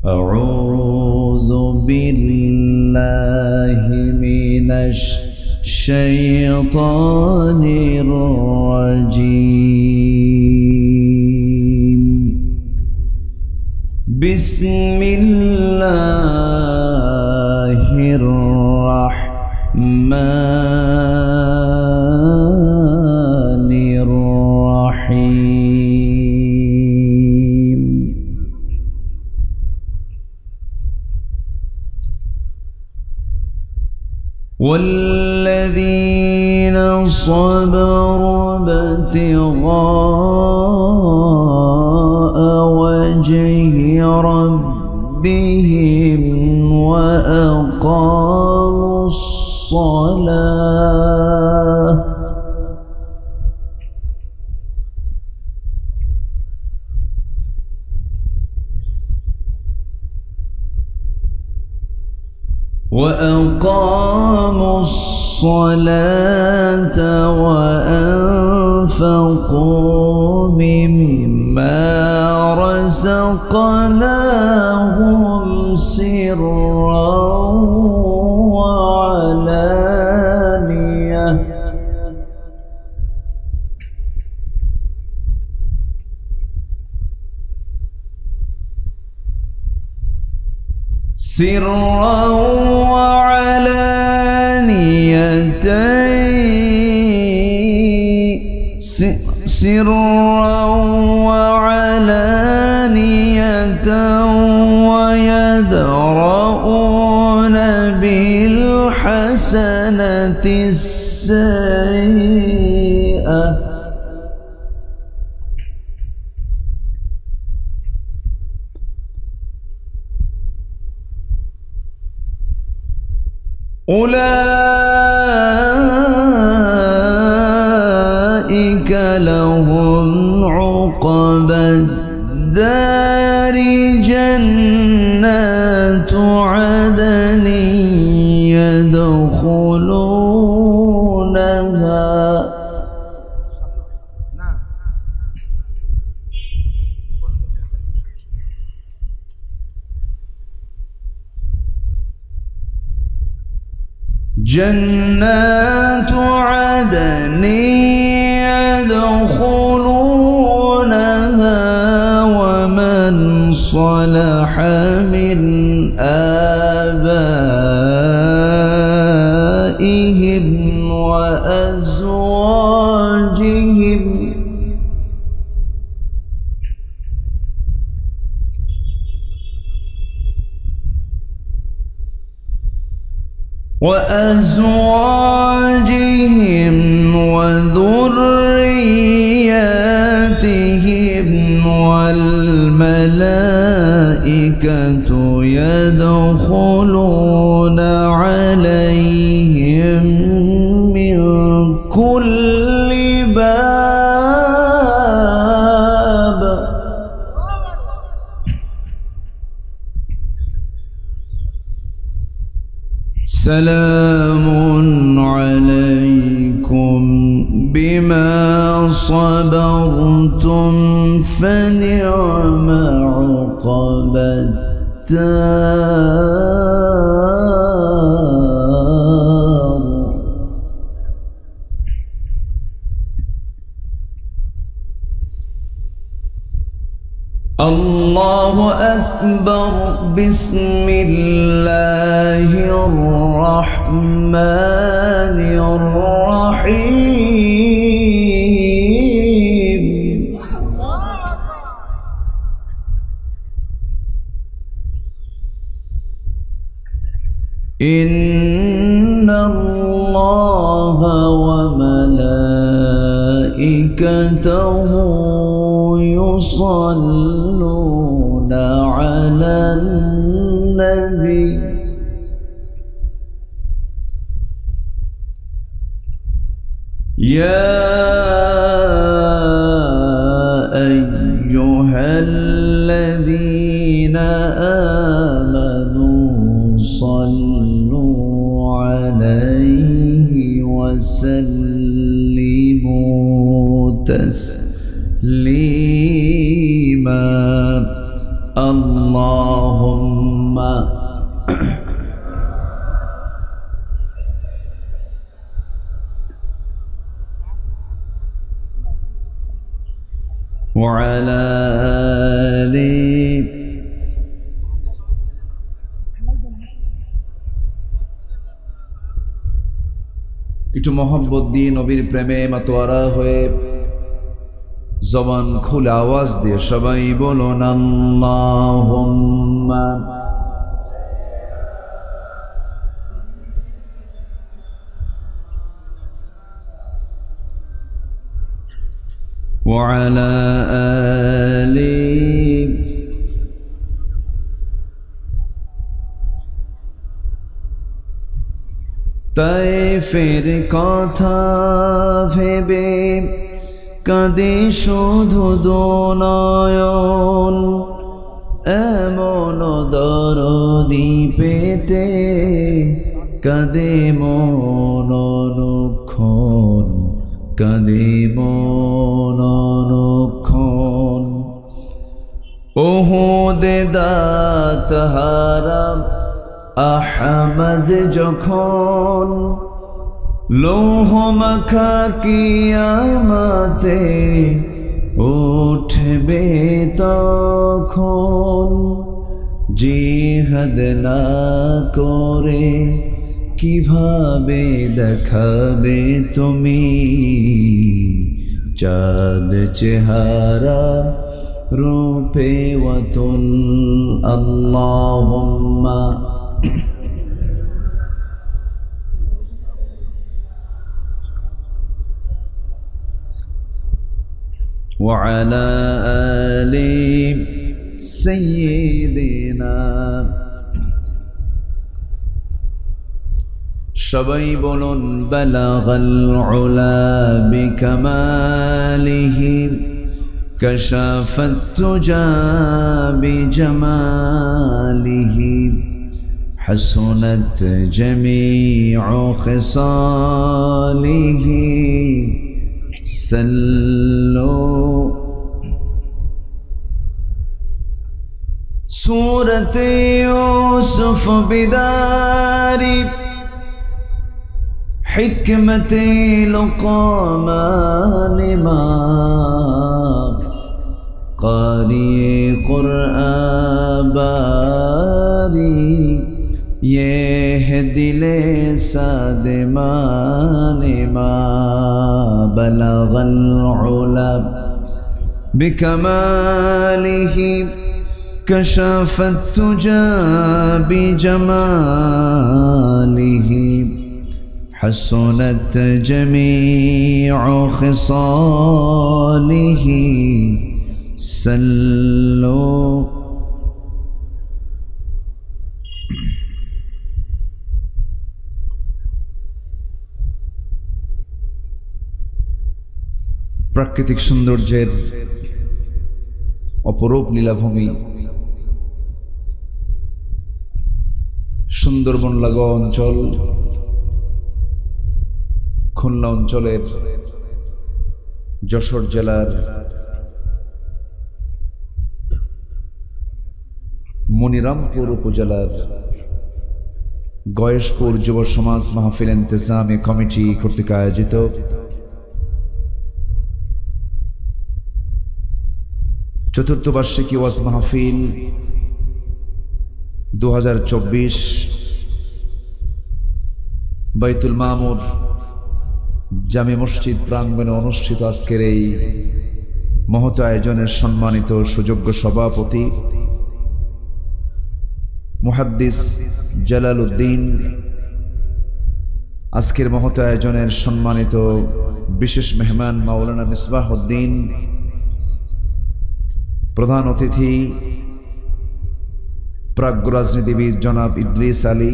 أعوذ بالله من الشيطان الرجيم. بسم الله الرحمن الرحيم. والذين صبروا ابتغاء وجه ربهم وأقاموا الصلاة وأنفقوا مما رزقناهم سرا وعلانية وعلانية ويدرؤون بالحسنة السيئة أولئك لهم عقبى الدار جنات عدن يدخلونها جنات عدن يدخلونها ومن صلح من آبائهم وأزواجهم وذرياتهم والملائكة يدخلون عليهم من كل باب سلام عليكم بما صبرتم فنعم عقبى الدار. الله أكبر. بسم الله الرحمن الرحيم. إن الله وملائكته يصلون على النبي يا أيها الذين آمنوا صلوا عليه وسلموا تسليما. الله اللهم وعلى آله একটু মোহাম্মত দিয়ে নবীর প্রেমে মাতোয়ারা হয়ে জবান খুলে আওয়াজ দিয়ে সবাই বলুন আল্লাহুম্মা وعلى آله তাইফের কথা ভেবে কাঁদে শুধু দুনয়ন এমন দরদি পেতে কাঁদে মন অনুক্ষণ কাঁদে মন অনুক্ষণ ওহুদে দাঁত হারাম আহমদ যখন লৌহ মাখা কিয়ামতে উঠবে তখন জিহাদ না করে কিভাবে দেখাবে তুমি চাঁদ চেহারা রূপে ওয়াতুল আল্লাহুম্মা وعلى آل سيدنا সবাই বলুন বালাগাল উলা বিকামালিহি কাশাফাত তুজা বিজামালিহি হাসুনাত জামিউ খিসালিহি সাল্লু সূরত ইউসুফ বিদারি حكمة لقمان ما قارئ قرآن باري يهدي لسادمان ما بلغ العلا بكماله كشف التجى بجماله حسنت جميع خصاله سلوا প্রাকৃতিক সৌন্দর্যের অপরূপ লীলাভূমি সুন্দরবন লাগোয়া অঞ্চল খুলনা অঞ্চলের যশোর জেলার মনিরামপুর উপজেলার গয়েশপুর যুব সমাজ মাহফিল ইন্তেজামী কমিটি কর্তৃক আয়োজিত চতুর্থ বার্ষিকী ওয়াজ মাহফিল 2024 বাইতুল মামুর জামে মসজিদ প্রাঙ্গণে অনুষ্ঠিত আজকের এই মহৎ আয়োজনের সম্মানিত সুযোগ্য সভাপতি মুহাদ্দিস জালাল উদ্দিন, আজকের মহৎ আয়োজনের সম্মানিত বিশেষ মেহমান মাওলানা মিসবাহ উদ্দিন, প্রধান অতিথি প্রাজ্ঞ রাজনীতিবিদ জনাব ইদ্রিস আলী,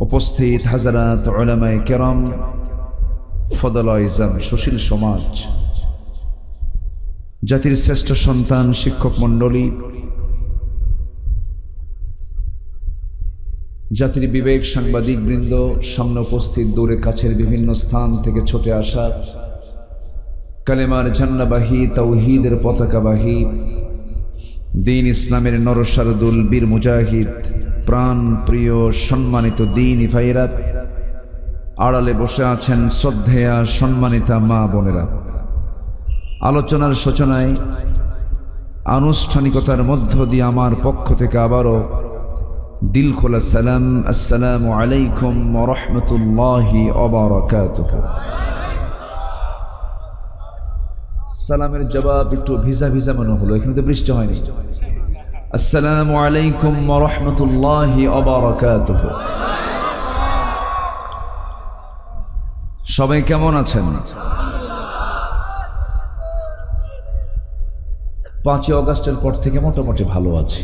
উপস্থিত হাজারাত উলামায়ে কেরাম, ফদলায়ে ইজম, সুশীল সমাজ, জাতির শ্রেষ্ঠ সন্তান, শিক্ষক মণ্ডলী, জাতির বিবেক সাংবাদিক বৃন্দ, সামনে উপস্থিত দূরে কাছের বিভিন্ন স্থান থেকে ছুটে আসা কালেমার ঝান্ডাবাহী, তাওহীদের পতাকাবাহী দিন ইসলামের নরসারদুল বীর মুজাহিদ প্রাণ প্রিয় সম্মানিত দিনী ভাইয়েরা, আড়ালে বসে আছেন শ্রদ্ধেয়া সম্মানিতা মা বোনেরা, আলোচনার সূচনায় আনুষ্ঠানিকতার মধ্য দিয়ে আমার পক্ষ থেকে আবারও দিল খোলা সালাম, আসসালামু আলাইকুম ওয়া রাহমাতুল্লাহি ওয়া বারাকাতুহু। সালামের জবাব একটু ভিজা ভিজা মনে হলো, এখানে তো বৃষ্টি হয়নি। আসসালামু আলাইকুম ওয়া রাহমাতুল্লাহি ওয়া বারাকাতুহু। সবাই কেমন আছেন? 5 আগস্টের পর থেকে মোটামুটি ভালো আছে।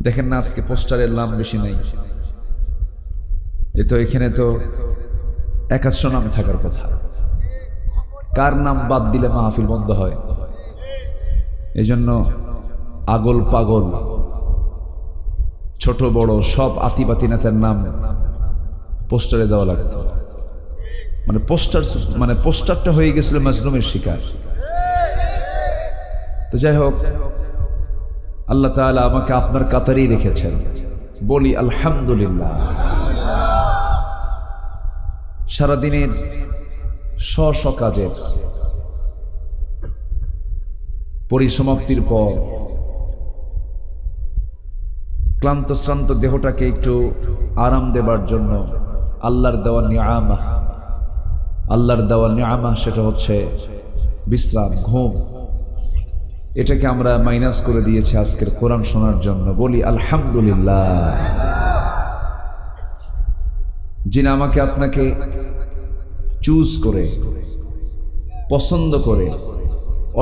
দেখেন না আজকে পোস্টারের নাম বেশি নাই, তো এখানে তো 100 নাম থাকার কথা। কার নাম বাদ দিলে মাহফিল বন্ধ হয়? এই জন্য আগল পাগল ছোট বড় সব আতিবাতি নেতার নাম পোস্টারে দেওয়া লাগতো। পোস্টারটা হয়ে গেছিল মাজলুমের শিকার। তো যাই হোক, আল্লাহ তাআলা আমাকে আপনার কাতারেই রেখেছেন, বলি আলহামদুলিল্লাহ। সারাদিনের স্ব কাজের পরিসমাপ্তির পর ক্লান্ত শ্রান্ত দেহটাকে একটু আরাম দেবার জন্য আল্লাহর দেওয়া নিয়ামা, সেটা হচ্ছে বিশ্রাম, ঘুম। এটাকে আমরা মাইনাস করে দিয়েছি আজকের কোরআন শোনার জন্য, বলি আলহামদুলিল্লাহ। যিনি আমাকে আপনাকে চুজ করে পছন্দ করে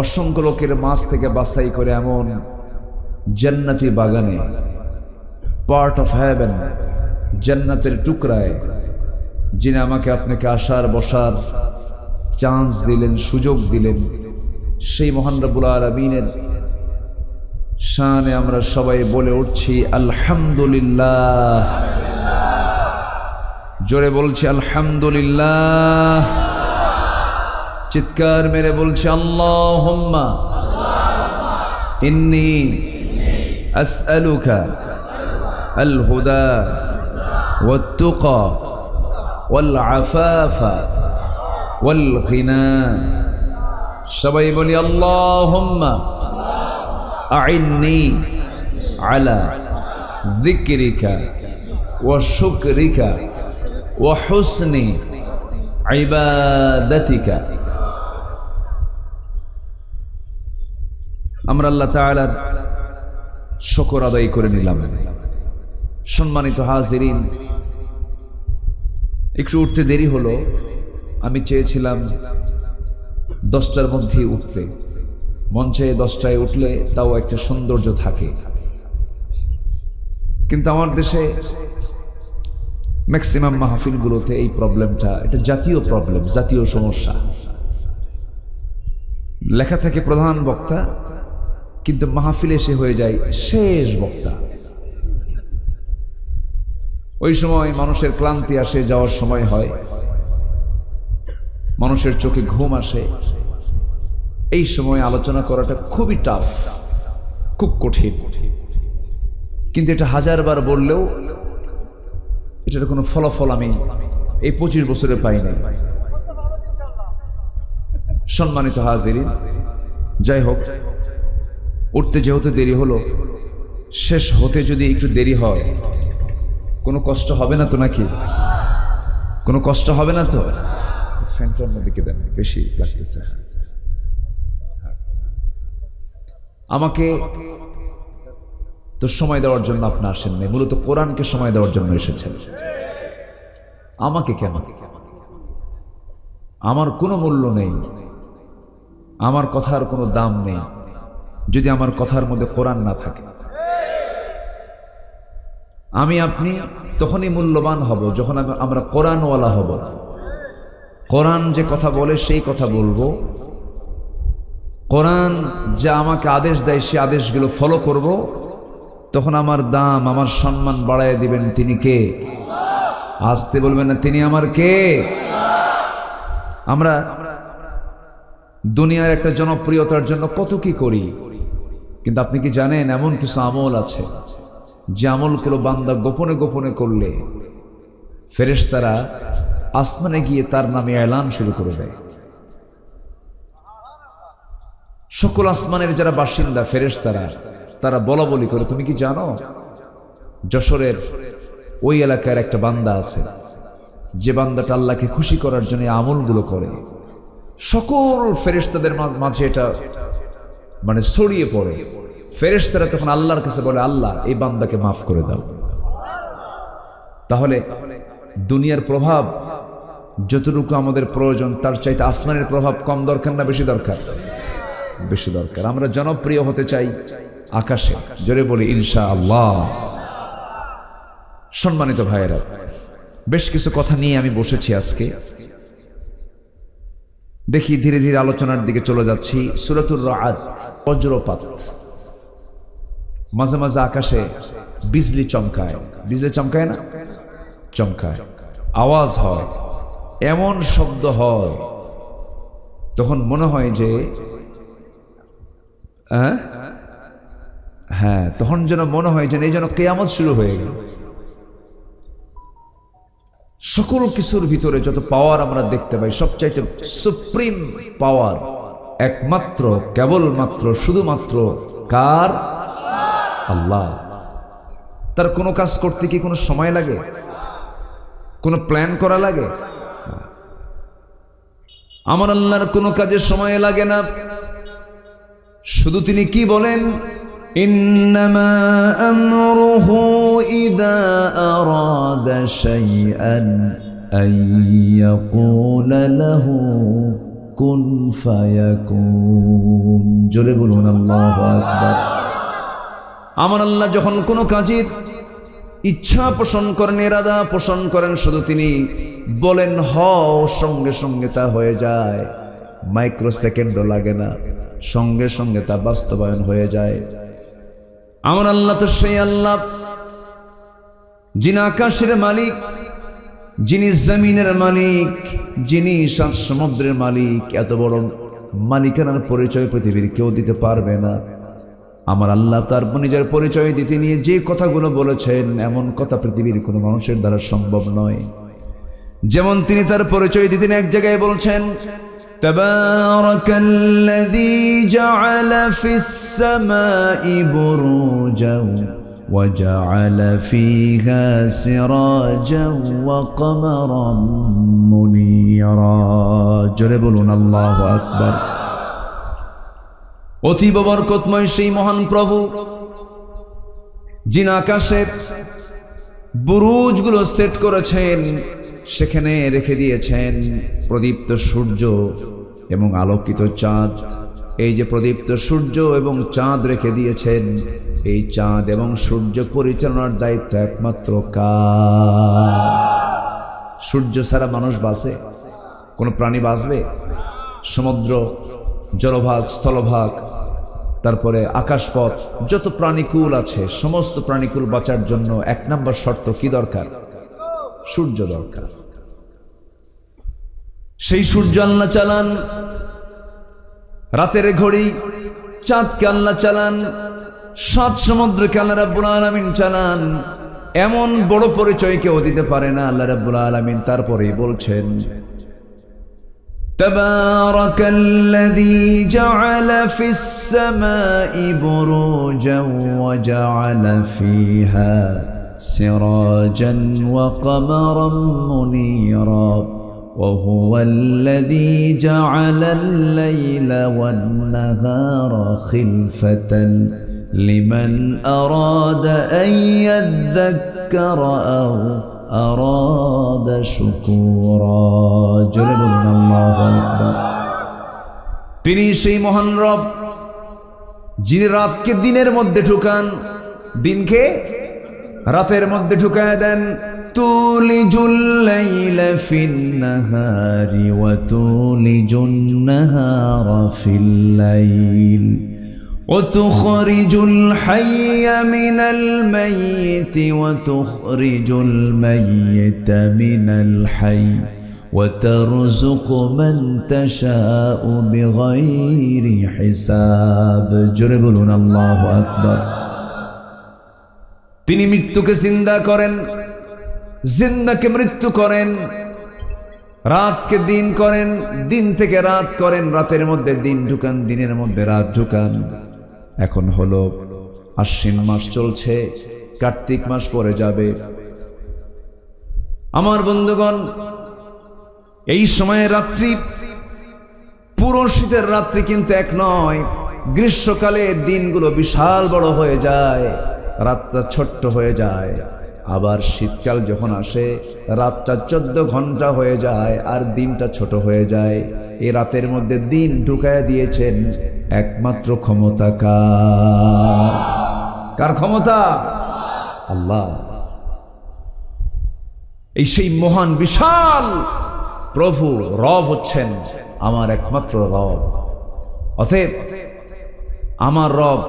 অসংখ্য লোকের মাঝ থেকে বাছাই করে এমন জান্নাতি বাগানে, পার্ট অফ হেভেন, জান্নাতের টুকরায় যিনি আমাকে আপনাকে আসার বসার চান্স দিলেন, সুযোগ দিলেন, সেই মহান রব্বুল আলামিনের শানে আমরা সবাই বলে উঠছি আলহামদুলিল্লাহ। জোরে বলছি আলহামদুলিল্লাহ, চিৎকার মেরে বলছি আল্লাহুম্মা ইন্নী আসআলুকা আল হুদা ওয়াত তুকা ওয়াল আফাফা ওয়াল গিনা। সবাই বলি আল্লাহুম্মা আইন্নি আলা যিকরিকা ওয়া শুকরিকা ওয়া হুসনি ইবাদাতিকা। আমরা আল্লাহ তাআলার শুকর আদায় করে নিলাম। সম্মানিত হাজিরিন, একটু উঠতে দেরি হলো। আমি চেয়েছিলাম 10টার মধ্যে উঠতে, মঞ্চে 10টায় উঠলে তাও একটা সৌন্দর্য থাকে, কিন্তু আমার দেশে ম্যাক্সিমাম মাহফিলগুলোতে এই প্রবলেমটা, এটা জাতীয় প্রবলেম, জাতীয় সমস্যা। লেখা থাকে প্রধান বক্তা, কিন্তু মাহফিলে সে হয়ে যায় শেষ বক্তা। ওই সময় মানুষের ক্লান্তি আসে, যাওয়ার সময় হয়, মানুষের চোখে ঘুম আসে। এই সময় আলোচনা করাটা খুবই টাফ, খুব কঠিন। কিন্তু এটা 1000বার বললেও এটার কোনো ফলাফল আমি এই 25 বছরে পাই নাই। সম্মানিত হাজিরিন, যাই হোক, উঠতে যেহেতু দেরি হলো, শেষ হতে যদি একটু দেরি হয়, কোনো কষ্ট হবে না তো? নাকি কোনো কষ্ট হবে না তো? ফ্যানটা অন্যদিকে দেন, বেশি লাগতেছে। আমাকে তো সময় দেওয়ার জন্য আপনি আসেননি, মূলত কোরআনকে সময় দেওয়ার জন্য এসেছেন। আমাকে কেন? আমার কোনো মূল্য নেই, আমার কথার কোনো দাম নেই যদি আমার কথার মধ্যে কোরআন না থাকে। আমি আপনি তখনই মূল্যবান হব যখন আমরা কোরআনওয়ালা হব। কোরআন যে কথা বলে সেই কথা বলবো, কোরআন যা আমাকে আদেশ দেয় সেই আদেশগুলো ফলো করব। তখন আমার দাম, আমার সম্মান বাড়ায় দিবেন তিনি কে? আসতে বলবেন না, তিনি আমার কে? আমরা দুনিয়ার একটা জনপ্রিয়তার জন্য কত কি করি, কিন্তু আপনি কি জানেন এমন কিছু আমল আছে যে আমলগুলো বান্দা গোপনে গোপনে করলে ফেরেশতারা আসমানে গিয়ে তার নামে এলান শুরু করে দেয়। সকল আসমানের যারা বাসিন্দা ফেরেশতারা তারা বলা বলি করে, তুমি কি জানো যশোরের ওই এলাকার একটা বান্দা আছে যে বান্দাটা আল্লাহকে খুশি করার জন্য আমলগুলো করে। সকল ফেরেশতাদের মাঝে এটা মানে ছড়িয়ে পড়ে। ফেরেশতারা তখন আল্লাহর কাছে বলে, আল্লাহ এই বান্দাকে মাফ করে দাও। তাহলে দুনিয়ার প্রভাব যতটুকু আমাদের প্রয়োজন তার চাইতে আসমানের প্রভাব কম দরকার না বেশি দরকার? বেশি দরকার। আমরা জনপ্রিয় হতে চাই আকাশে, জোরে বলি ইনশাআল্লাহ। সম্মানিত ভাইয়েরা, বেশ কিছু কথা নিয়ে আমি বসেছি আজকে। দেখি ধীরে ধীরে আলোচনার দিকে চলে যাচ্ছি। সূরাতুর রা'দ, বজ্রপাত। মাঝে মাঝে আকাশে বিজলি চমকায়। বিজলি চমকায় না? চমকায়, আওয়াজ হয়, এমন শব্দ হয় তখন মনে হয় যে হ্যাঁ, তখন যেন মনে হয় যেন এই যেন কিয়ামত শুরু হয়ে গেল। সকল কিছুর ভিতরে যত পাওয়ার আমরা দেখতে পাই, সবচাইতে সুপ্রিম পাওয়ার একমাত্র কেবলমাত্র শুধুমাত্র কার? আল্লাহ। তার কোনো কাজ করতে কি কোনো সময় লাগে? কোনো প্ল্যান করা লাগে? আমার আল্লাহর কোনো কাজে সময় লাগে না। শুধু তিনি কি বলেন? ইন্নামা আমরুহু ইযা আরাদা শাইআন আন ইয়াকুলা লাহু কুন ফায়াকুন। জোরে বলুন আল্লাহু আকবার। আমার আল্লাহ যখন কোনো কাজের ইচ্ছা পোষণ করেন, ইরাদা পোষণ করেন, শুধু তিনি বলেন হও, সঙ্গে সঙ্গে তা হয়ে যায়। মাইক্রো সেকেন্ডও লাগে না, সঙ্গে সঙ্গে তা বাস্তবায়ন হয়ে যায়। আমার আল্লাহ তো সেই আল্লাহ যিনি আকাশের মালিক, যিনি জমিনের মালিক, যিনি সাত সমুদ্রের মালিক। এত বড় মালিকানার পরিচয় পৃথিবীর কেউ দিতে পারবে না। আমার আল্লাহ তার নিজের পরিচয় দিতে নিয়ে যে কথাগুলো বলেছেন, এমন কথা পৃথিবীর কোনো মানুষের দ্বারা সম্ভব নয়। যেমন তিনি তার পরিচয় দিতেন, এক জায়গায় বলছেন তাবারাকাল্লাযী জাআলা ফিস সামাই বুরুজান ওয়া জাআলা ফীহা সিরাজান ওয়া কমারান মুনীরা। জোরে বলুন আল্লাহু আকবার। অতীব বরকতময় সেই মহান প্রভু যিনি আকাশে বুরুজগুলো সেট করেছেন, সেখানে রেখে দিয়েছেন প্রদীপ্ত সূর্য এবং আলোকিত চাঁদ। এই যে প্রদীপ্ত সূর্য এবং চাঁদ রেখে দিয়েছেন, এই চাঁদ এবং সূর্য পরিচালনার দায়িত্ব একমাত্র কার? সূর্য ছাড়া মানুষ বাঁচে? কোনো প্রাণী বাঁচবে? সমুদ্র, জলভাগ, স্থলভাগ, তারপরে আকাশপথ, যত প্রাণীকুল আছে, সমস্ত প্রাণীকুল বাঁচার জন্য এক নম্বর শর্ত কি দরকার? সূর্য দরকার। সেই সূর্য আল্লাহ চালান, রাতের ঘড়ি চাঁদকে আল্লাহ চালান, সাত সমুদ্রকে আল্লাহ রাব্বুল আলামিন চালান। এমন বড় পরিচয় কেউ দিতে পারে না আল্লাহ রাব্বুল আলামিন। তারপরেই বলছেন তাবারাকাল্লাযী জাআলা ফিস সামাই বুরুজান ওয়া জাআলা ফীহা সিরাজান ওয়া কমারান মুনীরা ওয়া হুয়াল্লাযী জাআলাল লাইলা ওয়ান নাহারা খিলফাতান লিমান আরাদা আন ইয়াযযাক্কারা আও আরাদা শুকুরা। জোরে বলুন আল্লাহু আকবার। তিনি সেই মহান রব যিনি রাতকে দিনের মধ্যে ঢুকান, দিনকে রাতের মধ্যে ঢুকায় দেন। তুলিজুল লাইলা ফিন নাহারি ওয়া তুলিজুন নাহারা ফিল লাইল وتخرج الحي من الميت وتخرج الميت من الحي وترزق من تشاء بغير حساب জোরে বলুন আল্লাহু আকবার। তিনি মৃত্যুকে জিন্দা করেন, জিন্দাকে মৃত্যু করেন, রাতকে দিন করেন, দিন থেকে রাত করেন, রাতের মধ্যে দিন ঢুকান, দিনের মধ্যে রাত ঢুকান। এখন হলো আশ্বিন মাস চলছে, কার্তিক মাস পরে যাবে। আমার বন্ধুগণ, এই সময়ে রাত্রি পুরো শীতের রাত্রি কিন্তু এক নয়। গ্রীষ্মকালে দিনগুলো বিশাল বড় হয়ে যায়, রাতটা ছোট্ট হয়ে যায়। আবার শীতকাল যখন আসে রাতটা 14 ঘন্টা হয়ে যায় আর দিনটা ছোট হয়ে যায়। এই রাতের মধ্যে দিন ঢুকায় দিয়েছেন একমাত্র ক্ষমতা কার ক্ষমতা? আল্লাহ। এই সেই মহান বিশাল প্রভু রব হচ্ছেন আমার একমাত্র রব। অতএব আমার রব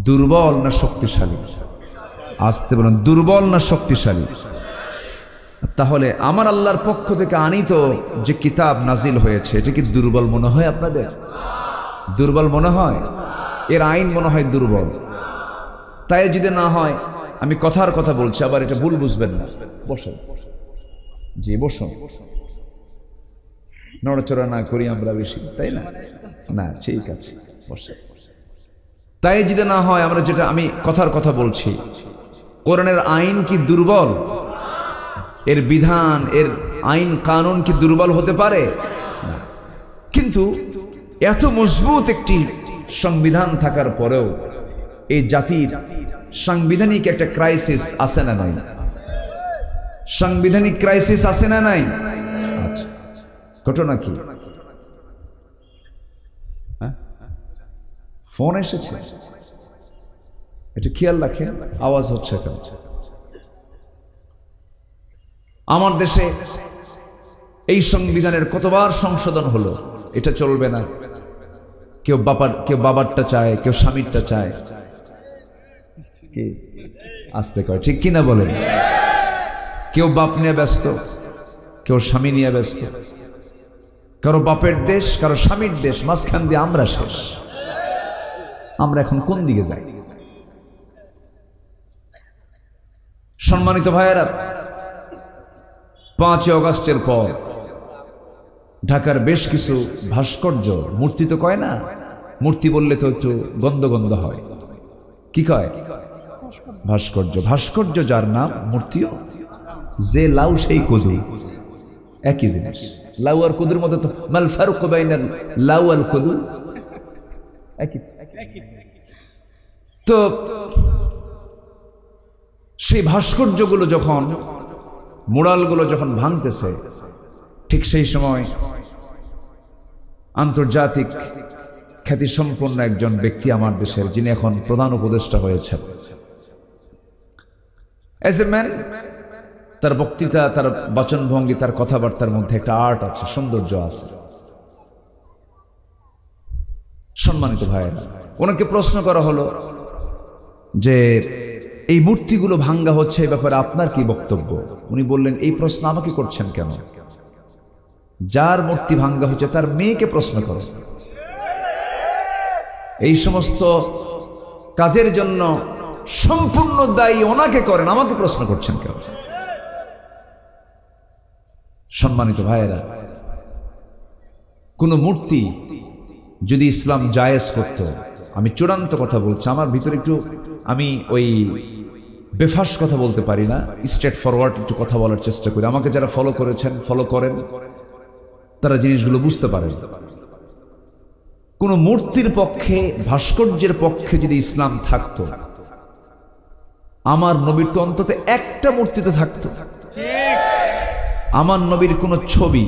দুর্বল না শক্তিশালী? আসতে বলুন, দুর্বল না শক্তিশালী? তাহলে আমার আল্লাহর পক্ষ থেকে আনিত যে কিতাব নাজিল হয়েছে এটা কি দুর্বল মনে হয় আপনাদের? দুর্বল মনে হয়? এর আইন মনে হয় দুর্বল? তাই যদি না হয়, আমি কথার কথা বলছি, আবার এটা ভুল বুঝবেন না। বসুন, জি বসুন, নড়াচড়া না করি আমরা বেশি, তাই না? না, ঠিক আছে, বসে। তাই যদি না হয়, আমরা যেটা আমি কথার কথা বলছি, কোরআনের আইন কি দুর্বল? এর বিধান, এর আইন কানুন কি দুর্বল হতে পারে? কিন্তু এত মজবুত একটি সংবিধান থাকার পরেও এই জাতির সাংবিধানিক একটা ক্রাইসিস আছে না নাই? সাংবিধানিক ক্রাইসিস আছে না নাই? আচ্ছা, ঘটনা কি? ফোন এসেছে, এটা খেয়াল রাখেন, আওয়াজ হচ্ছে কেন? আমার দেশে এই সংবিধানের কতবার সংশোধন হলো, এটা চলবে না। কেউ বাবারটা চায়, কেউ স্বামীরটা চায়। কি আসতে কয়, ঠিক কিনা বলেন? কেউ বাপ নিয়ে ব্যস্ত, কেউ স্বামী নিয়ে ব্যস্ত। কারো বাপের দেশ, কারো স্বামীর দেশ, মাঝখান দিয়ে আমরা শেষ। আমরা এখন কোন দিকে যাই? সম্মানিত ভাইয়েরা, 5 অগস্টের পর ঢাকার বেশ কিছু ভাস্কর্য, মূর্তি তো কয় না, মূর্তি বললে তো একটু গন্ধ গন্ধ হয়, কি কয়? ভাস্কর্য। ভাস্কর্য যার নাম, মূর্তিও। যে লাউ সেই কদু, একই জিনিস। লাউ আর কদুর মধ্যে তো মাল ফারুক বাইনাল লাউ আল কদু, একই। তো সেই ভাস্কর্যগুলো যখন, মুরালগুলো যখন ভাঙতেছে, ঠিক সেই সময় আন্তর্জাতিক খ্যাতিসম্পন্ন একজন ব্যক্তি আমার দেশের, যিনি এখন প্রধান উপদেষ্টা হয়েছেন, তার বক্তৃতা, তার বচনভঙ্গি, তার কথাবার্তার মধ্যে একটা আর্ট আছে, সৌন্দর্য আছে। সম্মানিত ভাইয়েরা, ওনাকে প্রশ্ন করা হলো যে এই মূর্তিগুলো ভাঙ্গা হচ্ছে, এই ব্যাপারে আপনার কি বক্তব্য? উনি বললেন, এই প্রশ্ন আমাকে করছেন কেন? যার মূর্তি ভাঙ্গা হচ্ছে তার মেয়েকে প্রশ্ন করো। এই সমস্ত কাজের জন্য সম্পূর্ণ দায়ী ওনাকে করেন, আমাকে প্রশ্ন করছেন কেন? সম্মানিত ভাইয়েরা, কোন মূর্তি যদি ইসলাম জায়েজ করত, আমি চূড়ান্ত কথা বলছি, আমার ভিতরে একটু, আমি ওই বেফাস কথা বলতে পারি না, স্ট্রেট ফরওয়ার্ড একটু কথা বলার চেষ্টা করি। আমাকে যারা ফলো করেছেন, ফলো করেন, তারা জিনিসগুলো বুঝতে পারেন। কোন মূর্তির পক্ষে, ভাস্কর্যের পক্ষে যদি ইসলাম থাকতো, আমার নবীর তো অন্তত একটা মূর্তি তো থাকতো। আমার নবীর কোন ছবি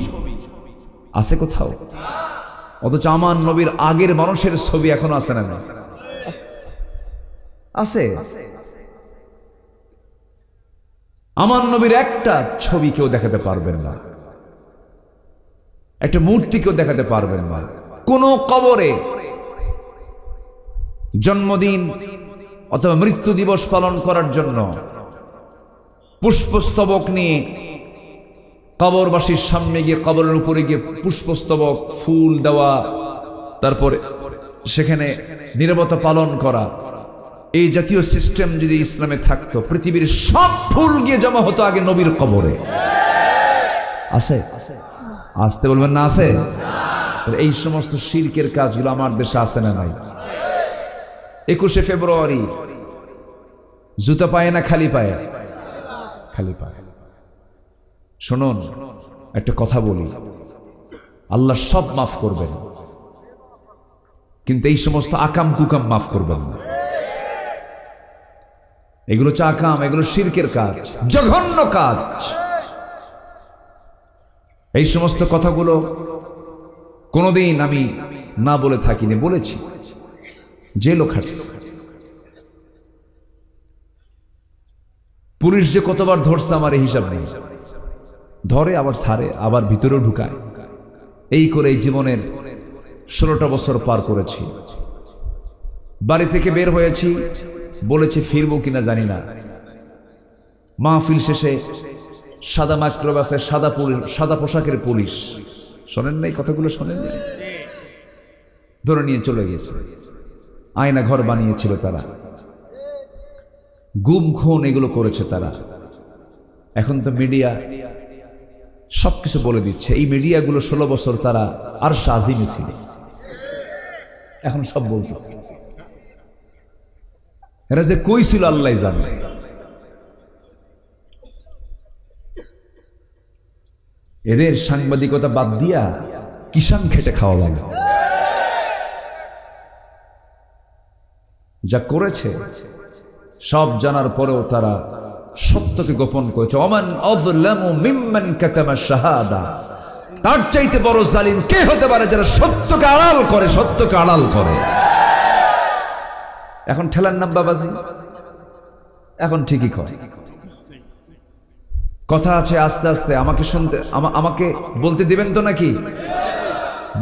আছে কোথাও? অথচ আমার নবীর আগের মানুষের ছবি এখনো আছে না? আছে। আমার নবীর একটা ছবি কেউ দেখাতে পারবেন না, একটা মূর্তি কেউ দেখাতে পারবেন না। কোন কবরে জন্মদিন অথবা মৃত্যু দিবস পালন করার জন্য পুষ্পস্তবক নিয়ে কবরবাসীর সামনে গিয়ে কবরের উপরে গিয়ে পুষ্পস্তবক ফুল দেওয়া, তারপরে সেখানে নীরবতা পালন করা, এই জাতীয় সিস্টেম যদি ইসলামে থাকতো, পৃথিবীর সব ফুল গিয়ে জমা হতো আগে নবীর কবরে। আছে? আসতে বলবেন না আছে? এই সমস্ত শিরকের কাজগুলো আমার দেশে আছে না নাই? 21শে ফেব্রুয়ারি জুতা পায় না খালি পায়? খালি পায়। শুনুন, একটা কথা বলি, আল্লাহ সব মাফ করবেন, কিন্তু এই সমস্ত আকাম কুকাম মাফ করবেন না। এগুলো চাকাম, এগুলো শিরকের কাজ, জঘন্য কাজ। এই সমস্ত কথাগুলো কোনোদিন আমি না বলে থাকিনি, বলেছি, জেলও খাটছি। পুলিশ যে কতবার ধরছে আমার এই হিসাব নেই, ধরে আবার ছাড়ে, আবার ভিতরেও ঢুকায়। এই করে এই জীবনের 16টা বছর পার করেছি। বাড়ি থেকে বের হয়েছি, বলেছি ফিরবো কিনা জানি না। মাহফিল শেষে সাদা মাইক্রোবাসে সাদা পোশাকের পুলিশ, শোনেন না এই কথাগুলো? শোনেন না? ধরে নিয়ে চলে গেছে। আয়না ঘর বানিয়েছিল তারা, গুম খুন এগুলো করেছে তারা। এখন তো মিডিয়া সবকিছু বলে দিচ্ছে। এই মিডিয়াগুলো 16 বছর তারা আর সাজিমে ছিল, এখন সব বলতেছে। এরা যে কই ছিল আল্লাহ জানে। এদের সাংবাদিকতা বাদ দিয়া কিষান খেটে খাওয়া ভালো। যা করেছে সব জানার পরেও তারা সত্যকে গোপন করেছে। ওমান আযলামু মিম্মান কাতামা শাহাদা, তার চাইতে বড় জালিম কে হতে পারে যারা সত্যকে আড়াল করে, সত্যকে আড়াল করে। এখন ঠেলার নাম বাবাজি, এখন ঠিকই করে। কথা আছে, আস্তে আস্তে আমাকে শুনতে, আমাকে বলতে দিবেন তো নাকি?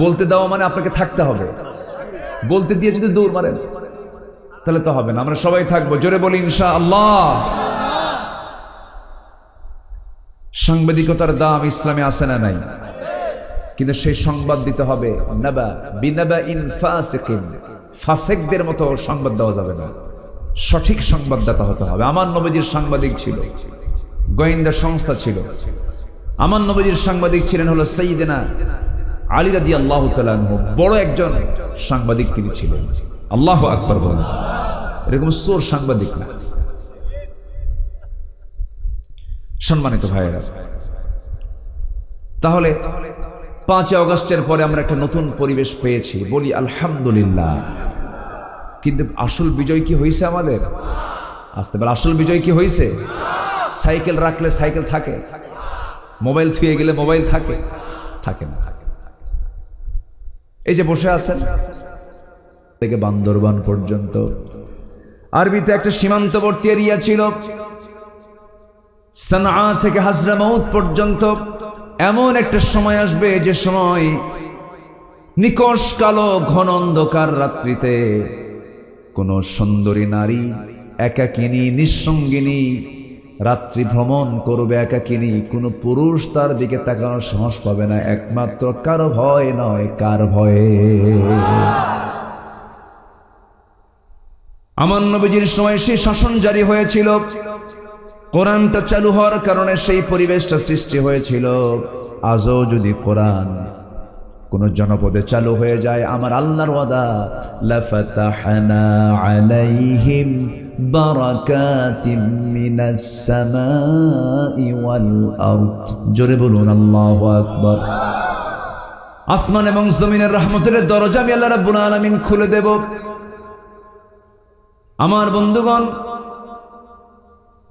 বলতে দাও মানে আপনাকে থাকতে হবে। বলতে দিয়ে যদি দৌড় মারেন তাহলে তো হবে না। আমরা সবাই থাকবো, জোরে বলি ইনশাআল্লাহ। সাংবাদিকতার দাম ইসলামে আছে না নাই? কিন্তু সেই সংবাদ দিতে হবে নাবা বিনাবাইন ফাসিকিন, ফাসিকদের মতো সংবাদ দেওয়া যাবে না। সঠিক সংবাদদাতা হতে হবে। আমার নবীজির সাংবাদিক ছিল, গোয়েন্দা সংস্থা ছিল। আমার নবীজির সাংবাদিক ছিলেন হলো সাইয়েদনা আলী রাদিয়াল্লাহু তাআলা আনহু, বড় একজন সাংবাদিক তিনি ছিলেন। আল্লাহু আকবার বলেন। এরকম চোর সাংবাদিক না। সম্মানিত ভাইয়েরা, তাহলে 5 আগস্টের পরে আমরা একটা নতুন পরিবেশ পেয়েছি, বলি আলহামদুলিল্লাহ। কিন্তু আসল বিজয় কি হয়েছে আমাদের? আসতে পারে। আসল বিজয় কি হয়েছে? সাইকেল রাখলে সাইকেল থাকে, মোবাইল থুয়ে গেলে মোবাইল থাকে? থাকে না। এই যে বসে আছেন থেকে বান্দরবান পর্যন্ত আরবিতে একটা সীমান্তবর্তী এরিয়া ছিল, সানআ থেকে হাজরামাউত পর্যন্ত। এমন একটা সময় আসবে যে সময় নিকষ কালো ঘন অন্ধকার রাত্রিতে কোন সুন্দরী নারী একাকিনী নিঃসঙ্গিনী রাত্রি ভ্রমণ করবে, একাকিনী। কোন পুরুষ তার দিকে তাকানোর সাহস পাবে না, একমাত্র কারো ভয় নয়, কার ভয়ে? আমার নবীজির সময় সেই শাসন জারি হয়েছিল, কোরআনটা চালু হওয়ার কারণে সেই পরিবেশটা সৃষ্টি হয়েছিল। আজও যদি কোরআন কোন জনপদে চালু হয়ে যায়, আমার আল্লাহর ওয়াদা, লাফাতাহনা আলাইহিম বারাকাতিম মিনাস সামাই ওয়াল আরদ। জোরে বলুন আল্লাহু আকবার। আসমান এবং জমিনের রহমতের দরজা আমি আল্লাহ রাব্বুল আলামিন খুলে দেব। আমার বন্ধুগণ,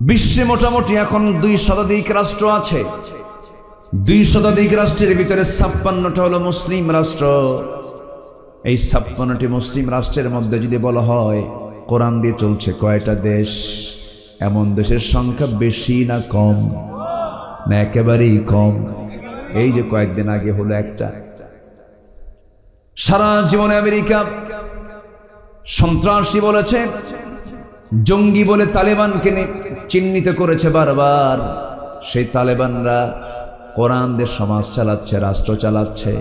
বিশ্বে মোটামুটি এখন 2 শতাধিক রাষ্ট্র আছে। 2 শতাধিক রাষ্ট্রের ভিতরে 56টা হলো মুসলিম রাষ্ট্র। এই 56টি মুসলিম রাষ্ট্রের মধ্যে যদি বলা হয় কোরআন দিয়ে চলছে কয়টা দেশ, এমন দেশের সংখ্যা বেশি না কম? না একেবারেই কম। এই যে কয়েকদিন আগে হলো একটা। সারা জীবনে আমেরিকা সন্ত্রাসী বলেছে, জঙ্গি বলে তালেবানকে চিহ্নিত করেছে বারবার। সেই তালেবানরা কোরআন দিয়ে সমাজ চালাচ্ছে, রাষ্ট্র চালাচ্ছে।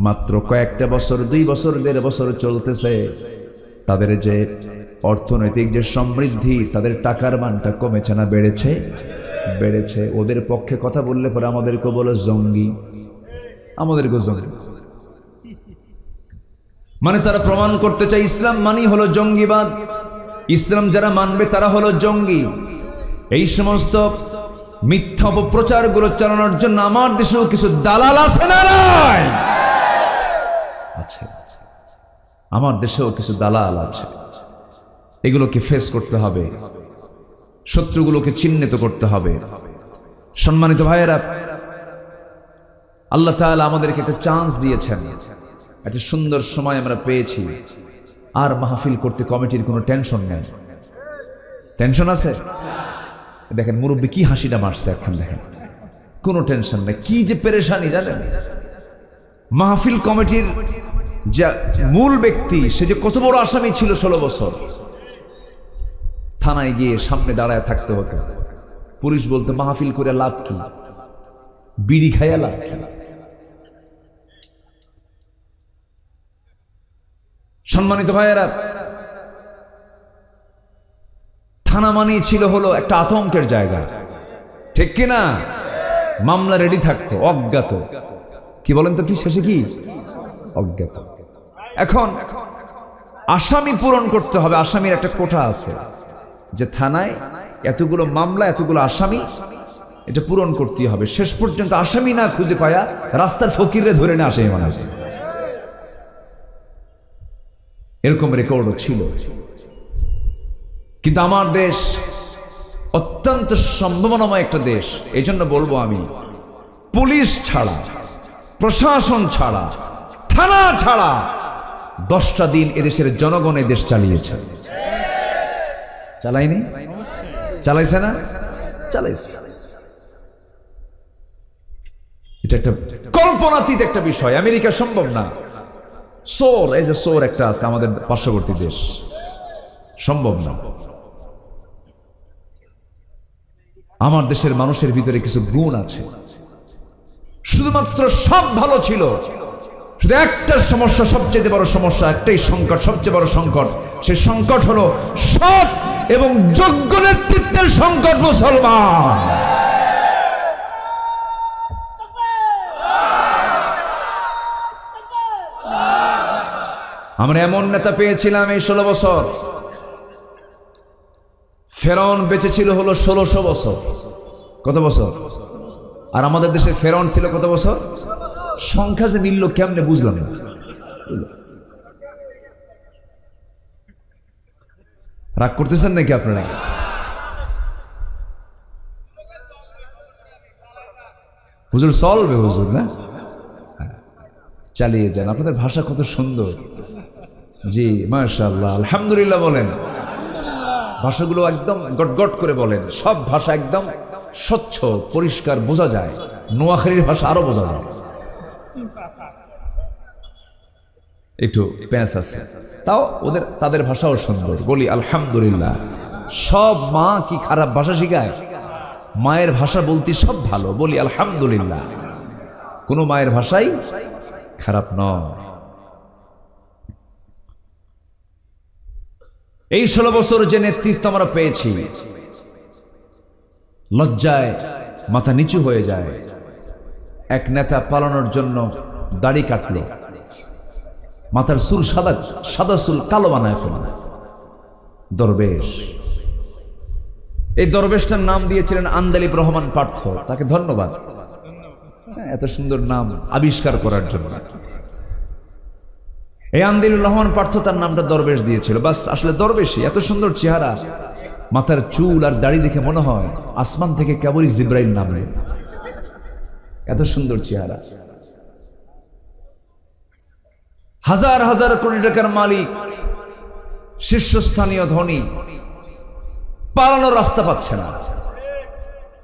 মাত্র কয়েকটা বছর, 2 বছর 1.5 বছর চলতেছে, তাদের যে অর্থনৈতিক যে সমৃদ্ধি, তাদের টাকার মানটা কমেছে না বেড়েছে? বেড়েছে। ওদের পক্ষে কথা বললে পরে আমাদেরকে বলে জঙ্গি, আমাদেরকে জঙ্গি। মানে তারা প্রমাণ করতে চায় ইসলাম মানি হলো জঙ্গিবাদ, ইসলাম যারা মানবে তারা হলো জঙ্গি। এই সমস্ত মিথ্যা অপপ্রচারগুলো চালানোর জন্য আমার দেশেও কিছু দালাল আছে না নাই? আছে। আমার দেশেও কিছু দালাল আছে। এগুলোকে ফেস করতে হবে, শত্রুগুলোকে চিহ্নিত করতে হবে। সম্মানিত ভাইয়েরা, আল্লাহ তাআলা আমাদেরকে একটা চান্স দিয়েছেন, একটা সুন্দর সময় আমরা পেয়েছি। আর মাহফিল করতে কমিটির কোনো টেনশন নেই। টেনশন আছে? দেখেন মুরব্বী কি হাসিটা মারছে এখন, দেখেন কোনো টেনশন নেই। কি যে পেরেশানি জানেন? মাহফিল কমিটির যে মূল ব্যক্তি, সে যে কত বড় আসামি ছিল 16 বছর। থানায় গিয়ে সামনে দাঁড়ায় থাকতে হতো। পুলিশ বলতো মাহফিল করে লাভ কি, বিড়ি খাইয়া লাভ কি? সম্মানিত ভাইয়েরা, থানা মানেই ছিল হলো একটা আতঙ্কের জায়গা, ঠিক কিনা? মামলা রেডি থাকতো, অজ্ঞাত। কি বলেন তো, কি শেষে কি? অজ্ঞাত। এখন আসামি পূরণ করতে হবে। আসামির একটা কোটা আছে যে থানায় এতগুলো মামলা, এতগুলো আসামি, এটা পূরণ করতে হবে। শেষ পর্যন্ত আসামি না খুঁজে পায়া রাস্তার ফকিরে ধরে না আসামি মানুষ, এরকম রেকর্ডও ছিল। কিন্তু আমার দেশ অত্যন্ত সম্ভাবনাময় একটা দেশ। এই জন্য বলবো আমি, পুলিশ ছাড়া, প্রশাসন ছাড়া, থানা ছাড়া 10টা দিন এদেশের জনগণ এই দেশ চালিয়েছে। চালায়নি? চালাইছে না? চালাইছে। এটা একটা কল্পনাতীত একটা বিষয়। আমেরিকা সম্ভব না। সোর, এই যে সোর একটা আছে আমাদের পার্শ্ববর্তী দেশ, সম্ভব না। আমার দেশের মানুষের ভিতরে কিছু গুণ আছে। শুধুমাত্র সব ভালো ছিল, শুধু একটা সমস্যা, সবচেয়ে বড় সমস্যা, একটাই সংকট, সবচেয়ে বড় সংকট। সেই সংকট হলো সৎ এবং যোগ্য নেতৃত্বের সংকট। মুসলমান আমরা এমন নেতা পেয়েছিলাম এই 16 বছর। ফেরাউন বেঁচে ছিল হলো 1600 বছর। কত বছর? আর আমাদের দেশে ফেরাউন ছিল কত বছর? সংখ্যা যে মিলল কেমনে বুঝলাম না। রাগ করতেছেন নাকি আপনারা? হুজুর চলবে, হুজুর না, চালিয়ে যান। আপনাদের ভাষা কত সুন্দর। জি মাশাআল্লাহ, আলহামদুলিল্লাহ বলেন। ভাষাগুলো একদম গটগট করে বলেন। সব ভাষা একদম স্বচ্ছ, পরিষ্কার, বোঝা যায়। নোয়াখালীর ভাষা আরো বোঝা যায়, একটু প্যাঁচ আছে, তাও তাদের ভাষাও সুন্দর। বলি আলহামদুলিল্লাহ। সব মা কি খারাপ ভাষা শিখায়? মায়ের ভাষা বলতে সব ভালো। বলি আলহামদুলিল্লাহ। কোনো মায়ের ভাষাই খারাপ নয়। এই 16 বছর যে নেতৃত্ব আমরা পেয়েছি, লজ্জায় মাথা নিচু হয়ে যায়। এক নেতা পালানোর জন্য দাড়ি কাটলো, মাথার চুল সাদা চুল কালো বানায় ফেলল। দরবেশ। এই দরবেশটার নাম দিয়েছিলেন আন্দালিব রহমান পার্থ। তাকে ধন্যবাদ এত সুন্দর নাম আবিষ্কার করার জন্য। এই আন্দালিব রহমান পার্থ তার নামটা দরবেশ দিয়েছিল। বাস, আসলে দরবেশই। এত সুন্দর চেহারা, মাথার চুল আর দাড়ি দেখে মনে হয় আসমান থেকে কেবলই জিব্রাইল নামে। এত সুন্দর চেহারা। হাজার হাজার কোটি টাকার মালিক, শীর্ষস্থানীয় ধনী, পালানোর রাস্তা পাচ্ছে না।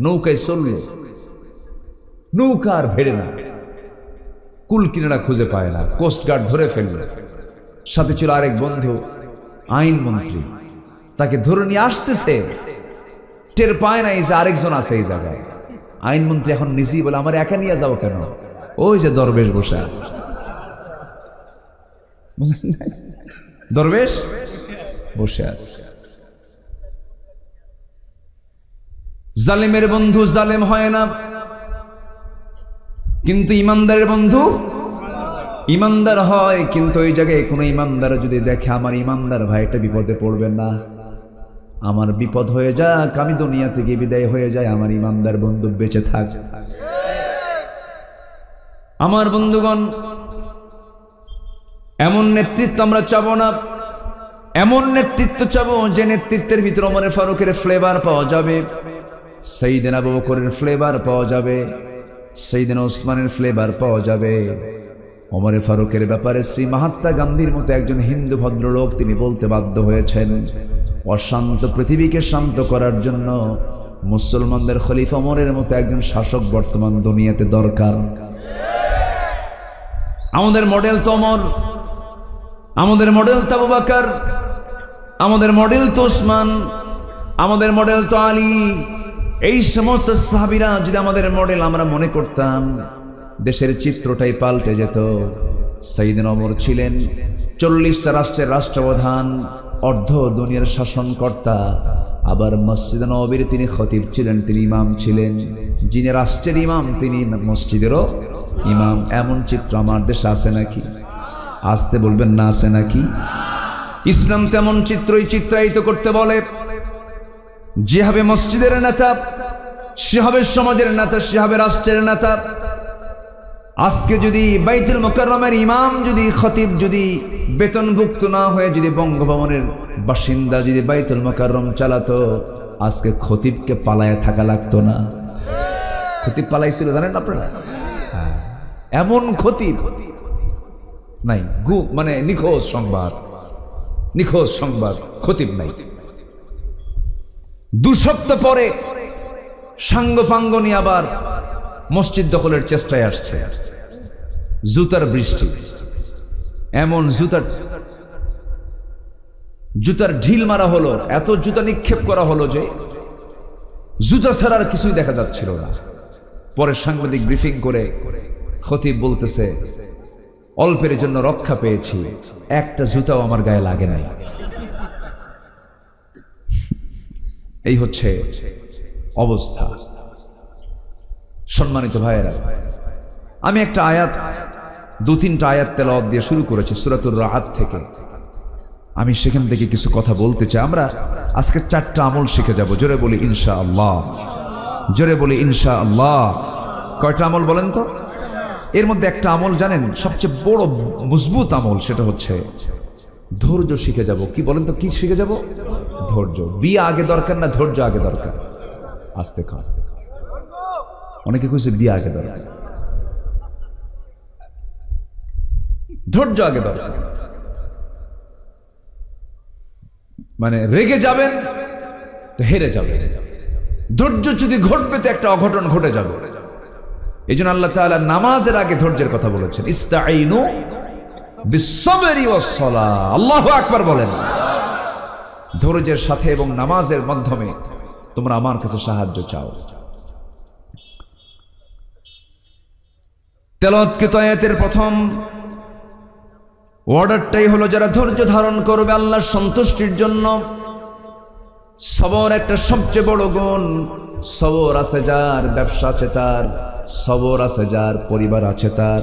নৌকায় চলল, নৌকা আর ভেড়ে না, কুল কিনারা খুঁজে পায় না। কোস্টগার্ড ধরে ফেলল। সাথে ছিল আরেক বন্ধু, আইনমন্ত্রী। তাকে ধরে নিয়ে আসতেছে, টের পায় না এই যে আরেকজন আছে এই জায়গায়। আইনমন্ত্রী এখন নিজেই বলে আমার একা নিয়ে যাও কেন, ওই যে দরবেশ বসে আছে। দরবেশ বসে আছে। জালেমের বন্ধু জালেম হয় না, কিন্তু ইমানদারের বন্ধু ইমানদার হয়। কিন্তু ওই জায়গায় কোনো ইমানদার যদি দেখে আমার ইমানদার ভাইটা বিপদে পড়বে না, আমার বিপদ হয়ে যাক, আমি দুনিয়া থেকে বিদায় হয়ে যায়, আমার ইমানদার বন্ধু বেঁচে থাক। আমার বন্ধুগণ, এমন নেতৃত্ব আমরা চাবো না, এমন নেতৃত্ব চাবো যে নেতৃত্বের ভিতরে ওমর ফারুকের ফ্লেভার পাওয়া যাবে, সাইয়েদনা আবু বকরের ফ্লেভার পাওয়া যাবে, সাইয়েদনা ওসমানের ফ্লেভার পাওয়া যাবে। ওমর ফারুকের ব্যাপারে শ্রী মহাত্মা গান্ধীর মতো একজন হিন্দু ভদ্রলোক তিনি বলতে বাধ্য হয়েছেন, অশান্ত পৃথিবীকে শান্ত করার জন্য মুসলমানদের খলিফা ওমরের মতো একজন শাসক বর্তমান দুনিয়াতে দরকার। আমাদের মডেল তো ওমর, আমাদের মডেল তো আবু বকর, আমাদের মডেল তো ওসমান, আমাদের মডেল তো আলী। এই সমস্ত সাহাবীরা যদি আমাদের মডেল আমরা মনে করতাম, দেশের চিত্রটাই পাল্টে যেত। সাইয়েদনা ওমর ছিলেন 40টা রাষ্ট্রের রাষ্ট্রপ্রধান, অর্ধ দুনিয়ার শাসনকর্তা, আবার মসজিদে নববীর তিনি খতিব ছিলেন, তিনি ইমাম ছিলেন। যিনি রাষ্ট্রের ইমাম তিনি মসজিদেরও ইমাম। এমন চিত্র আমার দেশে আছে নাকি? আসতে বলবেন না, আছে নাকি? ইসলাম তেমন চিত্রই চিত্রায়িত করতে বলে। যে হবে মসজিদের নেতা, সে হবে সমাজের নেতা, সে হবে রাষ্ট্রের নেতা। আজকে যদি বাইতুল মুকাররমের ইমাম যদি খতিব যদি বেতনভুক্ত না হয়ে যদি বঙ্গভবনের বাসিন্দা যদি বাইতুল মুকাররম চালাতো, আজকে খতিবকে পালায় থাকা লাগতো না। খতিব পালাইছিল জানেন আপনারা? এমন খতিব নাই, মানে নিখোঁজ সংবাদ, নিখোঁজ সংবাদ, খতিব নাই। 2 সপ্তাহ পরে সাঙ্গ নিয়ে আবার মসজিদ দখলের চেষ্টায় আসছে। জুতার বৃষ্টি, এমন জুতার ঢিল মারা হলো, এত জুতা নিক্ষেপ করা হলো যে জুতা ছাড়ার কিছুই দেখা যাচ্ছিল না। পরে সাংবাদিক ব্রিফিং করে খতিব বলতেছে, অল্পের জন্য রক্ষা পেয়েছি, একটা জুতাও আমার গায়ে লাগে নাই। এই হচ্ছে অবস্থা। সম্মানিত ভাইয়েরা, আমি একটা আয়াত, 2-3টা আয়াত তেলাওয়াত দিয়ে শুরু করেছি সূরাতুর রাআদ থেকে। আমি সেখান থেকে কিছু কথা বলতে চাই। আমরা আজকে 4টা আমল শিখে যাব। জোরে বলি ইনশাআল্লাহ, জোরে বলি ইনশাআল্লাহ। কয়টা আমল বলেন তো? এর মধ্যে একটা আমল জানেন, সবচেয়ে বড় মজবুত আমল, সেটা হচ্ছে ধৈর্য শিখে যাব। কি বলেন তো, কি শিখে যাব? ধৈর্য। বিয়ে আগে দরকার না ধৈর্য আগে দরকার? আস্তে খা, আস্তে খা। অনেকে কইছে বিয়ে আগে দরকার, ধৈর্য আগে দরকার। মানে রেগে যাবেন তো হেরে যাবে, ধৈর্য যদি ঘটবে তো একটা অঘটন ঘটে যাবে। এই জন্য আল্লাহ তাআলা নামাজের আগে ধৈর্যের কথা বলেছেন, ইস্তাঈনু বিস-সাবরি ওয়াস-সালাহ। আল্লাহু আকবার বলেন। ধৈর্যের সাথে এবং নামাজের মাধ্যমে তোমরা আমার কাছে সাহায্য চাও। তেলাওয়াতকৃত আয়াতের প্রথম অর্ডারটাই হলো, যারা ধৈর্য ধারণ করবে আল্লাহর সন্তুষ্টির জন্য। সবর একটা সবচেয়ে বড় গুণ। সবর আছে যার, ব্যবসা আছে তার, সবর আছে যার, পরিবার আছে তার,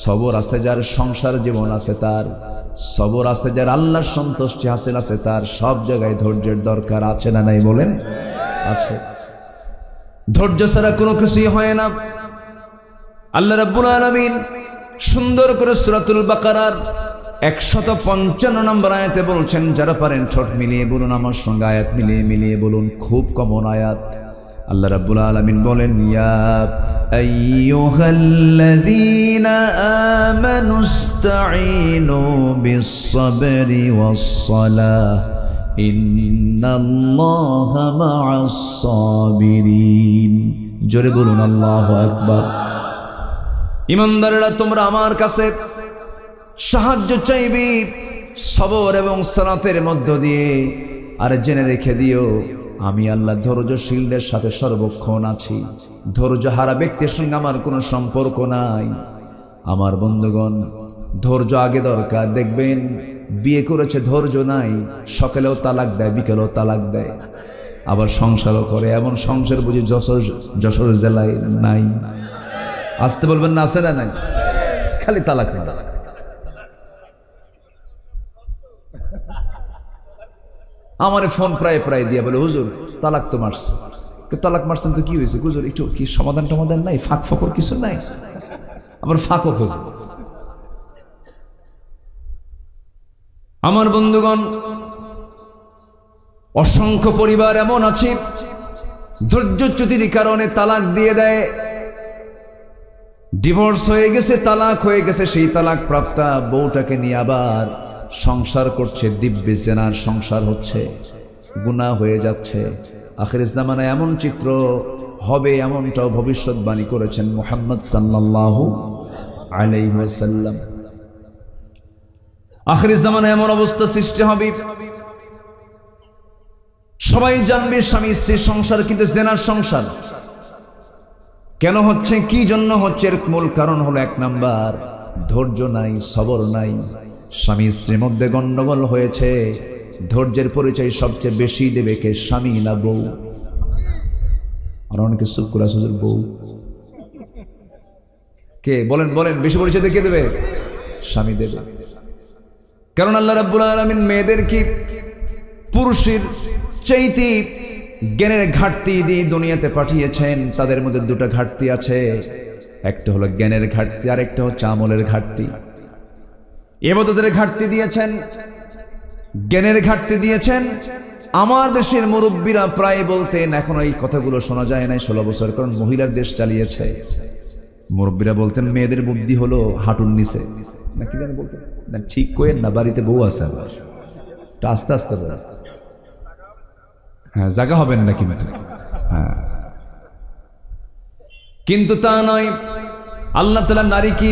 সবর আছে যার, সংসার জীবন আছে তার, সবর আছে যার, আল্লাহর সন্তুষ্টি হাসিল আছে তার। সব জায়গায় ধৈর্যের দরকার আছে না নাই বলেন? আছে। ধৈর্য ছাড়া কোনো কিছুই হয় না। আল্লাহ রাব্বুল আলামিন সুন্দর করে সূরাতুল বাকারার 155 নম্বর আয়াতে বলছেন, যারা পারেন ঠোঁট মিলিয়ে বলুন, আমার সঙ্গে আয়াত মিলিয়ে বলুন, খুব কমন আয়াত। আল্লাহ রাব্বুল আলামিন বলেন, ইয়া আইয়ুহাল্লাযীনা আমানুস্তাঈনু বিস-সাবরি ওয়াস-সালাহ ইন্নাল্লাহা মা'আস-সাবিরিন। জোরে বলুন আল্লাহু আকবার। ইমানদারেরা, তোমরা আমার কাছে সাহায্য চাইবে সবর এবং সালাতের মধ্য দিয়ে। আর জেনে রেখে দিও, আমি আল্লাহ ধৈর্যশীলদের সাথে সর্বক্ষণ আছি। ধৈর্য হারা ব্যক্তির সঙ্গে আমার কোনো সম্পর্ক নাই। আমার বন্ধুগণ, ধৈর্য আগে দরকার। দেখবেন বিয়ে করেছে, ধৈর্য নাই, সকালেও তালাক দেয়, বিকেলেও তালাক দেয়, আবার সংসারও করে। এমন সংসার বুঝি যশোর জেলায় নাই? আসতে বলবেন না, আছে না? নাই, খালি তালাক নেই। আমার ফোন প্রায় প্রায় দিয়ে বলে, হুজুর তালাক তো মারছে। তালাক মারছেন তো কি হয়েছে হুজুর? একটু কি সমাধান টমাধান নাই? ফাঁক ফকর কিছু নাই? আবার ফাঁকও খোঁজ। আমার বন্ধুগণ, অসংখ্য পরিবার এমন আছে ধৈর্যচ্যুতির কারণে তালাক দিয়ে দেয়। ডিভোর্স হয়ে গেছে, তালাক হয়ে গেছে, সেই তালাক প্রাপ্তা বউটাকে নিয়ে আবার সংসার করছে, দিব্যি জেনার সংসার হচ্ছে, গুনাহ হয়ে যাচ্ছে। আখির জামানায় এমন চিত্র হবে, এমনটাও ভবিষ্যৎবাণী করেছেন মুহাম্মদ সাল্লাল্লাহু আলাইহি ওয়াসাল্লাম। আখির জামানায় এমন অবস্থা সৃষ্টি হবে, সবাই জানবে স্বামী স্ত্রীর সংসার কিন্তু জেনার সংসার। কেন হচ্ছে, কি জন্য হচ্ছে? এর মূল কারণ হলো, এক নাম্বার, ধৈর্য নাই, সবর নাই। স্বামী স্ত্রীর মধ্যে গন্ডগোল হয়েছে। ধৈর্যের পরিচয় সবচেয়ে বেশি দেবে কে? স্বামী না বউ? আর অনেকে শুক্র শ্বশুর বউ। কে বলেন বলেন, বেশি পরিচয় কে দেবে? স্বামী দেবে। কারণ আল্লাহ রাব্বুল আলামিন মেয়েদেরকে পুরুষের চাইতে জ্ঞানের ঘাটতি দিয়ে দুনিয়াতে পাঠিয়েছেন। তাদের মধ্যে দুটো ঘাটতি আছে, একটা হলো জ্ঞানের ঘাটতি, আর একটা হচ্ছে আমলের ঘাটতি। ইবাদতের ঘাটতি দিয়েছেন, জ্ঞানের ঘাটতি দিয়েছেন। আমার দেশের মুরব্বীরা প্রায় বলতেন, এখন এই কথাগুলো শোনা যায় না 16 বছর, কারণ মহিলার দেশ চালিয়েছে। মুরব্বীরা বলতেন মেয়েদের বুদ্ধি হলো হাঁটুর নিচে, নাকি জানি বলতেন না, ঠিক করেন না, বাড়িতে বউ আছে, আস্তে আস্তে হ্যাঁ জায়গা হবেন না কিন্তু। হ্যাঁ, কিন্তু তা নয়। আল্লাহ তাআলা নারীকে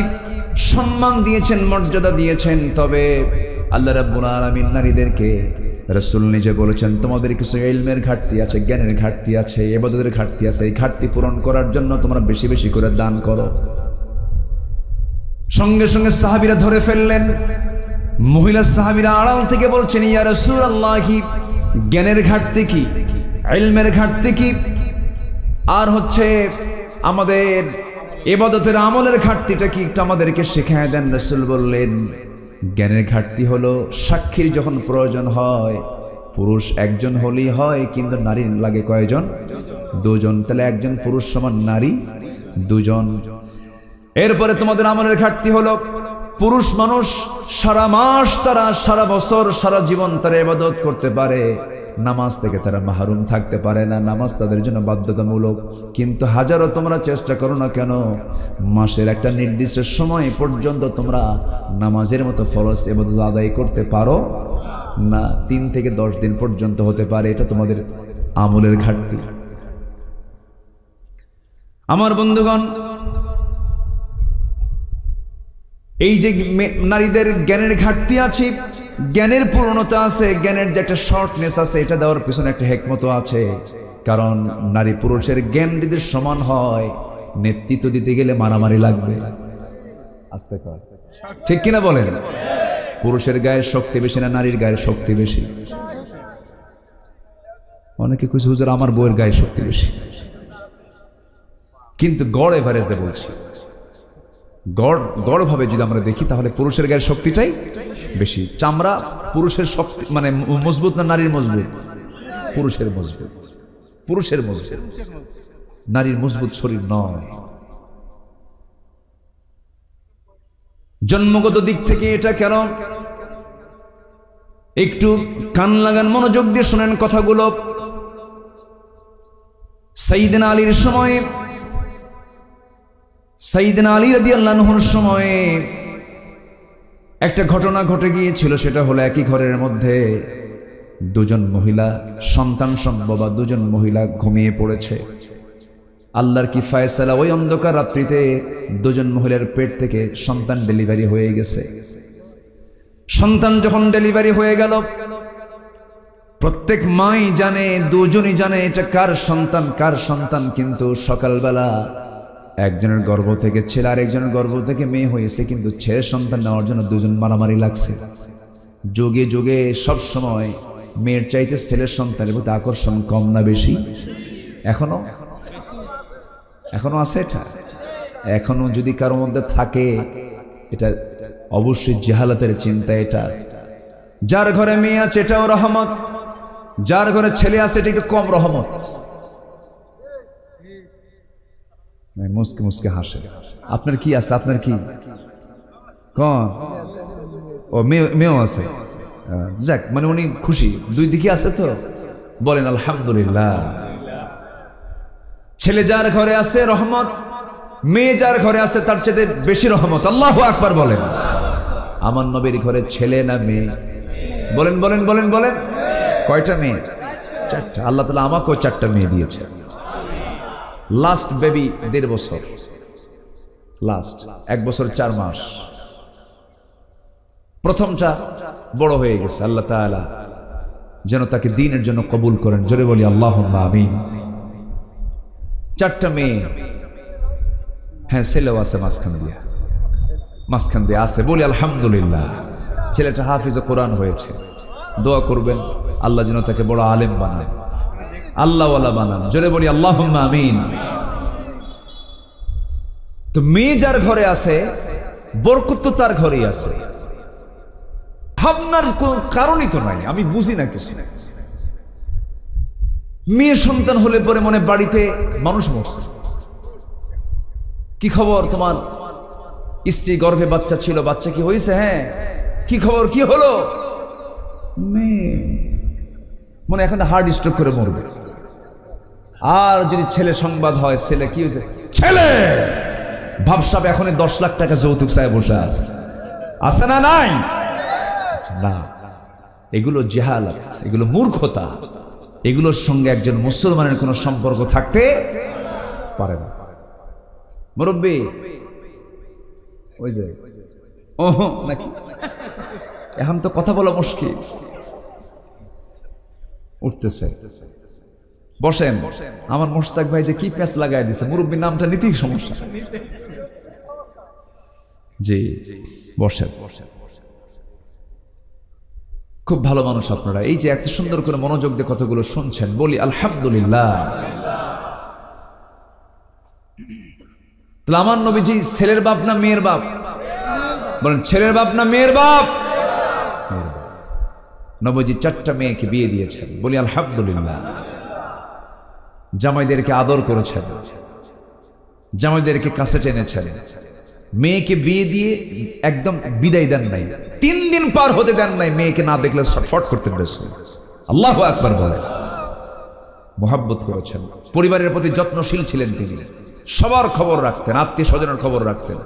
সম্মান দিয়েছেন, মর্যাদা দিয়েছেন। তবে আল্লাহ রাব্বুল আলামিন নারীদেরকে, রাসূল নিজে বলেছেন, তোমাদের কিছু ইলমের ঘাটতি আছে, জ্ঞানের ঘাটতি আছে, ইবাদতের ঘাটতি আছে। এই ঘাটতি পূরণ করার জন্য তোমরা বেশি বেশি করে দান করো। সঙ্গে সঙ্গে সাহাবীরা ধরে ফেললেন। মহিলা সাহাবীরা আড়াল থেকে বলছেন, ইয়া রাসূলুল্লাহ, জ্ঞানের ঘাটতি কি, ইলমের ঘাটতি কি, আর হচ্ছে আমাদের ইবাদতের আমলের ঘাটতিটা কি, একটু আমাদেরকে শিখিয়ে দেন। রাসূল বললেন, জ্ঞানের ঘাটতি হলো সাক্ষীর যখন প্রয়োজন হয়, পুরুষ একজন হলেই হয়, কিন্তু নারীর লাগে কয়জন? দুজন। তাহলে একজন পুরুষ সমান নারী দুজন। এরপরে তোমাদের আমলের ঘাটতি হলো, পুরুষ মানুষ সারা মাস, তারা সারা বছর, সারা জীবন তারা ইবাদত করতে পারে, নামাজ থেকে তারা মাহরুম থাকতে পারে না, নামাজ তাদের জন্য বাধ্যতামূলক। কিন্তু হাজারো তোমরা চেষ্টা করো না কেন, মাসের একটা নির্দিষ্ট সময় পর্যন্ত তোমরা নামাজের মতো ফরজ ইবাদত আদায় করতে পারো না। 3 থেকে 10 দিন পর্যন্ত হতে পারে। এটা তোমাদের আমলের ঘাটতি। আমার বন্ধুগণ, এই যে নারীদের জ্ঞানের ঘাটতি আছে, জ্ঞানের পূর্ণতা আছে, জ্ঞানের যে একটা শর্টনেস আছে, এটা দেওয়ার পিছনে একটা হিকমত আছে। কারণ নারী পুরুষের জ্ঞান যদি সমান হয়, নেতৃত্ব দিতে গেলে মারামারি লাগবে। আস্তে আস্তে, ঠিক কিনা বলেন? পুরুষের গায়ের শক্তি বেশি না নারীর গায়ের শক্তি বেশি? অনেকে কইছে হুজুর আমার বউয়ের গায়ের শক্তি বেশি, কিন্তু গড় এভারেজে বলছি, গড় ভাবে যদি আমরা দেখি, তাহলে পুরুষের গায়ের শক্তিটাই বেশি। চামড়া পুরুষের শক্তি মানে মজবুত না নারীর মজবুত? পুরুষের মজবুত, পুরুষের মজবুত, নারীর মজবুত শরীর নয়। জন্মগত দিক থেকে এটা কেন, একটু কান লাগান, মনোযোগ দিয়ে শোনেন কথাগুলো। সাইয়েদনা আলীর সময়ে, সাইয়েদনা আলী রাদিয়াল্লাহু আনহুর সময়ে একটা ঘটনা ঘটে গিয়েছিল। সেটা হলো, একই ঘরের মধ্যে দুজন মহিলা সন্তান সম্ভবা, দুজন মহিলা ঘুমিয়ে পড়েছে। আল্লাহর কি ফয়সালা, ওই অন্ধকার রাত্রিতে দুজন মহিলার পেট থেকে সন্তান ডেলিভারি হয়ে গেছে। সন্তান যখন ডেলিভারি হয়ে গেল, প্রত্যেক মাই জানে, দুজনই জানে এটা কার সন্তান, কিন্তু সকালবেলা একজনের গর্ভ থেকে ছেলে আর একজনের গর্ভ থেকে মেয়ে হয়েছে, কিন্তু ছেলে সন্তান নেওয়ার জন্য দুজন মারামারি লাগছে। যুগে যুগে সব সময় মেয়ের চাইতে ছেলের সন্তানের প্রতি আকর্ষণ কম না বেশি? এখনো আছে এটা? এখনো যদি কারোর মধ্যে থাকে, এটা অবশ্যই জাহালাতের চিন্তা। এটা যার ঘরে মেয়ে আছে এটাও রহমত, যার ঘরে ছেলে আছে এটা একটু কম রহমত। মুসকে মুসকে হাসে। আপনার কি আছে? আপনার কি কোন? ও মেয়েও আছে। যাক, মানে উনি খুশি, দুই দিকে আছে তো বলেন আলহামদুলিল্লাহ। ছেলে যার ঘরে আছে রহমত, মেয়ে যার ঘরে আছে তার চেয়ে বেশি রহমত। আল্লাহু আকবার বলেন। আমার নবীর ঘরে ছেলে না মেয়ে? বলেন বলেন বলেন বলেন। কয়টা মেয়ে? চারটা। আল্লাহ তাআলা আমাকেও চারটা মেয়ে দিয়েছে। লাস্ট বেবি 1.5 বছর, লাস্ট 1 বছর 4 মাস। প্রথমটা বড় হয়ে গেছে। আল্লাহ তাআলা যেন তাকে দ্বীনের জন্য কবুল করেন। জোরে বলি আল্লাহুম্মা আমিন। 4টা মেয়ে, হ্যাঁ ছেলেও আছে মাঝখান দিয়ে আছে। বলি আলহামদুলিল্লাহ। ছেলেটা হাফিজে কোরআন হয়েছে। দোয়া করবেন আল্লাহ যেন তাকে বড় আলেম বানান, আল্লাহওয়ালা বানান। জোরে বলি আল্লাহুম্মা আমিন। তো মেয়ে যার ঘরে আছে বরকত তো তার ঘরেই আছে। ভাবনার কোন কারণই তো নাই, আমি বুঝি না কিছু। মেয়ে সন্তান হলে পরে মনে বাড়িতে মানুষ মরছে। কি খবর তোমার? স্ত্রী গর্ভে বাচ্চা ছিল, বাচ্চা কি হয়েছে? হ্যাঁ। কি খবর? কি হলো? মেয়ে মনে এখন হার্ট স্ট্রোক করে মরবে। আর যদি ছেলে সংবাদ হয়, ছেলে কি হয়েছে? ছেলে ভাবসাব এখন 10 লাখ টাকা যৌতুক চায় বসে আছে না নাই? না, এগুলো জাহালাত, এগুলো মূর্খতা। এগুলোর সঙ্গে একজন মুসলমানের কোনো সম্পর্ক থাকতে পারে না। মুরব্বী ওই যে ওহ নাকি, এখন তো কথা বলা মুশকিল। উঠতেছে, বসেন। আমার মোশতাক ভাই যে কি প্যাঁচ লাগাই দিছে, মুরব্বীর নামটা নিতেই সমস্যা। জি বসেন। খুব ভালো মানুষ আপনারা, এই যে এত সুন্দর করে মনোযোগ দিয়ে কথাগুলো শুনছেন। বলি আলহামদুলিল্লাহ। তাহলে আমার নবীজি ছেলের বাপ না মেয়ের বাপ? বলেন ছেলের বাপ না মেয়ের বাপ? নবীজি 4টা মেয়েকে বিয়ে দিয়েছেন। বলি আলহামদুলিল্লাহ। জামাইদেরকে আদর করেছেন, জামাইদেরকে কাছে টেনেছেন। মেয়েকে বিয়ে দিয়ে একদম বিদায় দেন নাই, 3 দিন পার হতে দেন নাই মেয়েকে না দেখলে ছটফট করতে পেরেছেন। আল্লাহু আকবার বলেন। মোহাব্বত করেছেন, পরিবারের প্রতি যত্নশীল ছিলেন তিনি। সবার খবর রাখতেন, আত্মীয় স্বজনের খবর রাখতেন।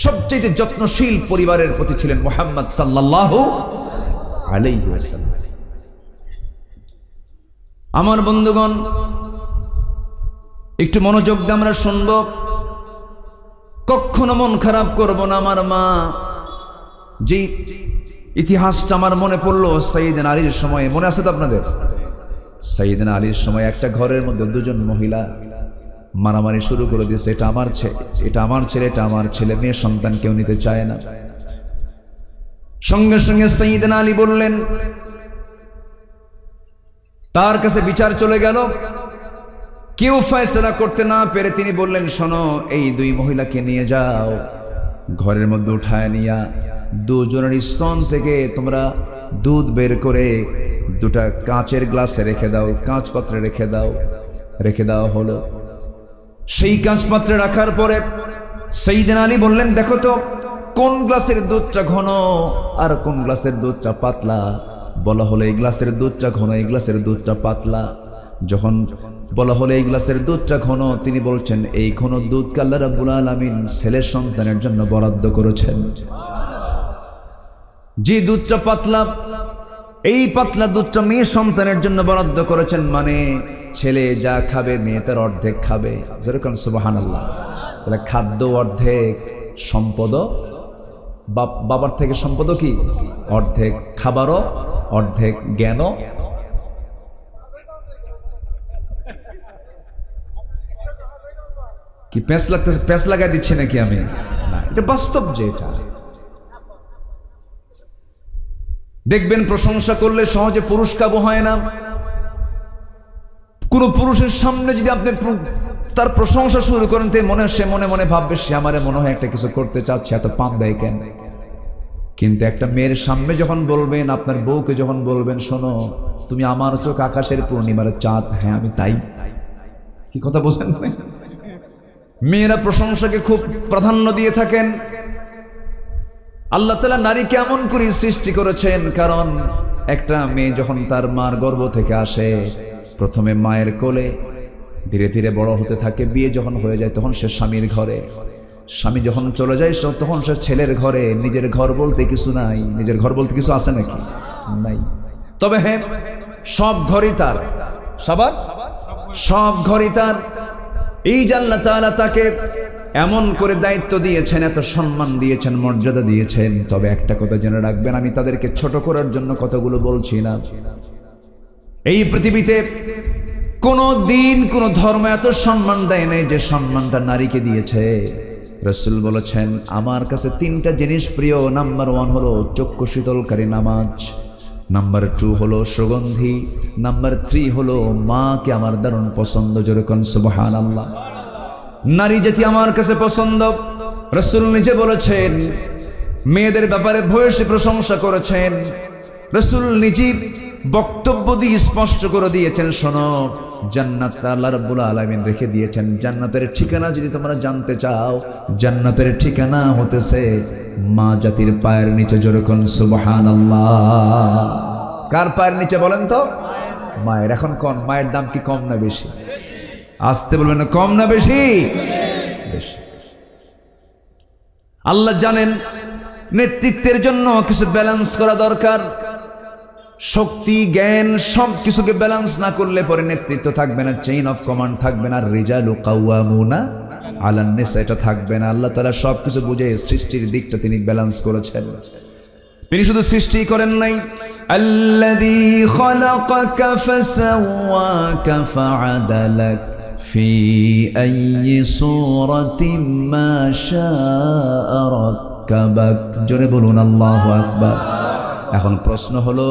সবচেয়ে যত্নশীল পরিবারের প্রতি ছিলেন মুহাম্মদ সাল্লাল্লাহু আলাইহি ওয়াসাল্লাম। আমার বন্ধুগণ, একটু মনোযোগ দিয়ে আমরা শুনব। কখনো মন খারাপ করব না। আমার মা যে ইতিহাসটা আমার মনে পড়লো সাইয়েদনা আলীর সময়, মনে আছে তো আপনাদের? সাইয়েদনা আলীর সময় একটা ঘরের মধ্যে 2জন মহিলা মারামারি শুরু করে দিয়েছে। এটা আমার ছেলে, এটা আমার ছেলে, এটা আমার ছেলে। মেয়ে সন্তান কেউ নিতে চায় না। সঙ্গে সঙ্গে সাইয়েদনা আলী বললেন, তার কাছে বিচার চলে গেল। কেউ ফয়সালা করতে না পেরে তিনি বললেন, শোনো, এই 2 মহিলাকে নিয়ে যাও, ঘরের মধ্যে উঠায় নিয়া 2 জনের স্তন থেকে তোমরা দুধ বের করে 2টা কাঁচের গ্লাসে রেখে দাও, কাঁচ পাত্রে রেখে দাও। রেখে দেওয়া হলো। সেই কাঁচ পাত্রে রাখার পরে সাইয়েদনা আলী বললেন, দেখো তো কোন গ্লাসের দুধটা ঘন আর কোন গ্লাসের দুধটা পাতলা। বলা হলো এই গ্লাসের দুধটা ঘন, এই গ্লাসের দুধটা পাতলা। যখন বলা হলো এই গ্লাসের দুধটা ঘন, তিনি বলছেন এই ঘন দুধকে আল্লাহ রাব্বুল আলামিন ছেলের সন্তানের জন্য বরাদ্দ করেছেন। যে দুধটা পাতলা, এই পাতলা দুধটা মেয়ে সন্তানের জন্য বরাদ্দ করেছেন। মানে ছেলে যা খাবে মেয়ে তার অর্ধেক খাবে। যেরকম সুবহানাল্লাহ। তাহলে খাদ্য অর্ধেক, সম্পদ বাবার থেকে সম্পদ কি অর্ধেক, খাবারও অর্ধেক, জ্ঞানও কি প্যাঁচ লাগতেছে? প্যাঁচ লাগাই দিচ্ছে নাকি আমি? না, এটা বাস্তব। যে এটা দেখবেন প্রশংসা করলে সহজে পুরুষ কাবু হয় না। কোন পুরুষের সামনে যদি আপনি তার প্রশংসা শুরু করেন, সে মনে মনে ভাববে সে আমারে মনে হয় একটা কিছু করতে চাচ্ছে, এত পাম দেয় কেন। কিন্তু একটা মেয়ের সামনে যখন বলবেন, আপনার বউকে যখন বলবেন, শোনো তুমি আমার চোখ আকাশের পূর্ণিমার চাঁদ, হ্যাঁ আমি তাই। কি কথা বোঝেন? মেয়েরা প্রশংসাকে খুব প্রাধান্য দিয়ে থাকেন। আল্লাহ তাআলা নারীকে এমন করে সৃষ্টি করেছেন, কারণ একটা মেয়ে যখন তার মার গর্ভ থেকে আসে, প্রথমে মায়ের কোলে, ধীরে ধীরে বড় হতে থাকে, বিয়ে যখন হয়ে যায় তখন সে স্বামীর ঘরে, স্বামী যখন চলে যায় তখন সে ছেলের ঘরে। নিজের ঘর বলতে কিছু নাই। নিজের ঘর বলতে কিছু আছে নাকি? নাই। তবে হ্যাঁ, সব ঘরই তার, সবার সব ঘরই তার। এই যে আল্লাহ তাআলা তাকে এমন করে দায়িত্ব দিয়েছেন, এত সম্মান দিয়েছেন, মর্যাদা দিয়েছেন। তবে একটা কথা জেনে রাখবেন, আমি তাদেরকে ছোট করার জন্য কথাগুলো বলছি না। এই পৃথিবীতে কোন দিন কোন ধর্ম এত সম্মান দেয় নাই যে সম্মানটা নারীকে দিয়েছে। রাসূল বলেছেন, আমার কাছে তিনটা জিনিস প্রিয়। নাম্বার 1 হলো চক্ষু শীতলকারী নামাজ, নাম্বার 2 হলো সুগন্ধি, নাম্বার 3 হলো মাকে আমার দারুণ পছন্দ। যেরকম সুবহানাল্লাহ। নারী জাতি আমার কাছে পছন্দ। রাসূল নিজে বলেছেন, মেয়েদের ব্যাপারে ভূয়সী প্রশংসা করেছেন। রাসূল নিজে বক্তব্য দিয়ে স্পষ্ট করে দিয়েছেন, শোনো জান্নাতটা আল্লাহ রাব্বুল আলামিন রেখে দিয়েছেন। জান্নাতের ঠিকানা যদি তোমরা জানতে চাও, জান্নাতের ঠিকানা হতেছে মা জাতির পায়ের নিচে। যেরকম সুবহানাল্লাহ। কার পায়ের নিচে বলেন তো? মায়ের। এখন কোন মায়ের দাম কি কম না বেশি? আসতে বলবেন না, কম না বেশি? বেশি। আল্লাহ জানেন নেতৃত্বের জন্য কিছু ব্যালেন্স করা দরকার। শক্তি, জ্ঞান সব কিছুকে ব্যালেন্স না করলে পরে নেতৃত্ব থাকবে না, চেইন অফ কমান্ড থাকবে না, রিজালু কাওয়ামুনা আলান নিসা এটা থাকবে না। আল্লাহ তাআলা সবকিছু বুঝে সৃষ্টির দিকটা তিনি ব্যালেন্স করেছেন। তিনি শুধু সৃষ্টি করেন নাই, আল্লাযী খালাকাকা ফাসাওয়াকা ফাআদালাক ফি আইয়ি সূরাতিন মা শাআ রাক্কাবাক। জোরে বলুন আল্লাহু আকবার। এখন প্রশ্ন হলো,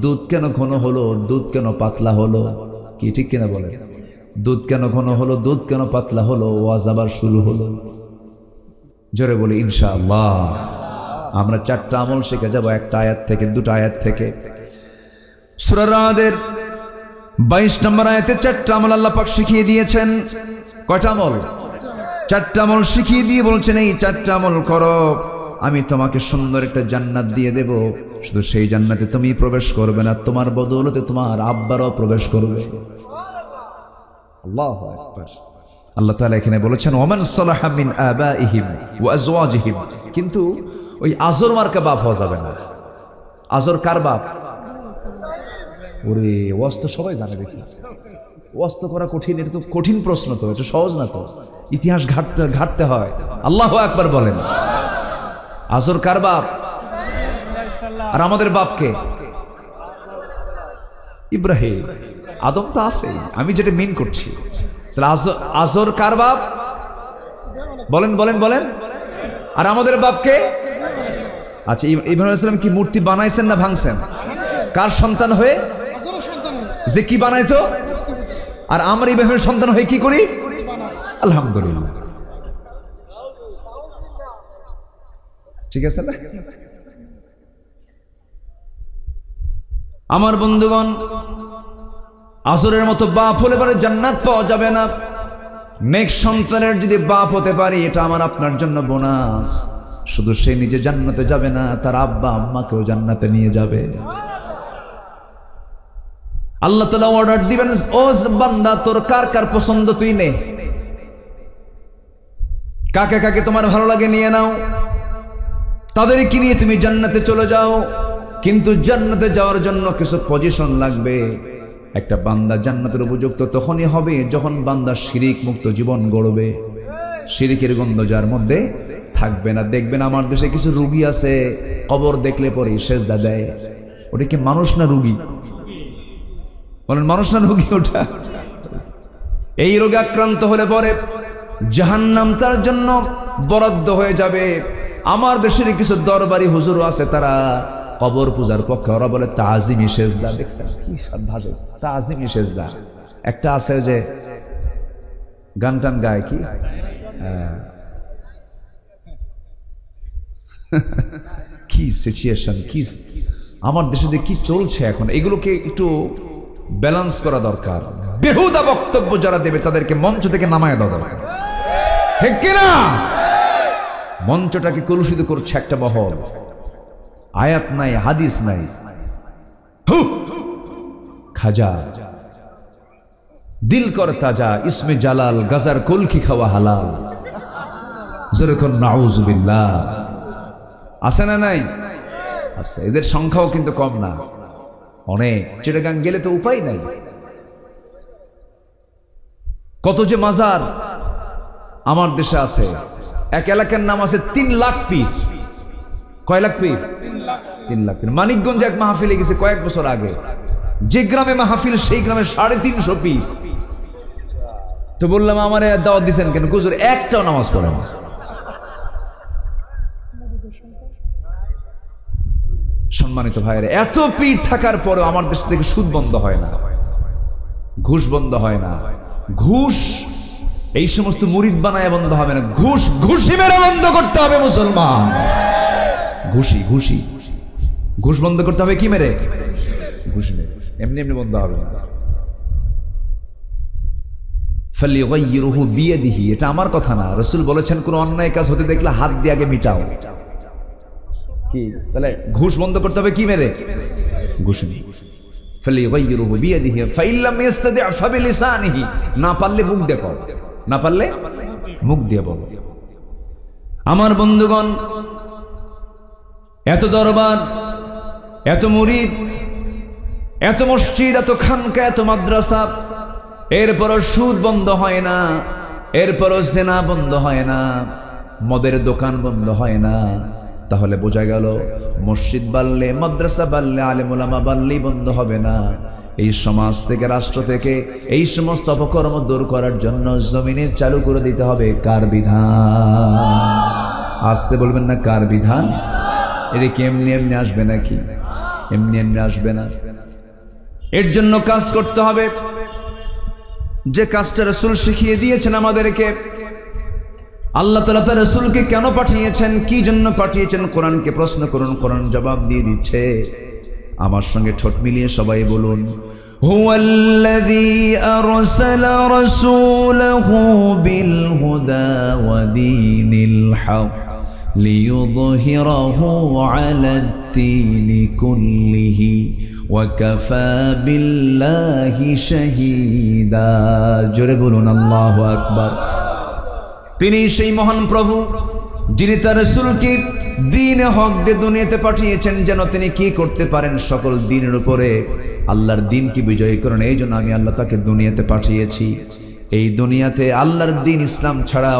দুধ কেন ঘন হলো, দুধ কেন পাতলা হলো? কি ঠিক কিনা বলে? দুধ কেন ঘন হলো, দুধ কেন পাতলা হলো? ওয়াজ আবার শুরু হলো। জোরে বলি ইনশাআল্লাহ। আমরা 4টা আমল শিখে যাব, একটা আয়াত থেকে, 2টা আয়াত থেকে। সূরা রাদের 22 নম্বর আয়াতে 4টা আমল আল্লাহ পাক শিখিয়ে দিয়েছেন। কয়টা আমল? 4টা আমল শিখিয়ে দিয়ে বলছেন, এই 4টা আমল করো, আমি তোমাকে সুন্দর একটা জান্নাত দিয়ে দেব। শুধু সেই জান্নাতে তুমি প্রবেশ করবে না, তোমার বদৌলতে তোমার আব্বারও প্রবেশ করবে। আল্লাহু আকবার। আল্লাহ তাআলা এখানে বলেছেন, ওমান সালাহা মিন আবাইহিম ওয়া আজওয়াজিহিম। কিন্তু ওই আজর মার্কা বাপ হওয়া যাবে না। আজর কার বাপ? ওরে ওয়াজ তো সবাই জানে। দেখি ওয়াজ তো করা কঠিন। এটা তো কঠিন প্রশ্ন, তো এটা সহজ না। তো ইতিহাস ঘাটতে হয়। আল্লাহু আকবার বলেন। আজর কার বাপ? আর আমাদের বাপকে? ইব্রাহিম। আদম তো আছে, আমি যেটা মিন করছি। তাহলে আজর কার বাপ? বলেন বলেন বলেন। আর আমাদের বাপকে? আচ্ছা, ইব্রাহিম আলাইহিস সালাম কি মূর্তি বানাইছেন না ভাঙছেন? কার সন্তান হয়ে? যে কি বানাইতো। আর আমরা ইব্রাহিমের সন্তান হয়ে কি করি? আলহামদুলিল্লাহ। ঠিক আছে না? আমার বন্ধুগণ, আজরের মতো বাপ হলে পরে জান্নাত পাওয়া যাবে না। নেক্সট সন্তানের যদি বাপ হতে পারি, এটা আমার আপনার জন্য বোনাস। শুধু সে নিজে জান্নাতে যাবে না, তার আব্বা আম্মাকেও জান্নাতে নিয়ে যাবে। আল্লাহ তাআলা অর্ডার দিবেন, ও বান্দা তোর কার কার পছন্দ তুই নে, কাকে কাকে তোমার ভালো লাগে নিয়ে নাও, তাদেরকে নিয়ে তুমি জান্নাতে চলে যাও। কিন্তু জান্নাতে যাওয়ার জন্য কিছু পজিশন লাগবে। একটা বান্দা জান্নাতের উপযুক্ত তখনই হবে যখন বান্দা শিরিক মুক্ত জীবন গড়বে, শিরিকের গন্ধ যার মধ্যে থাকবে না। দেখবেন আমার দেশে কিছু রোগী আছে, কবর দেখলে পরে সেজদা দেয়। ওটা কি মানুষ না রোগী? বলেন মানুষ না রোগী? ওটা এই রোগে আক্রান্ত হলে পরে জাহান্নাম তার জন্য বরাদ্দ হয়ে যাবে। আমার দেশের কিছু দরবারি হুজুর আছে, তারা কবর পূজার পক্ষে, ওরা বলে তাজিমি সেজদা। দেখছেন কি ভাবে তাজিমি সেজদা। একটা আছে যে গান টান গায়, কি কি সিচুয়েশন, কি আমার দেশে যে কি চলছে এখন, এগুলোকে একটু ব্যালেন্স করা দরকার। বেহুদা বক্তব্য যারা দেবে তাদেরকে মঞ্চ থেকে নামায় দেওয়া দরকার, ঠিক কিনা? মঞ্চটাকে কলুষিত করছে একটা মহল, আয়াত নাই, হাদিস নাই, খাজা দিল কর তাজা, ইসমে জালাল, গাজার কলকি খাওয়া হালাল, যেরকম নাউজুবিল্লাহ। আছে না নাই? আছে। এদের সংখ্যাও কিন্তু কম না, অনেক। চিটাগাং গেলে তো উপায় নাই, কত যে মাজার আমার দেশে আছে। এক এলাকার নাম আছে 3 লাখ পীর। কয় লাখ পীর? 3 লাখ পীর। মানিকগঞ্জে এক মাহফিলে গেছে কয়েক বছর আগে, যে গ্রামে মাহফিল সেই গ্রামে 350 পীর। তো বললাম আমারে দাওয়াত দিচ্ছেন কেন? হুজুর একটাও নামাজ পড়ে না। সম্মানিত ভাইরা, এত পীর থাকার পরেও আমার দেশ থেকে সুদ বন্ধ হয় না, ঘুষ বন্ধ হয় না। ঘুষ এই সমস্ত মুরিদ বানায় বন্ধ হবে না, ঘুষ ঘুষি মেরে বন্ধ করতে হবে মুসলমান। ঘুষি ঘুষি ঘুষ বন্ধ করতে হবে, কি মেরে? ঘুষ মেরে। এমনি এমনি বন্ধ হবে না। ফালিগাইয়িরহু বিয়াদিহি, এটা আমার কথা না, রাসূল বলেছেন কোন অন্যায় কাজ হতে দেখলে হাত দিয়ে আগে মিটাও। কি তাহলে ঘুষ বন্ধ করতে হবে কি মেরে? ঘুষ মেরে। ফালিগাইয়িরহু বিয়াদিহি ফাইন লাম ইস্তাদি' ফাবিলিসানিহি, না পারলে মুখ দেখো, না পারলে মুখ দিয়ে বলো। আমার বন্ধুগণ, এত দরবার, এত মুরিদ, এত মসজিদ, এত খানকা, এত মাদ্রাসা, এরপরও সুদ বন্ধ হয় না, এরপরও জেনা বন্ধ হয় না, মদের দোকান বন্ধ হয় না। তাহলে বোঝা গেল মসজিদ বাড়লে, মাদ্রাসা বাড়লে, আলেম ওলামা বাড়লেই বন্ধ হবে না। এই সমাজ থেকে, রাষ্ট্র থেকে এই সমস্ত অপকর্ম দূর করার জন্য জমিনে চালু করে দিতে হবে কার বিধান? আসতে বলবেন না, কার বিধান? এটা কি এমনি এমনি আসবে নাকি? এমনি এমনি আসবে না। এর জন্য কাজ করতে হবে যে কাজটা রাসূল শিখিয়ে দিয়েছেন আমাদেরকে। আল্লাহ তাআলা তার রাসূলকে কেন পাঠিয়েছেন, কি জন্য পাঠিয়েছেন? কোরআনকে প্রশ্ন করুন, কোরআন জবাব দিয়ে দিচ্ছে। আমার সঙ্গে ঠোঁট মিলিয়ে সবাই বলুন, হুয়াল্লাযী আরসালা রাসূলাহু বিল হুদা ওয়া দীনিল হক লিইয়ুযহিরাহু আলাদ-দীনি কুল্লিহি ওয়া কাফা বিল্লাহি শাহীদা। জোরে বলুন আল্লাহু আকবার। তিনি সেই মহান প্রভু যিনি তার রাসূলকে দ্বীনে হক দিয়ে দুনিয়াতে পাঠিয়েছেন, যেন তিনি কি করতে পারেন? সকল দ্বীনের উপরে আল্লাহর দ্বীনকে বিজয়ী করেন। এই জন্য আমি আল্লাহ তাকে দুনিয়াতে পাঠিয়েছি। এই দুনিয়াতে আল্লাহর দ্বীন ইসলাম ছাড়া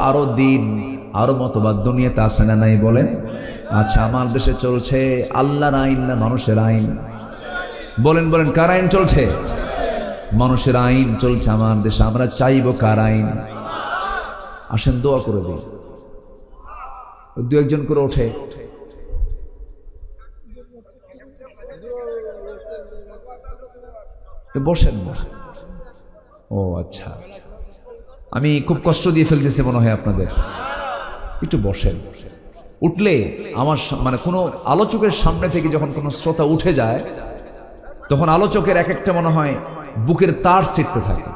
আরো দ্বীন, আরো মতবাদ দুনিয়াতে আছে না নাই বলেন? আচ্ছা, আমার দেশে চলছে আল্লাহর আইন না মানুষের আইন? বলেন বলেন, কার আইন চলছে? মানুষের আইন চলছে আমার দেশে। আমরা চাইবো কার আইন? আসেন দোয়া করে দিই। দু একজন করে ওঠে, বসেন বসেন। ও আচ্ছা, আমি খুব কষ্ট দিয়ে ফেলতেছি মনে হয় আপনাদের। একটু বসেন। উঠলে আমার মানে কোনো আলোচকের সামনে থেকে যখন কোনো শ্রোতা উঠে যায়, তখন আলোচকের এক একটা মনে হয় বুকের তার ছিটতে থাকে,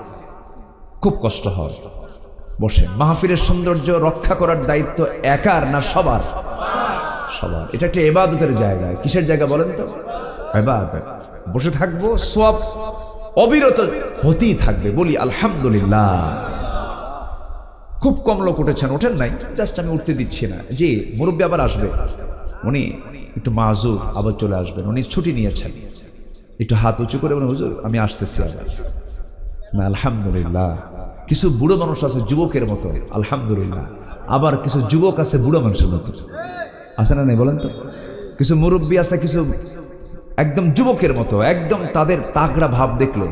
খুব কষ্ট হয়। বসেন। মাহফিলের সৌন্দর্য রক্ষা করার দায়িত্ব একার না সবার? সবার। এটা একটা ইবাদতের জায়গা। কিসের জায়গা বলেন তো? ইবাদত। বসে থাকবো, সওয়াব অবিরত হতেই থাকবে। বলি আলহামদুলিল্লাহ। খুব কম লোক উঠেছেন, ওঠেন নাই, জাস্ট আমি উঠতে দিচ্ছি না। জি, মুরব্বী আবার আসবে, উনি একটু মাযুর, আবার চলে আসবেন। উনি ছুটি নিয়েছেন। একটু হাত উঁচু করে বলেন, হুজুর আমি আসতেছি আবার। না, আলহামদুলিল্লাহ। কিছু বুড়ো মানুষ আছে যুবকের মতো, আলহামদুলিল্লাহ। আবার কিছু যুবক আছে বুড়ো মানুষের মতো, আছে না নাই বলেন তো? কিছু মুরব্বী আছে, কিছু একদম যুবকের মতো, একদম তাদের তাগড়া ভাব দেখলে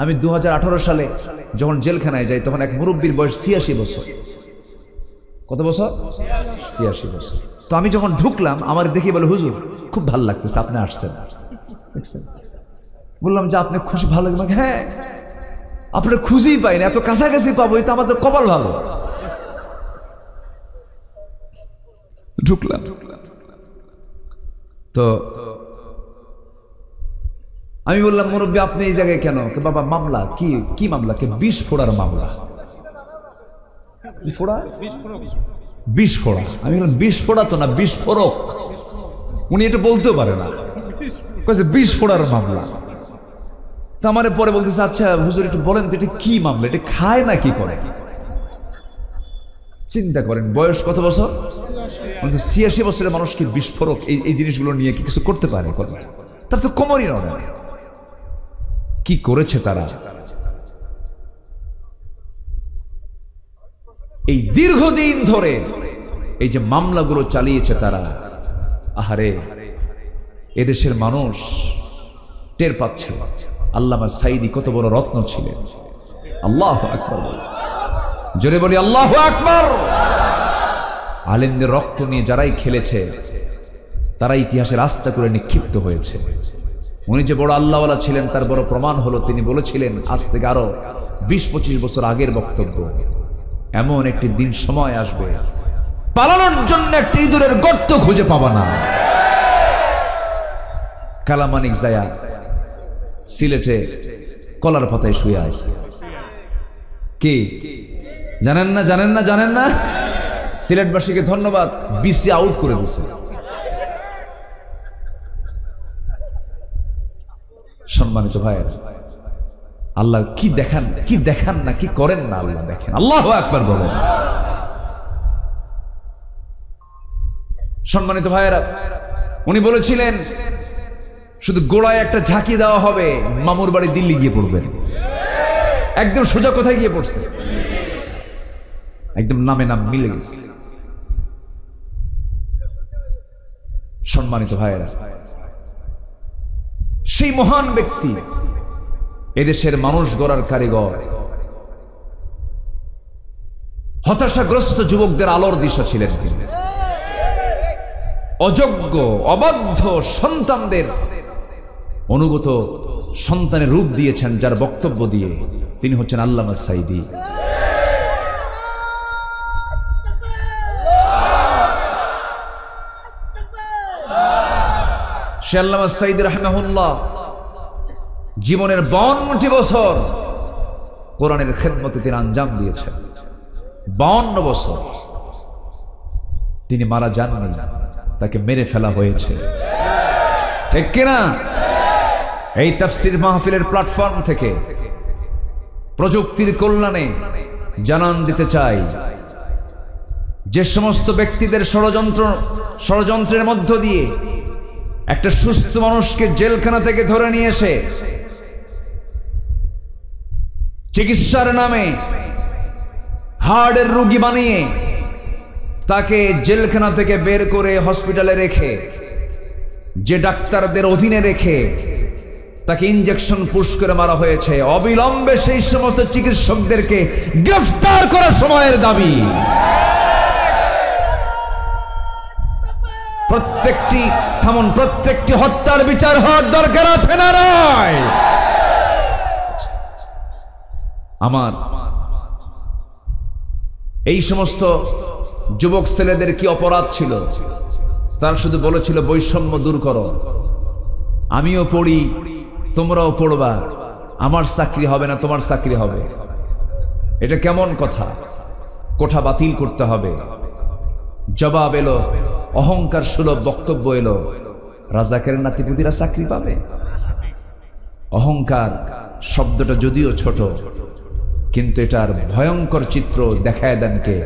আমি 2018 সালে যখন জেলখানায় যাই তখন এক মুরব্বীর বয়স 86 বছর। কত বছর? 86 বছর। তো আমি যখন ঢুকলাম আমার দেখে বলে, হুজুর খুব ভালো লাগতেছে আপনি আসছেন। বললাম যে আপনি খুশি, ভালো লাগে? হ্যাঁ, আপনি খুঁজেই পাই না, এত কাছাকাছি পাবো, এটা আমাদের কপাল ভালো। ঢুকলাম তো আমি বললাম, মুরব্বী আপনি এই জায়গায় কেন? বাবা মামলা কি? কি মামলা? কে? বিষ ফোড়ার মামলা। বিষ ফোড়া। আমি বললাম বিষ ফোড়া তো না, বিস্ফোরক। উনি এটা বলতেও পারে না, বিষ ফোড়ার মামলা। তো আমার পরে বলতেছে, আচ্ছা হুজুর একটু বলেন তো এটা কি মামলা, এটা খায় না কি করে? চিন্তা করেন বয়স কত বছর? 86 বছরের মানুষ কি বিস্ফোরক এই জিনিসগুলো নিয়ে কি কিছু করতে পারে? তার তো কোমরই নয়। কি করেছে তারা? এই দীর্ঘদিন ধরে এই যে মামলাগুলো চালিয়েছে তারা, আহারে এদেশের মানুষ টের পাচ্ছে আল্লামা সাঈদী কত বড় রত্ন ছিলেন। আল্লাহু আকবার, জোরে বলি আল্লাহু আকবার। আলেমদের রক্ত নিয়ে যারাই খেলেছে তারা ইতিহাসে রাস্তা করে নিক্ষিপ্ত হয়েছে। উনি যে বড় আল্লাহওয়ালা ছিলেন তার বড় প্রমাণ হলো তিনি বলেছিলেন আজ থেকে আরো 20-25 বছর আগের বক্তব্য, এমন একটি দিন সময় আসবে পালানোর জন্য একটি ইঁদুরের গর্ত খুঁজে পাবা না। কালামানিক জায়া সিলেটে কলার পাতায় শুয়ে আছে। কি জানেন না? জানেন না? জানেন না? সিলেটবাসীকে ধন্যবাদ, বিসি আউট করে দিয়েছে। সম্মানিত ভাইয়েরা, আল্লাহ কি দেখান, কি দেখান না, কি করেন না আল্লাহ দেখেন। আল্লাহু আকবার বলেন। সম্মানিত ভাইয়েরা, উনি বলেছিলেন শুধু গোড়ায় একটা ঝাঁকি দেওয়া হবে, মামুর বাড়ি দিল্লি গিয়ে পড়বেন। একদম সোজা কোথায় গিয়ে পড়ছে, একদম নামে নাম মিলে গেছে। সম্মানিত ভাইয়েরা, সেই মহান ব্যক্তি এদেশের মানুষ গড়ার কারিগর, হতাশাগ্রস্ত যুবকদের আলোর দিশা ছিলেন তিনি। অযোগ্য অবাধ্য সন্তানদের অনুগত সন্তানের রূপ দিয়েছেন যার বক্তব্য দিয়ে, তিনি হচ্ছেন আল্লামা সাঈদী। সে আল্লামা সাঈদী রাহিমাহুল্লাহ জীবনের 52টি বছর কোরআনের খেদমতে তিনি আঞ্জাম দিয়েছেন। 52 বছর তিনি মারা যাননি, তাকে মেরে ফেলা হয়েছে, ঠিক কিনা? এই তাফসীর মাহফিলের প্ল্যাটফর্ম থেকে প্রযুক্তির কল্যাণে জানান দিতে চাই, যে সমস্ত ব্যক্তিদের ষড়যন্ত্রের মধ্য দিয়ে একটা সুস্থ মানুষকে জেলখানা থেকে ধরে নিয়ে এসে চিকিৎসার নামে হার্টের রোগী বানিয়ে তাকে জেলখানা থেকে বের করে হসপিটালে রেখে, যে ডাক্তারদের অধীনে রেখে তাকে ইনজেকশন পুশ করে মারা হয়েছে, অবিলম্বে সেই সমস্ত চিকিৎসকদেরকে গ্রেফতার করার সময়ের দাবি। প্রত্যেকটি হত্যার বিচার হওয়ার দরকার আছে না নয়? আমার এই সমস্ত যুবক ছেলেদের কি অপরাধ ছিল? তার শুধু বলেছিল বৈষম্য দূর করো, আমিও পড়ি তোমরাও পড়বা, আমার চাকরি হবে না তোমার চাকরি হবে। এটা কেমন কথা? কোঠা বাতিল করতে হবে। জবাব এলো, অহংকার সুলভ বক্তব্য এলো, রাজাকারের নাতিপুতিরা চাকরি পাবে। অহংকার শব্দটা যদিও ছোট, কিন্তু এটার ভয়ঙ্কর চিত্র দেখায় দেন কে?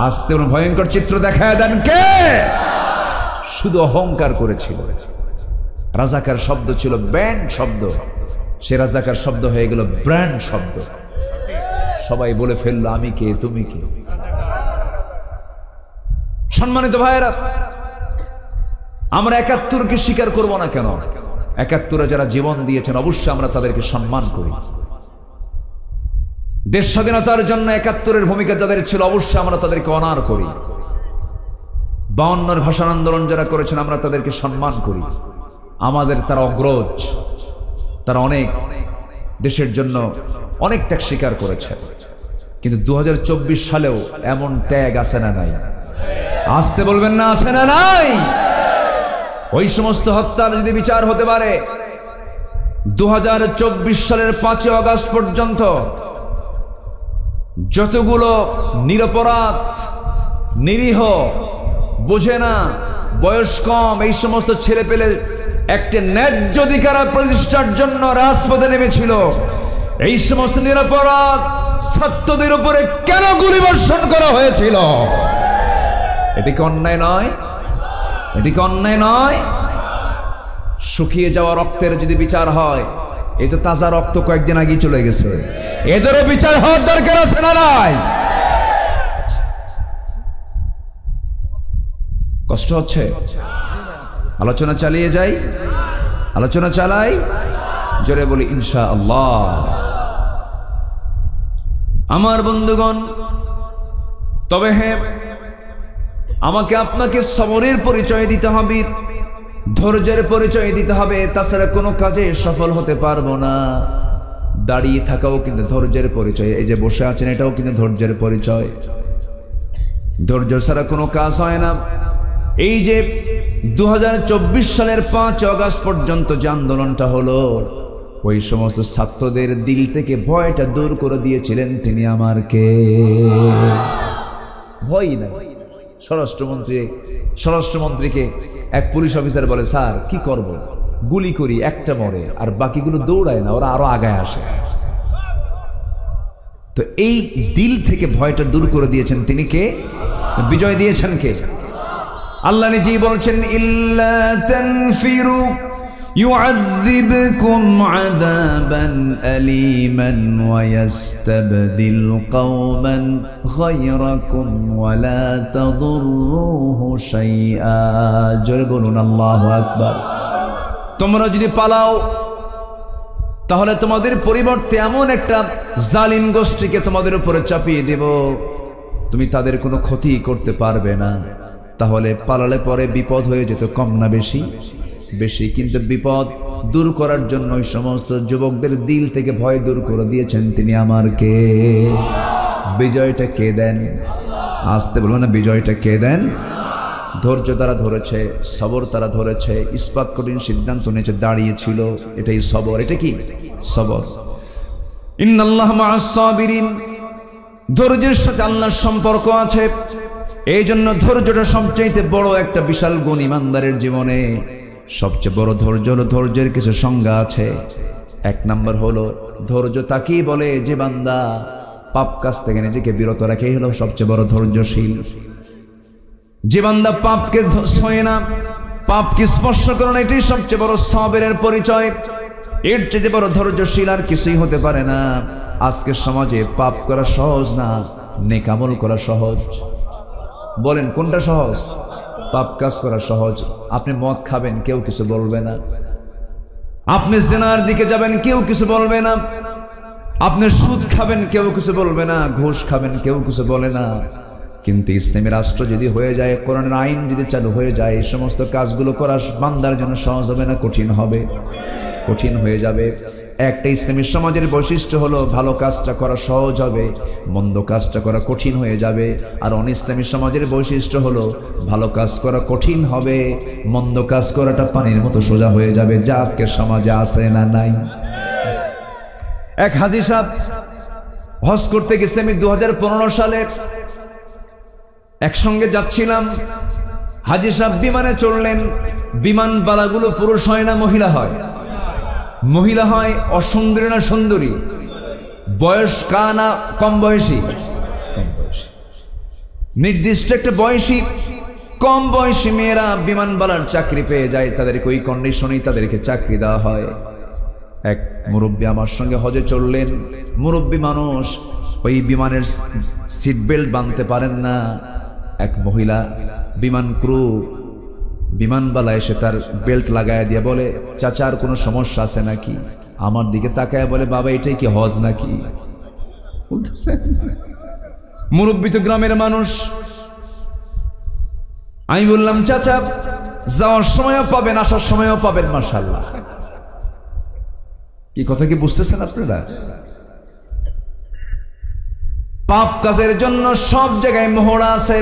আস্তে ভয়ঙ্কর চিত্র দেখায় দেন কে? শুধু অহংকার করেছিল। রাজাকার শব্দ ছিল ব্যান্ড শব্দ, সে রাজাকার শব্দ হয়ে গেল ব্র্যান্ড শব্দ। সবাই বলে ফেললো আমি কে, তুমি কে। সম্মানিত ভাইয়েরা, আমরা 71কে স্বীকার করব না কেন? 71-এ যারা জীবন দিয়েছেন অবশ্যই আমরা তাদেরকে সম্মান করি। দেশ স্বাধীনতার জন্য 71-এর ভূমিকা যাদের ছিল অবশ্যই আমরা তাদেরকে অনার করি। 52-এর ভাষা আন্দোলন যারা করেছেন আমরা তাদেরকে সম্মান করি। আমাদের তারা অগ্রজ, তারা অনেক দেশের জন্য অনেক ত্যাগ স্বীকার করেছে। কিন্তু 2024 সালেও এমন ত্যাগ আছে না নাই? আসতে বলবেন না, আছে না নাই? ওই সমস্ত হত্যার যদি বিচার হতে পারে 2024 সালের 5 আগস্ট পর্যন্ত যতগুলো নিরপরাধ, নিরীহ, বোঝে না, বয়স কম এই সমস্ত ছেলে পেলে একটা ন্যায্য অধিকার প্রতিষ্ঠার জন্য রাজপথে নেমেছিল, এই সমস্ত নিরপরাধ ছাত্রদের উপরে কেন গুলিবর্ষণ করা হয়েছিল? এটি কি অন্যায় নয়? এটি কি অন্যায় নয়? শুকিয়ে যাওয়া রক্তের যদি বিচার হয়, এই তো তাজা রক্ত কয়েকদিন আগে চলে গেছে, এদেরও বিচার হওয়ার দরকার আছে না নাই? কষ্ট হচ্ছে? আলোচনা চালিয়ে যাই, আলোচনা চালাই, জোরে বলি ইনশাআল্লাহ। আমার বন্ধুগণ, তবে হ্যাঁ, আমাকে আপনাকে সবরের পরিচয় দিতে হবে, ধৈর্যের পরিচয় দিতে হবে, তাছাড়া কোনো কাজে সফল হতে পারবো না। দাঁড়িয়ে থাকাও কিন্তু ধৈর্যের পরিচয়, এই যে বসে আছেন এটাও কিন্তু ধৈর্যের পরিচয়। ধৈর্য ছাড়া কোনো কাজ হয় না। এই যে 2024 সালের 5 আগস্ট পর্যন্ত যে আন্দোলনটা হলো, ওই সমস্ত ছাত্রদের দিল থেকে ভয়টা দূর করে দিয়েছিলেন তিনি আমার কে? ভয় নাই। স্বরাষ্ট্রমন্ত্রীকে এক পুলিশ অফিসার বলে, স্যার কি করব, গুলি করি, একটা মরে আর বাকিগুলো দৌড়ায় না, ওরা আরো আগায় আসে। তো এই দিল থেকে ভয়টা দূর করে দিয়েছেন তিনি কে? বিজয় দিয়েছেন কে? আল্লাহ নিজেই বলছেন, ইল্লা তানফিরু يعذبكم عذابا أليما ويستبدل قوما غيركم ولا تضروه شيئا جربون الله أكبر। তোমরা যদি পালাও তাহলে তোমাদের পরিবর্তে এমন একটা জালিম গোষ্ঠীকে তোমাদের উপরে চাপিয়ে দেব, তুমি তাদের কোনো ক্ষতি করতে পারবে না। তাহলে পালালে পরে বিপদ হয়ে যেত কম না বেশি? বেশি। কিন্তু বিপদ দূর করার জন্য ওই সমস্ত যুবকদের দিল থেকে ভয় দূর করে দিয়েছেন তিনি আমার কে? বিজয়টা কে দেন? আসতে বলবো না, বিজয়টা কে দেন? ধৈর্য তারা ধরেছে, সবর তারা ধরেছে, ইস্পাত কঠিন সিদ্ধান্ত নিয়েছে, দাঁড়িয়েছিল, এটাই সবর। এটা কি সবর? ইন্নাল্লাহ মা'আস সাবিরিন, ধৈর্যের সাথে আল্লাহর সম্পর্ক আছে। এই জন্য ধৈর্যটা সবচেয়ে বড় একটা বিশাল গুণ ইমানদারের জীবনে। সবচেয়ে বড় ধৈর্য হলো, ধৈর্যের কিছু সংজ্ঞা আছে। 1 নম্বর হলো ধৈর্য তাকেই বলে যে বান্দা পাপ কাজ থেকে নিজেকে বিরত রাখে, এই হলো সবচেয়ে বড় ধৈর্যশীল। যে বান্দা পাপকে ছয় না, পাপকে স্পর্শ করে না, এটাই সবচেয়ে বড় সবরের পরিচয়। এর চেয়ে বড় ধৈর্যশীল আর কিছুই হতে পারে না। আজকের সমাজে পাপ করা সহজ না, নেক আমল করা সহজ। বলেন কোনটা সহজ? পাপ কাজ করা সহজ। আপনি মদ খাবেন, কেউ কিছু বলবে না। আপনি জিনার দিকে যাবেন, কেউ কিছু বলবে না। আপনি সুদ খাবেন, কেউ কিছু বলবে না। ঘুষ খাবেন, কেউ কিছু বলে না। কিন্তু ইসলামী রাষ্ট্র যদি হয়ে যায়, কোরআনের আইন যদি চালু হয়ে যায়, এই সমস্ত কাজগুলো করা বান্দার জন্য সহজ হবে না, কঠিন হবে? কঠিন হয়ে যাবে। একটা ইসলামী সমাজের বৈশিষ্ট্য হলো ভালো কাজটা করা সহজ হবে, মন্দ কাজটা করা কঠিন হয়ে যাবে। আর অনিসলামী সমাজের বৈশিষ্ট্য হলো ভালো কাজ করা কঠিন হবে, মন্দ কাজ করাটা পানির মতো সোজা হয়ে যাবে। যা আজকের সমাজে আছে না নাই? এক হাজী সাহেব হজ করতে গেছে, আমি 2015 সালে একসঙ্গে যাচ্ছিলাম। হাজী সাহেব বিমানে চড়লেন। বিমান বালাগুলো পুরুষ হয় না মহিলা হয়? মহিলা হয়। অসুন্দরী না সুন্দরী? বয়স কা না কম বয়সী? কম বয়সী। নির্দিষ্ট একটা বয়সী কম বয়সী মেয়েরা বিমানবালার চাকরি পেয়ে যায়, তাদেরকে ওই কন্ডিশনেই তাদেরকে চাকরি দেওয়া হয়। এক মুরব্বী আমার সঙ্গে হজে চললেন। মুরব্বী মানুষ, ওই বিমানের সিট বেল্ট বাঁধতে পারেন না। এক মহিলা বিমান ক্রু বিমানবালা এসে তার বেল্ট লাগায় দিয়ে বলে, চাচার কোনো সমস্যা আছে নাকি? আমার দিকে তাকায় বলে, বাবা এটাই কি হজ নাকি? মুরব্বী তো গ্রামের মানুষ। আমি বললাম, চাচা যাওয়ার সময়ও পাবেন, আসার সময়ও পাবেন, মাশাআল্লাহ। কি কথা কি বুঝতেছেন আপনারা? পাপ কাজের জন্য সব জায়গায় মোহরা আছে।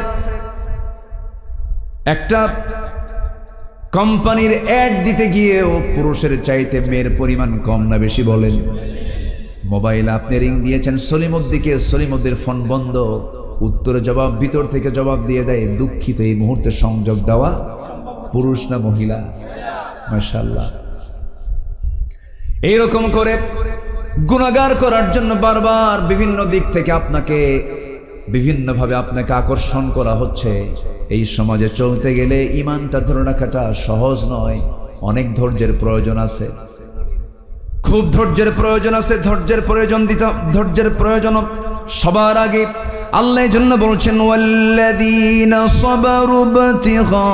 একটা কোম্পানির অ্যাড দিতে গিয়েও পুরুষের চাইতে মেয়ের পরিমাণ কম না বেশি বলেন? মোবাইল আপনি রিং দিয়েছেন সলিমুদ্দিকে, সলিমুদ্দির ফোন বন্ধ, উত্তরে জবাব ভিতর থেকে জবাব দিয়ে দেয়, দুঃখিত এই মুহূর্তে সংযোগ দেওয়া পুরুষ না মহিলা? মাশাআল্লাহ। এইরকম করে গুনাহগার করার জন্য বারবার বিভিন্ন দিক থেকে আপনাকে বিভিন্নভাবে আপনাকে আকর্ষণ করা হচ্ছে। এই সমাজে চলতে গেলে ঈমানটা ধরে রাখাটা সহজ নয়, অনেক ধৈর্যের প্রয়োজন আছে, খুব ধৈর্যের প্রয়োজন আছে। ধৈর্যের প্রয়োজন সবার আগে আল্লাহ জন্য বলছেন, ওয়াল্লাযীনা সাবারু ইবতিগা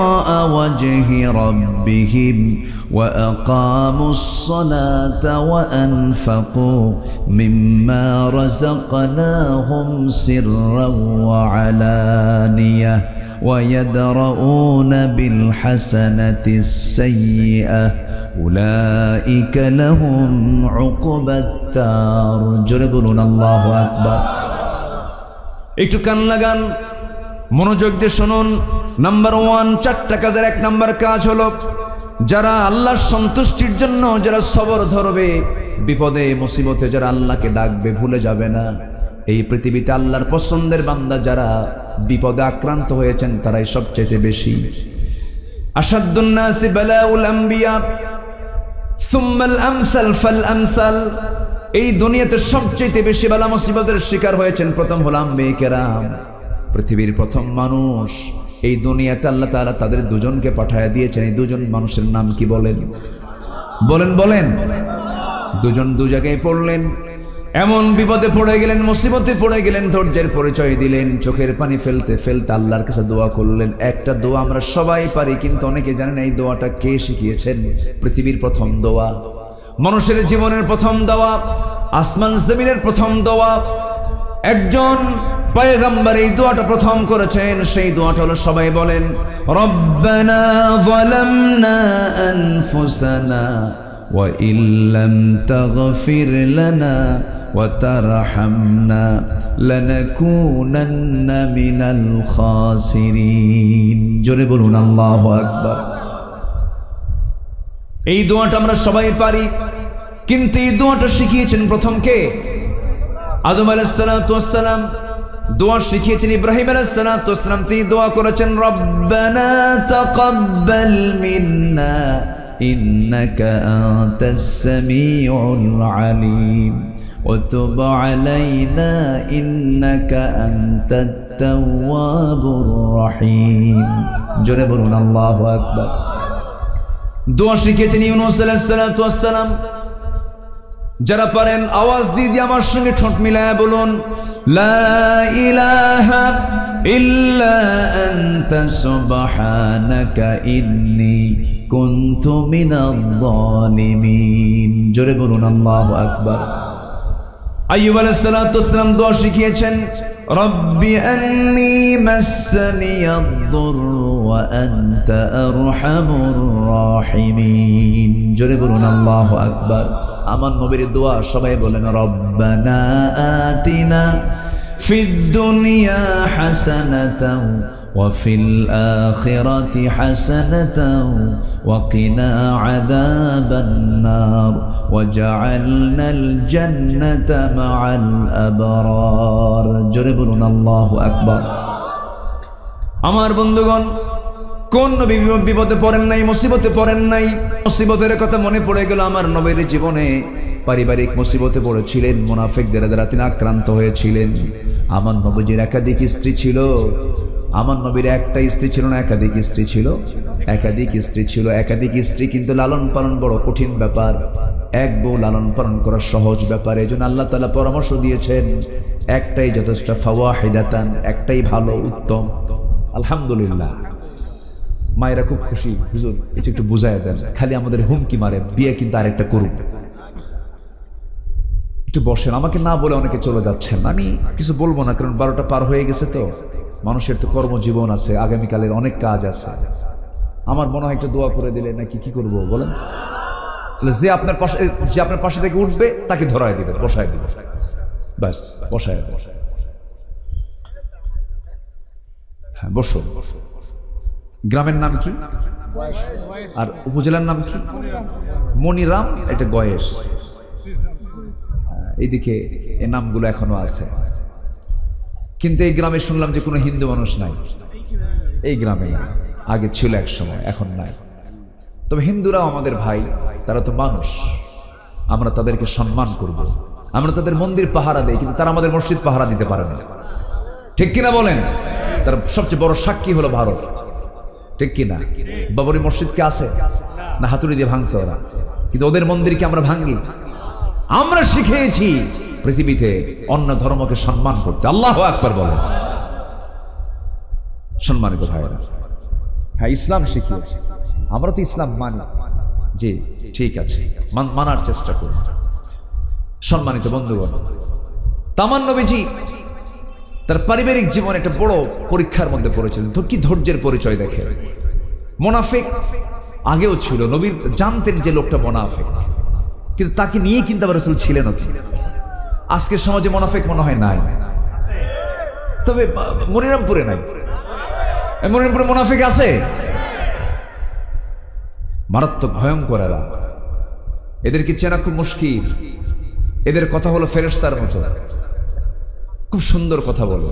ওয়াজহি রাব্বিহিম ওয়া আকামুস সালাতা ওয়া আনফাকু মিম্মা রাযাকনাহুম সিররান ওয়া আলানিয়া ওয়া ইয়াদরাউনা বিল হাসানাতিস সাইয়্যিআহ উলাইকা লাহুম উকবাত দার। জোরে বলুন আল্লাহু আকবার। একটু কান লাগান, মনোযোগ দিয়ে শুনুন। নাম্বার 1, 4টা কাজের 1 নাম্বার কাজ হলো, যারা আল্লাহর সন্তুষ্টির জন্য যারা সবর ধরবে, বিপদে মুসিবতে যারা আল্লাহকে ডাকবে, ভুলে যাবে না। এই পৃথিবীতে আল্লাহর পছন্দের বান্দা যারা বিপদে আক্রান্ত হয়েছেন তারাই সবচেয়ে বেশি। আশাদ্দুন নাসি বালাউল আম্বিয়া সুম্মাল আমসাল ফাল আমসাল। এই দুনিয়াতে সবচেয়ে বেশি বালা মুসিবতের শিকার হয়েছেন প্রথম হলো আম্বিয়া কেরাম, পৃথিবীর প্রথম মানুষ। এই দুনিয়াতে আল্লাহ তাআলা তাদের দুজনকে পাঠায় দিয়েছেন। এই দুজন মানুষের নাম কি বলেন? বলেন। দুজন দু জায়গায় পড়লেন, এমন বিপদে পড়ে গেলেন, মুসিবতে পড়ে গেলেন, ধৈর্যের পরিচয় দিলেন, চোখের পানি ফেলতে ফেলতে আল্লাহর কাছে দোয়া করলেন। একটা দোয়া আমরা সবাই পারি, কিন্তু অনেকে জানেন এই দোয়াটা কে শিখিয়েছেন? পৃথিবীর প্রথম দোয়া, মানুষের জীবনের প্রথম দোয়া, আসমান জমিনের প্রথম দোয়া। একজন পয়গম্বর এই দোয়াটা প্রথম করেছেন। সেই দোয়াটা হলো, সবাই বলেন, রব্বানা যালামনা আনফুসানা ওয়া ইল্লাম তাগফির লানা ওয়া তারহামনা লানাকুনান্না মিনাল খাসিরিন। জোরে বলুন আল্লাহু আকবার। এই দোয়াটা আমরা সবাই পারি, কিন্তু এই দোয়াটা শিখিয়েছেন প্রথম কে? আদম আলাইহিস সালাতু ওয়াস সালাম। দোয়া শিখিয়েছেন ইব্রাহিম আলাইহিস সালাতু ওয়াস সালাম। তিনি দোয়া করেছেন, রব্বানা তাকাব্বাল মিন্না ইন্নাকা আনতাস সামিউল আলিম ওয়া তুব আলাইনা ইন্নাকা আনতাত তাওয়াবুর রহিম। জোরে বলুন আল্লাহু আকবার। দোয়া শিখিয়েছেন ইউনূস আলাইহিস সালাতু ওয়াস সালাম। যারা পারেন আওয়াজ দিয়ে আমার সঙ্গে ঠোঁট মিলায়া বলুন, লা ইলাহা ইল্লা আনতা সুবহানাকা ইন্নী কুনতু মিনাল যালিমিন। জোরে বলুন আল্লাহু আকবার। আইয়ুব আলাইহিস সালাতু ওয়াস সালাম দোয়া শিখিয়েছেন, রব্বি আন্নী মাসসানিয়াদ-দুররু ওয়া আনতা আরহামুর রাহিমিন। জোরে বলুন আল্লাহু আকবার। আমার নবীর দোয়া সবাই বলেন, রব্বানা আতিনা ফিদ দুনিয়া হাসানাতাও ওয়া ফিল আখিরাতি হাসানাতাও ওয়া কিনা আযাবান নার ওয়াজআলনাল জান্নাতা মা'আল আবরার। জোরে বলুন আল্লাহু আকবার। আমার বন্ধুগণ, কোন নবী বিপদে পড়েন নাই, মুসিবতে পড়েন নাই? মুসিবতের কথা মনে পড়ে গেল। আমার নবীর জীবনে পারিবারিক মুসিবতে পড়েছিলেন, মুনাফিকদের দ্বারা তিনি আক্রান্ত হয়েছিলেন। আমার নবীর একাধিক স্ত্রী ছিল। আমার নবীর একটা স্ত্রী ছিল না, একাধিক স্ত্রী ছিল। একাধিক স্ত্রী ছিল, একাধিক স্ত্রী, কিন্তু লালন পালন বড় কঠিন ব্যাপার। এক বউ লালন পালন করা সহজ ব্যাপার। এই জন্য আল্লাহ তাআলা পরামর্শ দিয়েছেন, একটাই যথেষ্ট, ফাওয়াহিদাতান, একটাই ভালো, উত্তম। আলহামদুলিল্লাহ। মায়েরা খুব খুশি, হুজুর এটা একটু বুঝাই দেন, খালি আমাদের হুমকি মারে, বিয়ে কিন্তু আরেকটা করুক, একটু বসেন। আমাকে না বলে অনেকে চলে যাচ্ছেন, আমি কিছু বলবো না, কারণ 12টা পার হয়ে গেছে, তো মানুষের তো কর্মজীবন আছে, আগামীকালের অনেক কাজ আছে। আমার মনে হয় একটু দোয়া করে দিলে নাকি কি করবো বলেন? যে আপনার পাশে থেকে উঠবে তাকে ধরায় দিবে, বসায় দিবে, ব্যাস বসায়। হ্যাঁ বসো। গ্রামের নাম কি আর উপজেলার নাম কি? মনিরাম, এটা গয়েশ। এইদিকে এই নামগুলো এখনো আছে, কিন্তু এই গ্রামে শুনলাম যে কোনো হিন্দু মানুষ নাই এই গ্রামে। আগে ছিল এক সময়, এখন নাই। তবে হিন্দুরাও আমাদের ভাই, তারা তো মানুষ, আমরা তাদেরকে সম্মান করব। আমরা তাদের মন্দির পাহারা দেই, কিন্তু তারা আমাদের মসজিদ পাহারা দিতে পারে না, ঠিক কিনা বলেন? তার সবচেয়ে বড় সাক্ষী হলো ভারত, ঠিক কিনা? বাবরি মসজিদ কে আছে না হাতুড়ি দিয়ে ভাঙছে ওরা, কিন্তু ওদের মন্দিরকে আমরা ভাঙি। আমরা শিখিয়েছি পৃথিবীতে অন্য ধর্মকে সম্মান করতে। আল্লাহু আকবার বলেন। সম্মানিত ভাইরা, হ্যাঁ ইসলাম শিখিয়েছি, আমরা তো ইসলাম মানি, জি ঠিক আছে, মানার চেষ্টা করি। সম্মানিত বন্ধুগণ, তামান নবীজি তার পারিবারিক জীবন একটা বড় পরীক্ষার মধ্যে পড়েছিলেন। তো কি ধৈর্যের পরিচয় দেখে। মুনাফিক আগেও ছিল, নবীর জানতেন যে লোকটা মুনাফিক, কিন্তু তাকে নিয়ে কিন্তু আবার রাসূল ছিলেন। আজকের সমাজে মুনাফিক মনে হয় নাই, তবে মনিরামপুরে নাই। মনিরামপুরে মুনাফিক আছে, মারাত্মক ভয়ঙ্কর এরা, এদেরকে চেনা খুব মুশকিল। এদের কথা হলো ফেরেশতার মতো, খুব সুন্দর কথা বলে।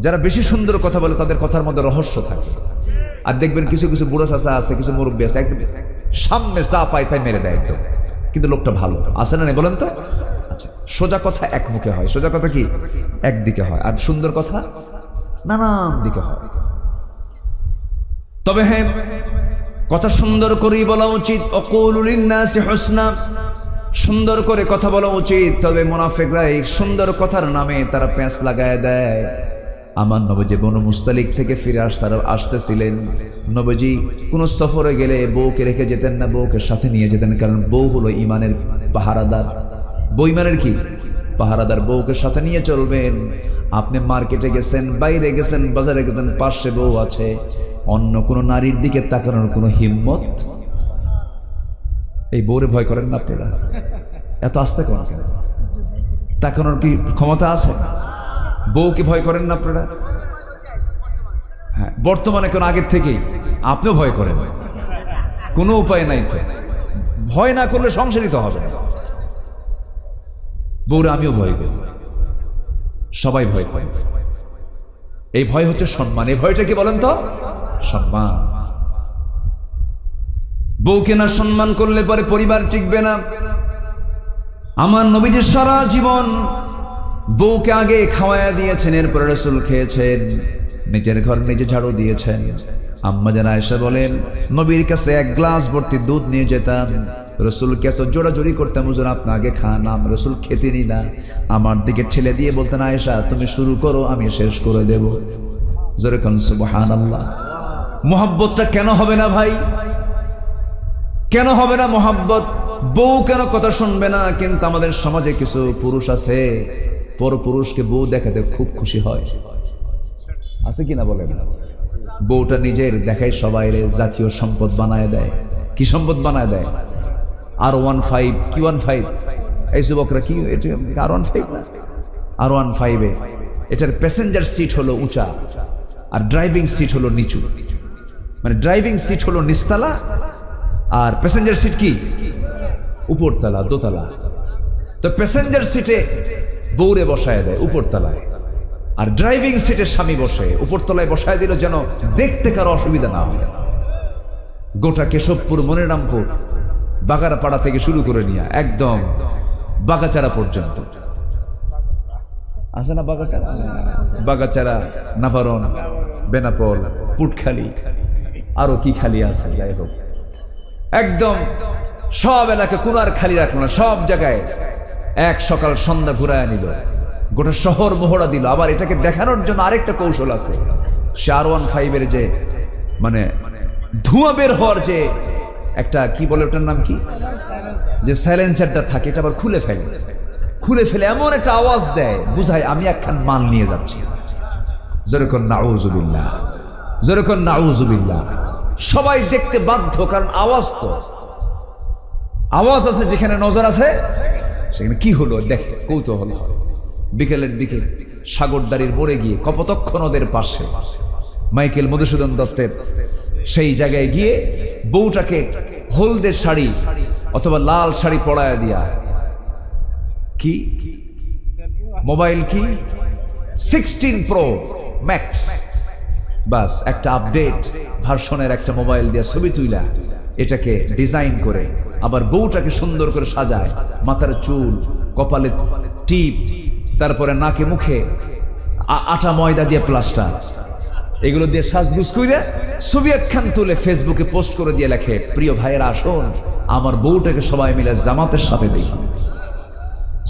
যারা বেশি সুন্দর কথা বলে তাদের কথার মধ্যে রহস্য থাকে। আর দেখবেন কিছু কিছু বুড়ো চাচা আছে, কিছু মুরব্বী আছে, একদম সামনে যা পায় তাই মেরে দেয় একদম, কিন্তু লোকটা ভালো আছে না বলেন তো? আচ্ছা, সোজা কথা এক মুখে হয়, সোজা কথা কি একদিকে হয়, আর সুন্দর কথা নানান দিকে হয়। তবে হ্যাঁ, কথা সুন্দর করেই বলা উচিত। অকুলু লিন্নাসি হুসনা, সুন্দর করে কথা বলা উচিত। তবে মুনাফিকরা এই সুন্দর কথার নামে তারা পেঁচ লাগায় দেয়। আমার নবীজি বনু মুস্তালিক থেকে ফিরে আসতেছিলেন। নবীজি কোন সফরে গেলে বউকে রেখে যেতেন না, বউকে সাথে নিয়ে যেতেন, কারণ বউ হলো ইমানের পাহারাদার। বউ ইমানের কি পাহারাদার, বউকে সাথে নিয়ে চলবেন। আপনি মার্কেটে গেছেন, বাইরে গেছেন, বাজারে গেছেন, পাশে বউ আছে, অন্য কোন নারীর দিকে তাকানোর কোনো হিম্মত? এই বউরে ভয় করেন না আপনারা? এত আস্তে কেন? তাকানোর কি ক্ষমতা আছে? বউকে ভয় করেন না আপনারা? হ্যাঁ, বর্তমানে কোন আগের থেকেই আপনিও ভয় করেন, কোনো উপায় নাই তো। ভয় না করলে সংসারই তো হবে। বউরে আমিও ভয় করি, সবাই ভয় করে। এই ভয় হচ্ছে সম্মান। এই ভয়টা কি বলেন তো? সম্মান। বউকে না সম্মান করলে পরে পরিবার টিকবে না। আমার নবীজি সারা জীবন বউকে আগে খাওয়ায়া দিয়েছেন, এরপরে রাসূল খেয়েছেন, নিজের ঘর নিজে ঝাড়ু দিয়েছেন। আম্মা জান আয়েশা বলেন, নবীর কাছে এক গ্লাস ভর্তি দুধ নিয়ে যেতাম, রাসূলকে এত জোরাজোরি করতাম, হুজুর আপনি আগে খান। রাসূল খেতেনই না, আমার দিকে ঠেলে দিয়ে বলতেন, আয়েশা তুমি শুরু করো, আমি শেষ করে দেব। জোরে কোন সুবহানাল্লাহ। মুহাব্বতটা কেন হবে না ভাই? কেন হবে না মুহাব্বত? বউ কেন কথা শুনবে না? কিন্তু আমাদের সমাজে কিছু পুরুষ আছে, পরপুরুষকে বউ দেখাতে খুব খুশি হয়, আছে কিনা বলেন? বউটা নিজের দেখায় সবাই জাতীয় সম্পদ বানায় দেয়। কি সম্পদ বানায় দেয়? R15 কি 15 এই যুবকরা কি R15 না, R15 এটার প্যাসেঞ্জার সিট হলো উঁচা আর ড্রাইভিং সিট হলো নিচু। মানে ড্রাইভিং সিট হলো নিচতলা আর প্যাসেঞ্জার সিট কি উপরতলা, দোতলা। তো প্যাসেঞ্জার সিটে বউরে বসায় দেয় উপরতলায়, আর ড্রাইভিং সিটে স্বামী বসে উপরতলায় বসায় দিল, যেন দেখতে কারো অসুবিধা না হয়। গোটা কেশবপুর, মনিরামপুর, বাগারপাড়া থেকে শুরু করে নিয়ে একদম বাগাচারা পর্যন্ত আছে না? বাগাচারা, বাগাচারা, নাভারন, বেনাপোল, পুটখালি, আরো কি খালি আছে, যাই হোক একদম সব এলাকা কোনো আর খালি রাখলো না, সব জায়গায় এক সকাল সন্ধ্যা ঘুরায় নিল, গোটা শহর মোহরা দিল। আবার এটাকে দেখানোর জন্য আরেকটা কৌশল আছে, সে R15 যে মানে ধোঁয়া বের হওয়ার যে একটা কি বলে ওটার নাম কি, যে সাইলেন্সারটা থাকে, এটা আবার খুলে ফেলে এমন একটা আওয়াজ দেয়, বুঝায় আমি একখান মাল নিয়ে যাচ্ছি। যেরকম নাউজুবিল্লাহ, যেরকম নাউজুবিল্লাহ। সবাই দেখতে বাধ্য, কারণ আওয়াজ আছে, যেখানে নজর আছে সেখানে কি হলো দেখে কৌতূহল। বিকেলের দিকে সাগরদারির মোড়ে গিয়ে কপোতক্ষ নদের পাশে মাইকেল মধুসূদন দত্তের সেই জায়গায় গিয়ে বউটাকে হলদে শাড়ি অথবা লাল শাড়ি পরায়া দিয়া, কি মোবাইল কি 16 Pro Max, বাস একটা আপডেট ভার্সনের একটা মোবাইল দিয়ে ছবি তুইলা এটাকে ডিজাইন করে, আবার বউটাকে সুন্দর করে সাজায়, মাথার চুল, কপালে টিপ, তারপরে নাকে মুখে আটা ময়দা দিয়ে প্লাস্টার, এগুলো দিয়ে সাজগুজ করে ছবি একখান তুলে ফেসবুকে পোস্ট করে দিয়ে লেখে, প্রিয় ভাইয়েরা আসুন আমার বউটাকে সবাই মিলে জামাতের সাথে দেখি।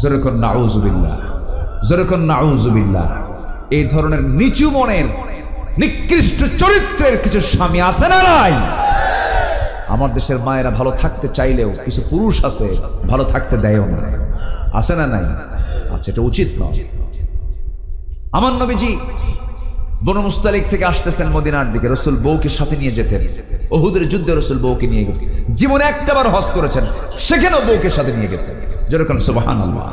যেরকম নাউজুবিল্লাহ, যেরকম নাউজুবিল্লাহ। এই ধরনের নিচু মনের নিকৃষ্ট চরিত্রের কিছু স্বামী আছে না নাই? আমার দেশের মায়েরা ভালো থাকতে চাইলেও কিছু পুরুষ আছে ভালো থাকতে দেয়ও না, আছে না নাই? আচ্ছা, এটা উচিত নয়। আমার নবীজি বনু মুস্তালিক থেকে আসতেছেন মদিনার দিকে, রসুল বউকে সাথে নিয়ে যেতেন। উহুদের যুদ্ধে রসুল বউকে নিয়ে গেছেন, জীবনে একটাবার হজ করেছেন, সেখানেও বউকে সাথে নিয়ে গেছেন। যেরকম সুবহানাল্লাহ।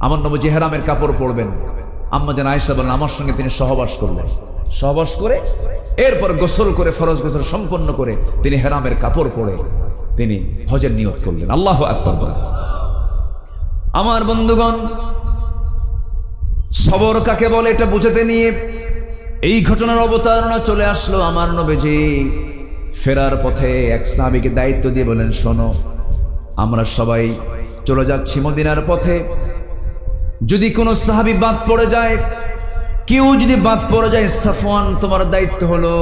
আমার নবীজি হেরামের কাপড় পরবেন, আম্মা জান আয়েশা বলেন আমার সঙ্গে তিনি সহবাস করলেন, সহবাস করে এরপর গোসল করে ফরজ গোসল সম্পন্ন করে তিনি হেরামের কাপড় পরে তিনি হজের নিয়ত করলেন। আল্লাহু আকবার বলেন। আমার বন্ধুগণ, সবর কাকে বলে এটা বুঝাতে নিয়ে এই ঘটনার অবতারণা চলে আসলো। আমার নবীজি ফেরার পথে এক সাহাবীকে দায়িত্ব দিয়ে বলেন, শোনো, আমরা সবাই চলে যাচ্ছি মদিনার পথে, যদি কোনো সাহাবী বাদ পড়ে যায়, কেউ যদি বাদ পড়ে যায়, সাফওয়ান তোমার দায়িত্ব হলো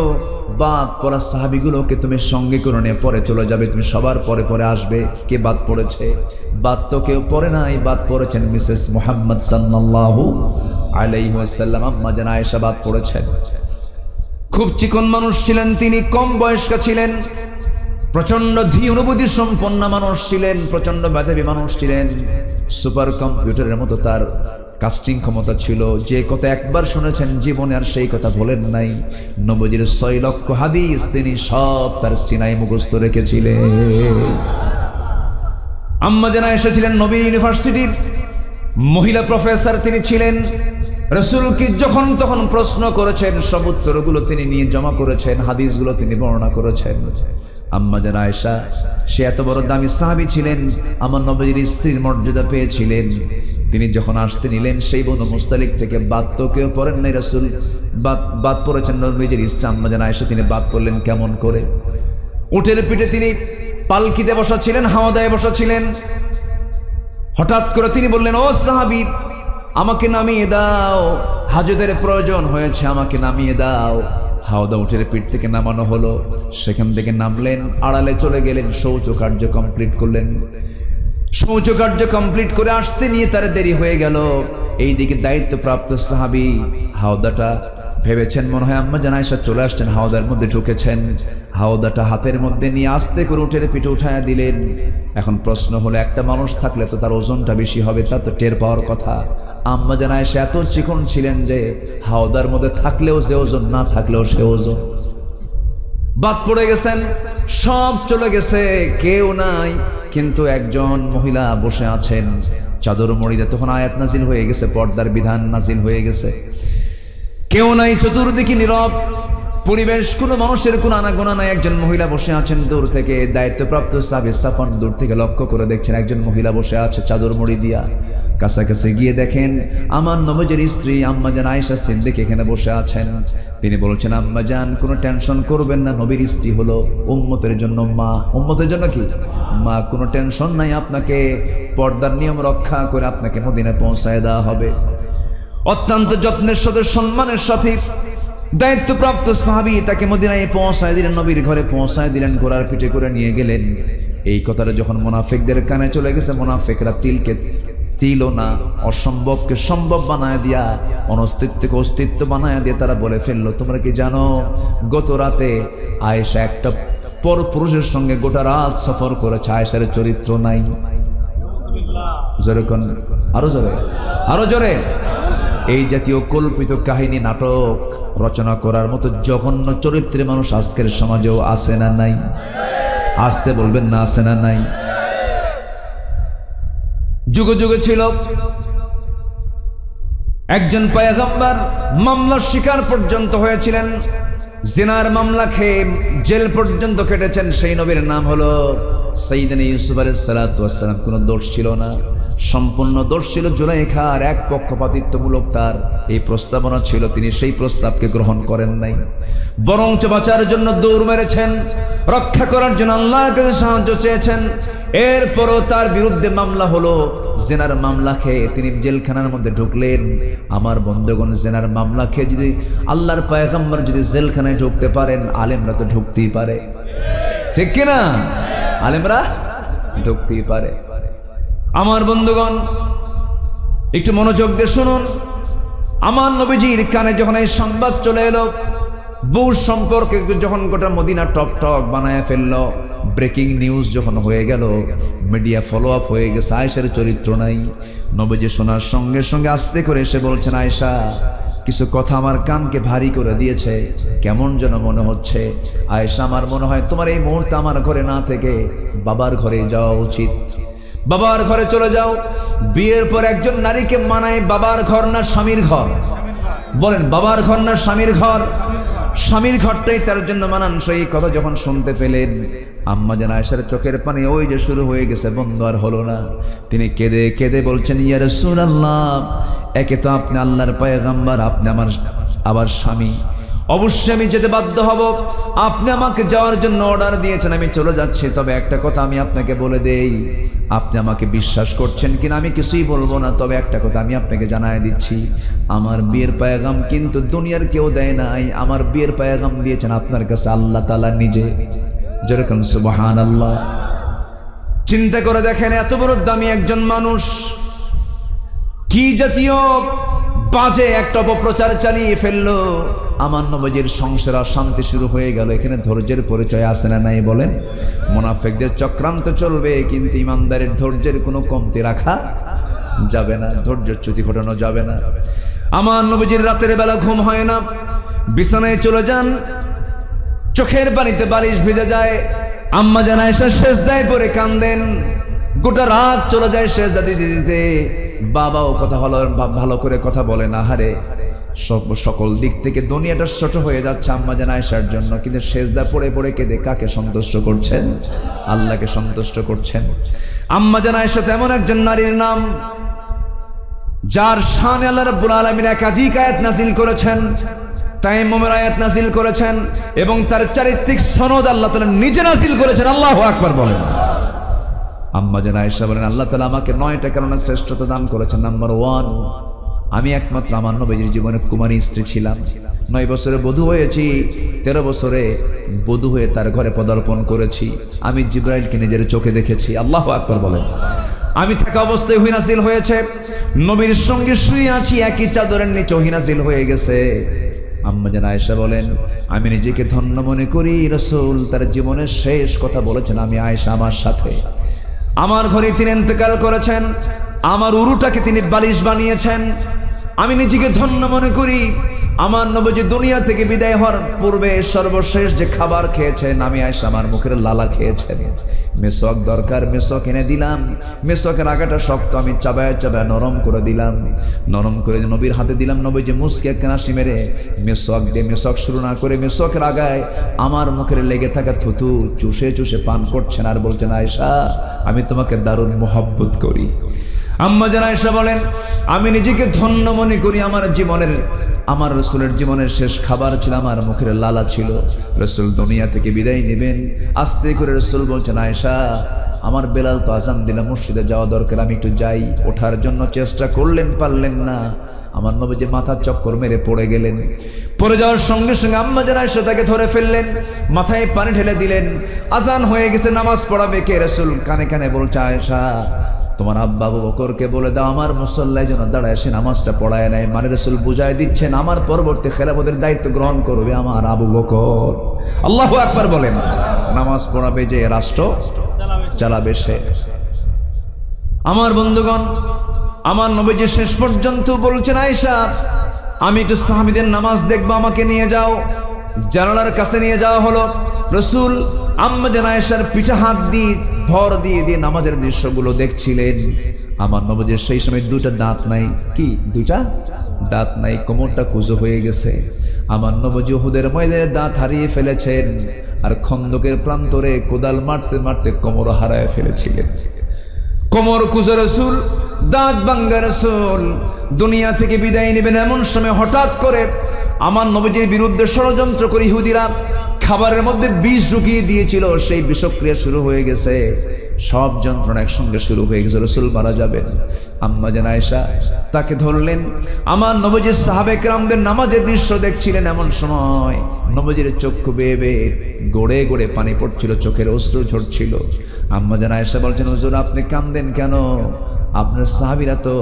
বাদ পড়া সাহাবীগুলোকে তুমি সঙ্গে করে নিয়ে পরে চলে যাবে, তুমি সবার পরে পরে আসবে। কে বাদ পড়েছে? বাদ তো কেউ পড়ে নাই, বাদ পড়েছেন মিসেস মুহাম্মদ সাল্লাল্লাহু আলাইহি ওয়াসাল্লাম, আম্মা জান আয়েশা বাদ পড়েছেন। খুব চিকন মানুষ ছিলেন তিনি, কম বয়স্কা ছিলেন, প্রচন্ড ধী অনুভূতি সম্পন্ন মানুষ ছিলেন, প্রচন্ড মেধাবী মানুষ ছিলেন, সুপার কম্পিউটারের মতো তার কাস্টিং ক্ষমতা ছিল। যে কথা একবার শুনেছেন জীবনে আর সেই কথা বলেন নাই। নবীজির 6 লক্ষ হাদিস তিনি সব তার সিনায় মুখস্থ রেখেছিলেন। আম্মা জান আয়েশা ছিলেন নবী ইউনিভার্সিটির মহিলা প্রফেসর, তিনি ছিলেন। রাসূলকে যখন তখন প্রশ্ন করেছেন, সব উত্তরগুলো তিনি নিয়ে জমা করেছেন, হাদিসগুলো তিনি বর্ণনা করেছেন। আম্মা জান আয়েশা সে এত বড় দামি সাহাবী ছিলেন, আমার নবীর স্ত্রীর মর্যাদা পেয়েছিলেন। তিনি যখন আসতে নিলেন সেই বনু মুস্তালিক থেকে বাদ তো কেউ পড়েন নাই, রাসূল বাদ পড়েছেন নবীর স্ত্রী আম্মা জান আয়েশা, তিনি বাদ পড়লেন কেমন করে? উটের পিঠে তিনি পালকিতে বসা ছিলেন, হাওদায় বসা ছিলেন। হঠাৎ করে তিনি বললেন, ও সাহাবী আমাকে নামিয়ে দাও, হাজতের প্রয়োজন হয়েছে, আমাকে নামিয়ে দাও। হাওদা উটের পিঠ থেকে নামানো হলো, সেখান থেকে নামলেন, আড়ালে চলে গেলেন, শৌচকার্য কমপ্লিট করলেন। শৌচকার্য কমপ্লিট করে আসতে নিয়ে তার দেরি হয়ে গেল। এইদিকে দায়িত্বপ্রাপ্ত সাহাবী হাওদাটা ভেবেছেন মনে হয় আম্মা জান আয়েশা চলে আসছেন, হাওদার মধ্যে ঢুকেছেন। হাওদাটা হাতের মধ্যে নিয়ে আস্তে করে উটের পিঠে উঠায়া দিলেন। এখন প্রশ্ন হলো, একটা মানুষ থাকলে তো তার ওজনটা বেশি হবে, তা তো টের পাওয়ার কথা। আম্মা জান আয়েশা এত চিকন ছিলেন যে হাওদার মধ্যে থাকলেও যে ওজন, না থাকলেও সে ওজন। বাদ পড়ে গেছেন, সব চলে গেছে, কেউ নাই, কিন্তু একজন মহিলা বসে আছেন চাদর মুড়িতে। তখন আয়াত নাজিল হয়ে গেছে, পর্দার বিধান নাজিল হয়ে গেছে। কেউ নাই, চতুর্দিকে নীরব পরিবেশ, কোনো মানুষের কোনো আনাগোনা নাই। একজন মহিলা বসে আছেন দূর থেকে, দায়িত্বপ্রাপ্ত সাহাবী সাফওয়ান দূর থেকে লক্ষ্য করে দেখছেন একজন মহিলা বসে আছে চাদর মুড়ি দিয়া। কাছাকাছি গিয়ে দেখেন আমার নবীর স্ত্রী আম্মা জান আয়েশা সিদ্দিক এখানে বসে আছেন। তিনি বলছেন, আম্মা জান কোনো টেনশন করবেন না, নবীর স্ত্রী হলো উম্মতের জন্য মা। উম্মতের জন্য কি মা, কোনো টেনশন নাই, আপনাকে পর্দার নিয়ম রক্ষা করে আপনাকে মদিনায় পৌঁছায় দেওয়া হবে। অত্যন্ত যত্নের সাথে সম্মানের সাথে দায়িত্বপ্রাপ্ত সাহাবী তাকে মদিনায় পৌঁছায় দিলেন, নবীর ঘরে পৌঁছায় দিলেন, ঘোড়ার পিঠে করে নিয়ে গেলেন। এই কথাটা যখন মুনাফিকদের কানে চলে গেছে, মুনাফিকরা দিল না, অসম্ভবকে সম্ভব বানায় দিয়া, অনস্তিত্বকে অস্তিত্ব বানায় দিয়ে তারা বলে ফেললো, তোমরা কি জানো গত রাতে আয়েশা একটা পরপুরুষের সঙ্গে গোটা রাত সফর করেছে, আয়েশার চরিত্র নাই। জোরে কোন, আরো জোরে, আরো জোরে। এই জাতীয় কল্পিত কাহিনী নাটক রচনা করার মতো জঘন্য চরিত্রের মানুষ আজকের সমাজেও আছে না নাই? আসতে বলবেন না, আছে না নাই? যুগে যুগে ছিল একজন পয়গম্বর, মামলার শিকার পর্যন্ত হয়েছিলেন, জিনার মামলা খেয়ে জেল পর্যন্ত কেটেছেন। সেই নবীর নাম হলো সাইয়েদনা ইউসুফ আলাইহিস সালাতু ওয়াস সালাম। কোনো দোষ ছিল না, সম্পূর্ণ দোষ ছিল জুলাইখার, এক পক্ষপাতিত্বমূলক তার এই প্রস্তাবনা ছিল, তিনি সেই প্রস্তাবকে গ্রহণ করেন নাই, বরঞ্চ বাঁচার জন্য দৌড় মেরেছেন, রক্ষা করার জন্য আল্লাহর কাছে সাহায্য চেয়েছেন। এরপরও তার বিরুদ্ধে মামলা হলো, জেনার মামলা খেয়ে তিনি জেলখানার মধ্যে ঢুকলেন। আমার বন্ধুগণ, জেনার মামলা খেয়ে যদি আল্লাহর পয়গম্বর যদি জেলখানায় ঢুকতে পারেন, আলেমরা তো ঢুকতেই পারে, ঠিক কিনা? আলেমরা ঢুকতেই পারে। আমার বন্ধুগণ, একটু মনোযোগ দিয়ে শুনুন। আমার নবীজির কানে যখন এই সংবাদ চলে এলো, বউ সম্পর্কে যখন গোটা মদিনা টক টক বানায় ফেললো, ব্রেকিং নিউজ যখন হয়ে গেল, মিডিয়া ফলো আপ হয়ে গেছে, আয়েশার চরিত্র নাই। নবীজি শোনার সঙ্গে সঙ্গে আস্তে করে এসে বলছেন, আয়েশা, কিছু কথা আমার কানকে ভারী করে দিয়েছে, কেমন যেন মনে হচ্ছে। আয়েশা, আমার মনে হয় তোমার এই মুহূর্তে আমার ঘরে না থেকে বাবার ঘরে যাওয়া উচিত। বাবার ঘরে চলে যাও। বিয়ের পর একজন নারীকে মানায় বাবার ঘর না স্বামীর ঘর? বলেন, বাবার ঘর না স্বামীর ঘর? স্বামীর ঘরটাই তার জন্য মানান। সেই কথা যখন শুনতে পেলেন, আম্মা জান আয়েশার চোখের পানি ওই যে শুরু হয়ে গেছে, বন্ধ আর হলো না। তিনি কেঁদে কেঁদে বলছেন, ইয়া রাসূলুল্লাহ, একে তো আপনি আল্লাহর পয়গম্বর, আপনি আমার আবার স্বামী, অবশ্যই আমি যেতে বাধ্য হব। আপনি আমাকে যাওয়ার জন্য অর্ডার দিয়েছেন, আমি চলে যাচ্ছি। তবে একটা কথা আমি আপনাকে বলে দেই, আপনি আমাকে বিশ্বাস করছেন কিনা আমি কিছুই বলবো না, তবে একটা কথা আমি আপনাকে জানাই দিচ্ছি, আমার বিয়ের পয়গাম কিন্তু দুনিয়ার কেউ দেয় নাই, আমার বিয়ের পয়গাম দিয়েছেন আপনার কাছে আল্লাহ তাআলা নিজে। যেরকম সুবহানাল্লাহ। চিন্তা করে দেখেন, এত বড় দামি একজন মানুষ কি জাতীয় বাজে একটা অপপ্রচার চালিয়ে ফেললো। আমার নবীজির সংসার অশান্তি শুরু হয়ে গেল। এখানে ধৈর্যের পরিচয় আছে না নাই বলেন? মুনাফিকদের চক্রান্ত চলবে, কিন্তু ইমানদারের ধৈর্যের কোনো কমতি রাখা যাবে না, ধৈর্যচ্যুতি ঘটানো যাবে না। আমার নবীজির রাতের বেলা ঘুম হয় না, বিছানায় চলে যান, চোখের পানিতে বালিশ ভিজে যায়। আম্মা জান আয়েশা সেজদায় পড়ে কাঁদেন, গোটা রাত চলে যায় সেজদা দিতে দিতে। বাবাও কথা ভালো করে কথা বলে না, হারে সকল দিক থেকে দুনিয়াটা ছোট হয়ে যাচ্ছে আম্মা জান আয়েশার জন্য, কিন্তু সেজদা পড়ে পড়ে কেঁদে কাকে সন্তুষ্ট করছেন? আল্লাহকে সন্তুষ্ট করছেন। আম্মা জান আয়েশা তেমন একজন নারীর নাম, যার শানে আল্লাহ রাব্বুল আলামিন একাধিক আয়াত নাযিল করেছেন, তায়াম্মুমের আয়াত নাযিল করেছেন, এবং তার চারিত্রিক সনদ আল্লাহ তাআলা নিজে নাযিল করেছেন। আল্লাহু আকবার বলেন। আম্মা জান আয়েশা বলেন, আল্লাহ তাআলা আমাকে 9টা কারণে শ্রেষ্ঠতা দান করেছেন। নাম্বার 1, আমি একমাত্র আমার নবীর জীবনে কুমারী স্ত্রী ছিলাম। 9 বছরে বধূ হয়েছি, 13 বছরে বধূ হয়ে তার ঘরে পদার্পণ করেছি। আমি জিবরাইলকে নিজের চোখে দেখেছি। আল্লাহু আকবার বলেন। আমি থাকা অবস্থায় ওহী নাযিল হয়েছে, নবীর সঙ্গে শুয়ে আছি, একই চাদরের নিচে ওহী নাযিল হয়ে গেছে। আম্মা জান আয়েশা বলেন, আমি নিজেকে ধন্য মনে করি, রাসূল তার জীবনের শেষ কথা বলেছেন আমি আয়েশা আমার সাথে। আমার ঘরে তিনি ইন্তেকাল করেছেন, আমার উরুটাকে তিনি বালিশ বানিয়েছেন। আমি নিজেকে ধন্য মনে করি, আমার নবীজি দুনিয়া থেকে বিদায় হওয়ার পূর্বে সর্বশেষ যে খাবার খেয়েছেন, আমি আয়েশা আমার মুখের লালা খেয়েছেন। মেসওয়াক দরকার, মেসওয়াক এনে দিলাম, মেসওয়াকের আগাটা শক্ত, আমি চাবায় চাবায় নরম করে দিলাম, নরম করে নবীর হাতে দিলাম। নবীজি মুস্কি এক কাশি মেরে মেসওয়াক দিয়ে, মেসওয়াক শুরু না করে মেসওয়াকের আগায় আমার মুখের লেগে থাকা থুতু চুষে চুষে পান করছেন, আর বলছেন, আয়েশা আমি তোমাকে দারুণ মোহাব্বত করি। আম্মা জান আয়েশা বলেন, আমি নিজেকে ধন্য মনে করি, আমার রাসূলের জীবনের শেষ খাবার ছিল আমার মুখের লালা ছিল। রাসূল দুনিয়া থেকে বিদায় নেবেন, আস্তে করে রাসূল বলছেন, আয়েশা আমার বেলাল তো আযান দিল, মসজিদে যাওয়া দরকার, আমি একটু যাই। ওঠার জন্য চেষ্টা করলেন, পারলেন না। আমার নবীজি মাথার চক্কর মেরে পড়ে গেলেন। পড়ে যাওয়ার সঙ্গে সঙ্গে আম্মা জান আয়েশা তাকে ধরে ফেললেন, মাথায় পানি ঢেলে দিলেন। আযান হয়ে গেছে, নামাজ পড়াবে কে? রাসূল কানে কানে বলছে, আয়েশা তোমার আব্বা আবু বকরকে বলে দাও আমার মুসল্লায় যেন দাঁড়ায় সে নামাজটা পড়ায় নাই। মানে রাসূল বুঝায় দিচ্ছেন আমার পরবর্তী খেলাফতের দায়িত্ব গ্রহণ করবে আমার আবু বকর। আল্লাহু আকবার বলেন। নামাজ পড়াবে যে, রাষ্ট্র চালাবে সে। আমার বন্ধুগণ, আমার নবীজি শেষ পর্যন্ত বলছেন, আয়েশা আমি একটু সাহাবীদের নামাজ দেখবো, আমাকে নিয়ে যাও। জানালার কাছে নিয়ে যাওয়া হলো। রাসূল আম্মা জান আয়েশার পিঠে হাত দিয়ে ভর দিয়ে দিয়ে নামাজের দৃশ্যগুলো দেখছিলেন। আমার নবীজির সেই সময় দুইটা দাঁত নাই। কি দুইটা দাঁত নাই, কোমরটা কুঁজো হয়ে গেছে। আমার নবীজি উহুদের ময়দানে দাঁত হারিয়ে ফেলেছেন, আর খন্দকের প্রান্তরে কোদাল মারতে মারতে কোমর হারায় ফেলেছিলেন। কোমর কুঁজো রাসূল, দাঁত ভাঙ্গা রাসূল দুনিয়া থেকে বিদায় নেবেন। এমন সময় হঠাৎ করে আমার নবীজির বিরুদ্ধে ষড়যন্ত্র করে ইহুদিরা খাবারের মধ্যে বিষ ঢুকিয়ে দিয়েছিল। সেই বিষক্রিয়া শুরু হয়ে গেছে, সব যন্ত্রণা একসঙ্গে শুরু হয়ে গেছে। রাসূল মারা যাবেন। আম্মা জান আয়েশা তাকে ধরলেন। আমার নবীজির সাহাবে কেরামদের নামাজের দৃশ্য দেখছিলেন। এমন সময় নবীজির চক্ষু বেয়ে বেয়ে গড়ে গড়ে পানি পড়ছিল, চোখের অশ্রু ঝরছিল। আম্মা জান আয়েশা বলছেন, হুজুর আপনি কাঁদেন কেন? আপনার সাহাবীরা তো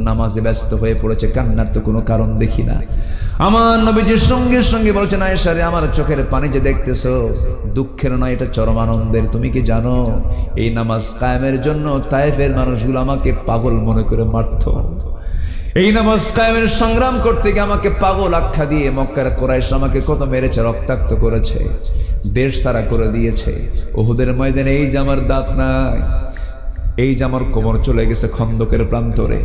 নামাজে ব্যস্ত হয়ে পড়েছে, কান্নার তো কোনো কারণ দেখি না। আমার নবীজির সঙ্গে সঙ্গে বলছেন, আয়েশা রে আমার চোখের পানি যে দেখতেছো দুঃখের নয়, এটা চরম আনন্দের। তুমি কি জানো এই নামাজ কায়েমের জন্য তায়েফের মানুষগুলো আমাকে পাগল মনে করে মারত। এই নামাজ কায়েমের সংগ্রাম করতে গিয়ে আমাকে পাগল আখ্যা দিয়ে মক্কার কুরাইশ আমাকে কত মেরেছে, রক্তাক্ত করেছে, দেশ সারা করে দিয়েছে। উহুদের ময়দানে এই যে আমার দাঁত নাই, এই যে আমার কোমর চলে গেছে খন্দকের প্রান্তরে,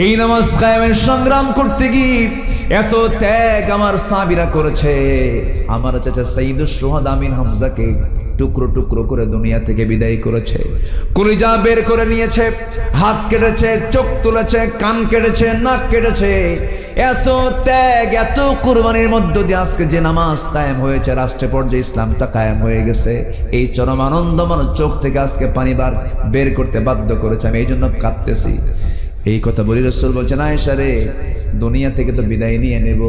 এই নামাজ কায়েমের সংগ্রাম করতে গিয়ে এত ত্যাগ আমার সাহাবীরা করেছে। আমার চাচা সাইয়্যিদুশ শুহাদা আমিন হামজাকে টুকরো টুকরো করে দুনিয়া থেকে বিদায় করেছে, কলিজা বের করে নিয়েছে, হাত কেটেছে, চোখ তুলেছে, কান কেটেছে, নাক কেটেছে। এত ত্যাগ, এত কুরবানির মধ্য দিয়ে আজকে যে নামাজ কায়েম হয়েছে, রাষ্ট্রের পর্যায়ে ইসলামটা কায়েম হয়ে গেছে। এই চরম আনন্দ আমার চোখ থেকে আজকে পানি বের করতে বাধ্য করেছে। আমি এই জন্য কাঁদতেছি। এই কথা বলি রাসূল বলছেন, আয়েশা রে দুনিয়া থেকে তো বিদায় নিয়ে নেব,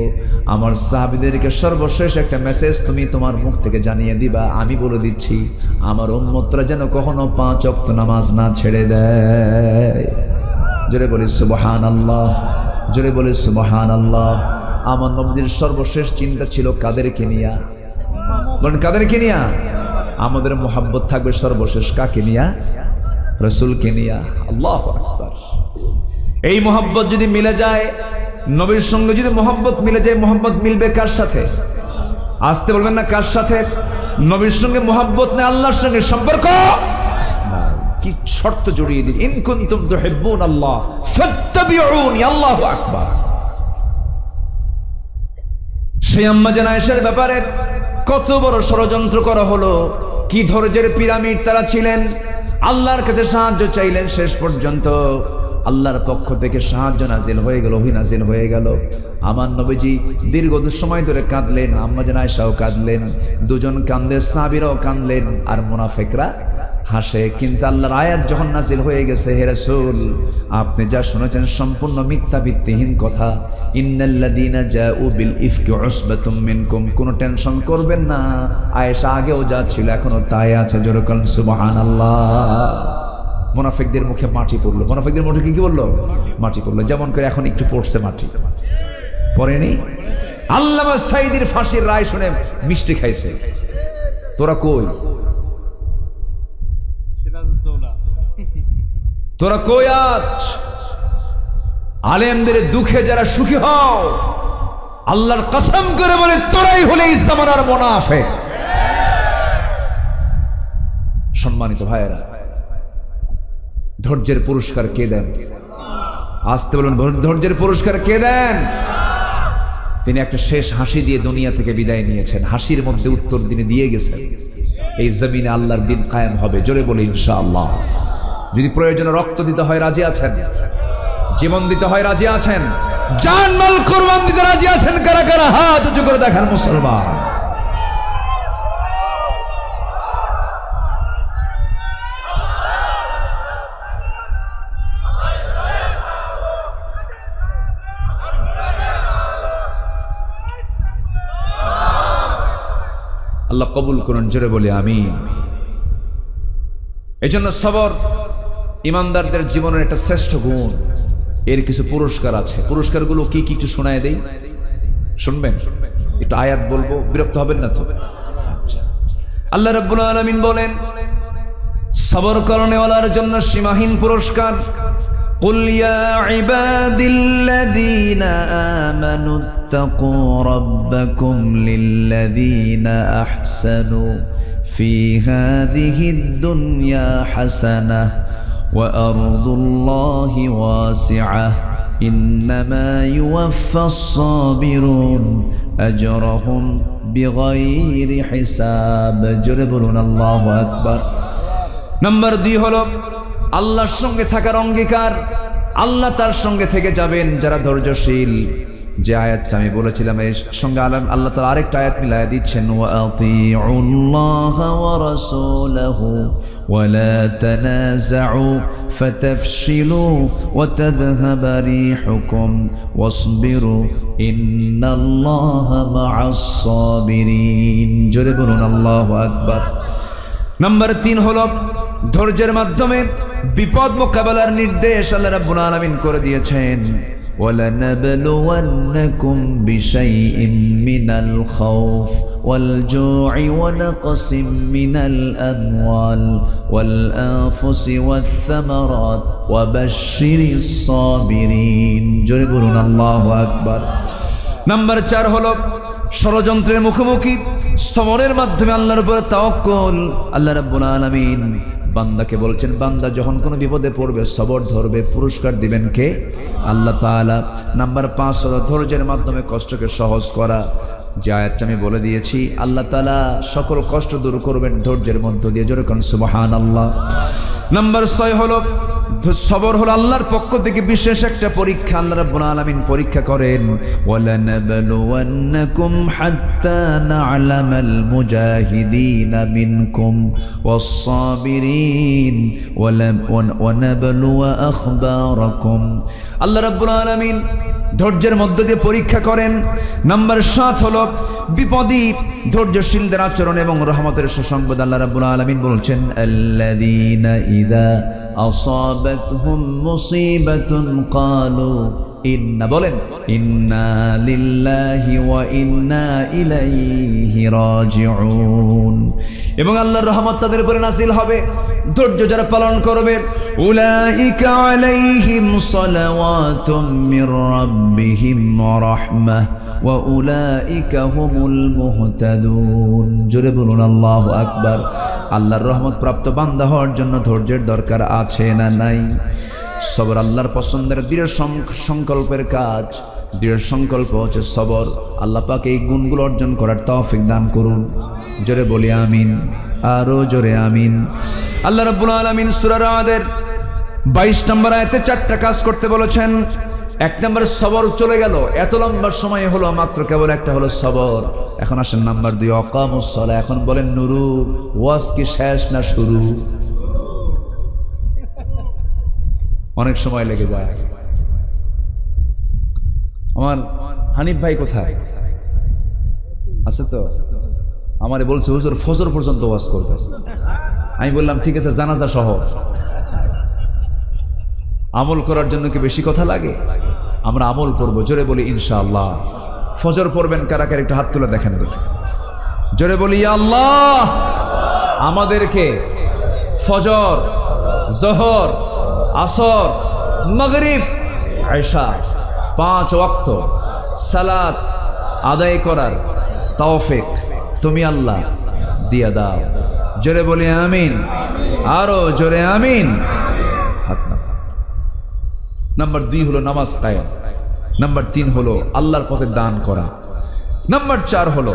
আমার সাহাবীদেরকে সর্বশেষ একটা মেসেজ তুমি তোমার মুখ থেকে জানিয়ে দিবা। আমি বলে দিচ্ছি, আমার উম্মতরা যেন কখনো 5 ওয়াক্ত নামাজ না ছেড়ে দেয়। জোরে বলি সুবহানাল্লাহ, জোরে বলি সুবহানাল্লাহ। আমার নবীর সর্বশেষ চিন্তা ছিল কাদেরকে নিয়া? বলেন কাদেরকে নিয়া? আমাদের মোহাব্বত থাকবে সর্বশেষ কাকে নিয়া? রাসূলকে নিয়া। আল্লাহু আকবার। এই মোহাব্বত যদি মিলে যায়, নবীর সঙ্গে যদি মোহাব্বত মিলে যায়, মোহাব্বত মিলবে কার সাথে? আসতে বলবেন না কার সাথে? নবীর সঙ্গে মোহাব্বত নেই, আল্লাহর সঙ্গে সম্পর্ক। কি শর্ত জড়িয়ে দিন, ইন কুনতুম তুহিব্বুন আল্লাহ ফাত্তাবিউনি। আল্লাহু আকবার। সেই আম্মা জান আয়েশার ব্যাপারে কত বড় ষড়যন্ত্র করা হলো, কি ধৈর্যের পিরামিড তারা ছিলেন। আল্লাহর কাছে সাহায্য চাইলেন, শেষ পর্যন্ত আল্লাহর পক্ষ থেকে সাহায্য নাজিল হয়ে গেল, ওহী নাজিল হয়ে গেল। আমার নবীজি দীর্ঘ সময় ধরে কাঁদলেন, আম্মা জান আয়েশাও কাঁদলেন, দুজন কাঁদলেন, সাহাবীরাও কাঁদলেন, আর মুনাফিকরা হাসে। কিন্তু আল্লাহর আয়াত যখন নাজিল হয়ে গেছে, হে রাসূল আপনি যা শুনেছেন সম্পূর্ণ মিথ্যা ভিত্তিহীন কথা। ইন্নাল্লাযীনা জাউ বিল ইফকি উসবাতুম মিনকুম, কোনো টেনশন করবেন না, আয়েশা আগেও যা ছিল এখনো তাই আছে। জোরে বলেন সুবহানাল্লাহ। মুনাফিকদের মুখে মাটি পড়লো। মুনাফিকদের মুখে কি বললো? মাটি পড়লো। যেমন করে এখন একটু পড়ছে মাটি, পড়েনি? আল্লামা সাঈদীর ফাঁসির রায় শুনে মিষ্টি খাইছে। তোরা কই? তোরা কই আজ? আলেমদের দুঃখে যারা সুখী হও, আল্লাহর কসম করে বলে তোরাই হলে এই জামানার মুনাফিক। সম্মানিত ভাইয়েরা, ধৈর্যের পুরস্কার কে দেন? আসতে বলুন, ধৈর্যের পুরস্কার কে দেন? তিনি একটা শেষ হাসি দিয়ে দুনিয়া থেকে বিদায় নিয়েছেন। হাসির মধ্যে উত্তর তিনি দিয়ে গেছেন, এই জমিনে আল্লাহর দিন কায়েম হবে। জোরে বলে ইনশাআল্লাহ। যদি প্রয়োজনে রক্ত দিতে হয় রাজি আছেন? জীবন দিতে হয় রাজি আছেন? জান মাল কুরবান দিতে রাজি আছেন? কারা কারা হাত উঁচু করে দেখান মুসলমান। আল্লাহ কবুল করুন। জোরে বলে আমিন। এজন্য সবর ইমানদারদের জীবনের একটা শ্রেষ্ঠ গুণ, এর কিছু পুরস্কার আছে। পুরস্কারগুলো কি কি একটু শোনায় দেই, শুনবেন? একটু আয়াত বলবো, বিরক্ত হবেন না তো? আল্লাহ রাব্বুল আলামিন বলেন সবর করনেওয়ালার জন্য সীমাহীন পুরস্কার। قل يا عبادي الذين آمنوا اتقوا ربكم للذين أحسنوا في هذه الدنيا حسنة وأرض الله واسعة إنما يوفى الصابرون أجرهم بغير حساب। জোরে বলুন আল্লাহু আকবার। নাম্বার 2 হলো আল্লাহর সঙ্গে থাকার অঙ্গীকার। আল্লাহ তার সঙ্গে থেকে যাবেন যারা ধৈর্যশীল। যে আয়াতটা আমি বলেছিলাম এর সঙ্গে আল্লাহ তাআলা আরেকটা আয়াত মিলায়া দিচ্ছেন, ওয়া আতিউল্লাহা ওয়া রাসূলাহু ওয়া লা তানাযাউ ফাতাফশিলু ওয়া তাযহাবা রিহুকুম ওয়াসবিরু ইন্নাল্লাহা মা'আস সাবিরিন। জোরে বলুন আল্লাহু আকবার। নাম্বার 3 হলো ধৈর্যের মাধ্যমে বিপদ মোকাবেলার নির্দেশ আল্লাহ রাব্বুল আলামিন করে দিয়েছেন। وَلَنَبْلُوَنَّكُمْ بِشَيْءٍ مِّنَ الْخَوْفِ وَالْجُوعِ وَنَقْصٍ مِّنَ الْأَمْوَالِ وَالْأَنفُسِ وَالثَّمَرَاتِ وَبَشِّرِ الصَّابِرِينَ। জোরে বলুন আল্লাহু আকবার। নাম্বার 4 হলো ষড়যন্ত্রের মুখোমুখি সবরের মাধ্যমে আল্লাহর উপর তাওয়াক্কুল। আল্লাহ রাব্বুল আলামিন বান্দাকে বলছেন, বান্দা যখন কোনো বিপদে পড়বে সবর ধরবে, পুরস্কার দিবেন কে? আল্লাহ তাআলা। নাম্বার 5 হলো ধৈর্যের মাধ্যমে কষ্টকে সহজ করা। যে আয়াতটা আমি বলে দিয়েছি, আল্লাহ তাআলা সকল কষ্ট দূর করবেন ধৈর্যের মধ্য দিয়ে। জোরে কোন সুবহানাল্লাহ। নাম্বার 6 হলো সবর হলো আল্লাহর পক্ষ থেকে বিশেষ একটা পরীক্ষা। আল্লাহ রাব্বুল আলামিন পরীক্ষা করেন, ওয়ালানাবলুওয়ান্নাকুম হাত্তা না'লামাল মুজাহিদিনা মিনকুম ওয়াস-সাবিরিন ওয়ানাবলুয়া আখবারাকুম। আল্লাহ রাব্বুল আলামিন ধৈর্যের মধ্য দিয়ে পরীক্ষা করেন। নাম্বার 7 হলো বিপদী ধৈর্যশীলদের আচরণ এবং রহমতের সুসংবাদ। আল্লাহ রাব্বুল আলামিন বলছেন, আল্লাযীনা ইযা আসাবাতহুম মুসিবাতুন ক্বালু ইন্না, বলেন ইন্না লিল্লাহি ওয়া ইন্না ইলাইহি রাজিউন। এবং আল্লাহর রহমত তাদের উপরে নাযিল হবে ধৈর্য যারা পালন করবে। উলাইকা আলাইহিম সালাওয়াতুম মির রাব্বিহিম ওয়া রাহমাহ ওয়া উলাইকা হুমুল মুহতাদুন। জোরে বলুন আল্লাহু আকবার। আল্লাহর রহমত প্রাপ্ত বান্দা হওয়ার জন্য ধৈর্যের দরকার আছে না নাই? সবর আল্লাহর পছন্দের দৃঢ় সংকল্পের কাজ। দৃঢ় সংকল্প হচ্ছে সবর। আল্লাহ পাক এই গুণগুলো অর্জন করার তৌফিক দান করুন। জোরে বলি আমিন, আরো জোরে আমিন। আল্লাহ রাব্বুল আলামিন সূরা রাদের 22 নম্বর আয়াতে 4টা কাজ করতে বলেছেন। 1 নম্বরে সবর চলে গেল, এত লম্বা সময় হলো মাত্র কেবল একটা হলো সবর। এখন আসেন নাম্বার 2, আকামুস সালাহ। এখন বলেন নুরু, ওয়াজ কি শেষ না শুরু? অনেক সময় লেগে যায়। আমার হানিফ ভাই কোথায় আছে? তো আমারে বলছে হুজুর ফজর পর্যন্ত ওয়াজ করবে। আমি বললাম ঠিক আছে, জানাজা সহ। আমল করার জন্য কি বেশি কথা লাগে? আমরা আমল করব। জোরে বলি ইনশাআল্লাহ। ফজর পড়বেন কারা কারা? একটু হাত তুলে দেখেন। জোরে বলি ইয়া আল্লাহ, আমাদেরকে ফজর, জোহর, আসর, মাগরিব, ইশা 5 ওয়াক্ত সালাত আদায় করার তৌফিক তুমি আল্লাহ দিয়া দাও। জোরে বলি আমিন, আরো জোরে আমিন। নাম্বার 2 হলো নামাজ কায়েম। নাম্বার 3 হলো আল্লাহর পথে দান করা। নাম্বার 4 হলো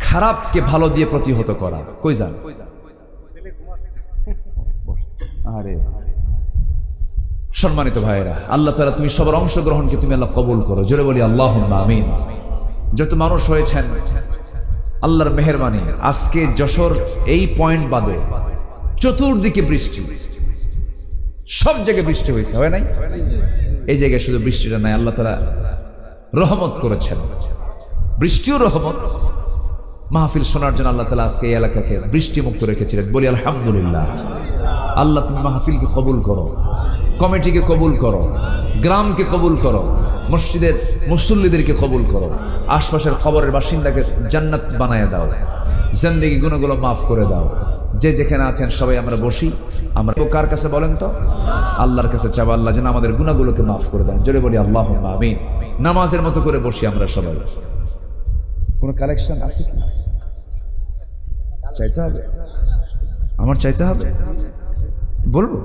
খারাপকে ভালো দিয়ে প্রতিহত করা। কই যান? আরে সম্মানিত ভাইয়েরা, আল্লাহ তাআলা তুমি সবার অংশগ্রহণকে তুমি আল্লাহ কবুল করো। জোরে বলি আল্লাহুম্মা আমিন। যত মানুষ হয়েছেন আল্লাহর মেহেরবানি, আজকে যশোর এই পয়েন্ট বাদে চতুর্দিকে বৃষ্টি, সব জায়গায় বৃষ্টি হয়েছে, হয় নাই? এই জায়গায় শুধু বৃষ্টিটা নাই, আল্লাহ তাআলা রহমত করেছেন। বৃষ্টিও রহমত। মাহফিল শোনার জন্য আল্লাহ তাআলা আজকে এই এলাকাকে বৃষ্টি মুক্ত রেখেছিলেন। বলি আলহামদুলিল্লাহ, আল্লাহ তুমি মাহফিলকে কবুল করো, কমিটিকে কবুল করো, গ্রামকে কবুল করো, মসজিদের মুসল্লিদেরকে কবুল করো, আশপাশের কবরের বাসিন্দাকে জান্নাত বানায় দাও, জিন্দেগি গুনাহগুলো মাফ করে দাও। যে যেখানে আছেন সবাই আমরা বসি, আমরা কার কাছে বলেন তো? আল্লাহর কাছে চাবো আল্লাহ যেন আমাদের গুনাহগুলোকে মাফ করে দেন। জোরে বলি আল্লাহুম্মা আমিন। নামাজের মতো করে বসি আমরা সবাই। কোনো কালেকশন আছে কি? চাইতে হবে, আমার চাইতে হবে, বলবো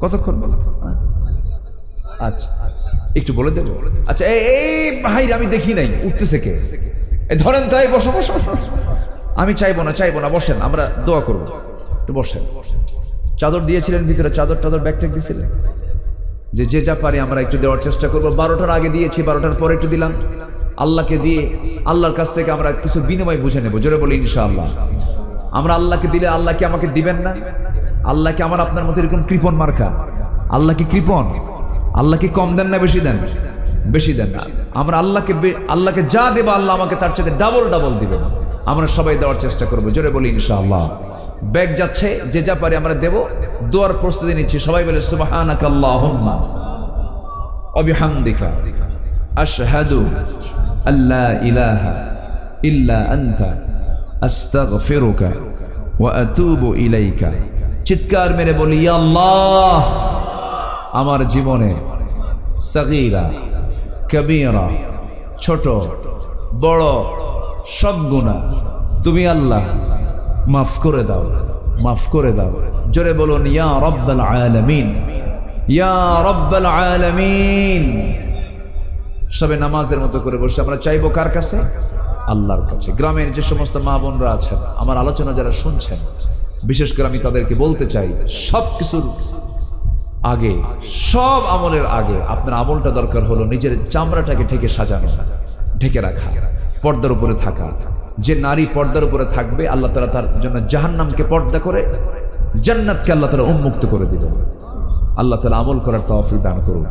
কতক্ষণ? আচ্ছা একটু বলে দেবো। আচ্ছা এই ভাই আমি দেখি নাই, উঠতেছে কে? ধরেন তো, এই বসো বসো। আমি চাইবো না, বসেন, আমরা দোয়া করবো, একটু বসেন। চাদর দিয়েছিলেন ভিতরে, চাদর ব্যাগ ট্যাগ দিয়েছিলেন, যে যা পারি আমরা একটু দেওয়ার চেষ্টা করবো। 12টার আগে দিয়েছি, 12টার পরে একটু দিলাম। আল্লাহকে দিয়ে আল্লাহর কাছ থেকে আমরা কিছু বিনিময় বুঝে নেবো। জোরে বলি ইনশাআল্লাহ। আমরা আল্লাহকে দিলে আল্লাহ কি আমাকে দিবেন না? আল্লাহ কি আমার আপনার মতো এরকম কৃপণ মার্কা? আল্লাহ কি কৃপণ? আল্লাহ কি কম দেন না বেশি দেন? বেশি দেন না। আমরা আল্লাহকে যা দেবো আল্লাহ আমাকে তার চাইতে ডাবল দিবেন। আমরা সবাই দেওয়ার চেষ্টা করবো। জোরে বলি ইনশাআল্লাহ। ব্যাগ যাচ্ছে, যে যা পারি আমরা দেবো। দোয়ার প্রস্তুতি নিচ্ছি, সবাই বলে সুবহানাকা আল্লাহুম্মা ওয়া বিহামদিকা আশহাদু আল্লা ইলাহা ইল্লা আনতা আস্তাগফিরুকা ওয়া আতুবু ইলাইকা। চিৎকার মেরে বলি, ইয়া আল্লাহ, আমার জীবনে সগীরা কবীরা, ছোট বড় সব গুনাহ তুমি আল্লাহ মাফ করে দাও, মাফ করে দাও। জোরে বলুন ইয়া রাব্বাল আলামিন, ইয়া রাব্বাল আলামিন। সবে নামাজের মতো করে বসে আমরা চাইবো কার কাছে? আল্লাহর কাছে। গ্রামের যে সমস্ত মা বোনরা আছেন, আমার আলোচনা যারা শুনছেন, বিশেষ করে আমি তাদেরকে বলতে চাই, সব কিছুর আগে, সব আমলের আগে আপনার আমলটা দরকার হলো নিজের চামড়াটাকে ঢেকে সাজানো, ঢেকে রাখা, পর্দার উপরে থাকা। যে নারী পর্দার উপরে থাকবে আল্লাহ তাআলা তার জন্য জাহান্নামকে পর্দা করে জান্নাতকে আল্লাহ তাআলা উন্মুক্ত করে দিবেন। আল্লাহ তাআলা আমল করার তৌফিক দান করুন।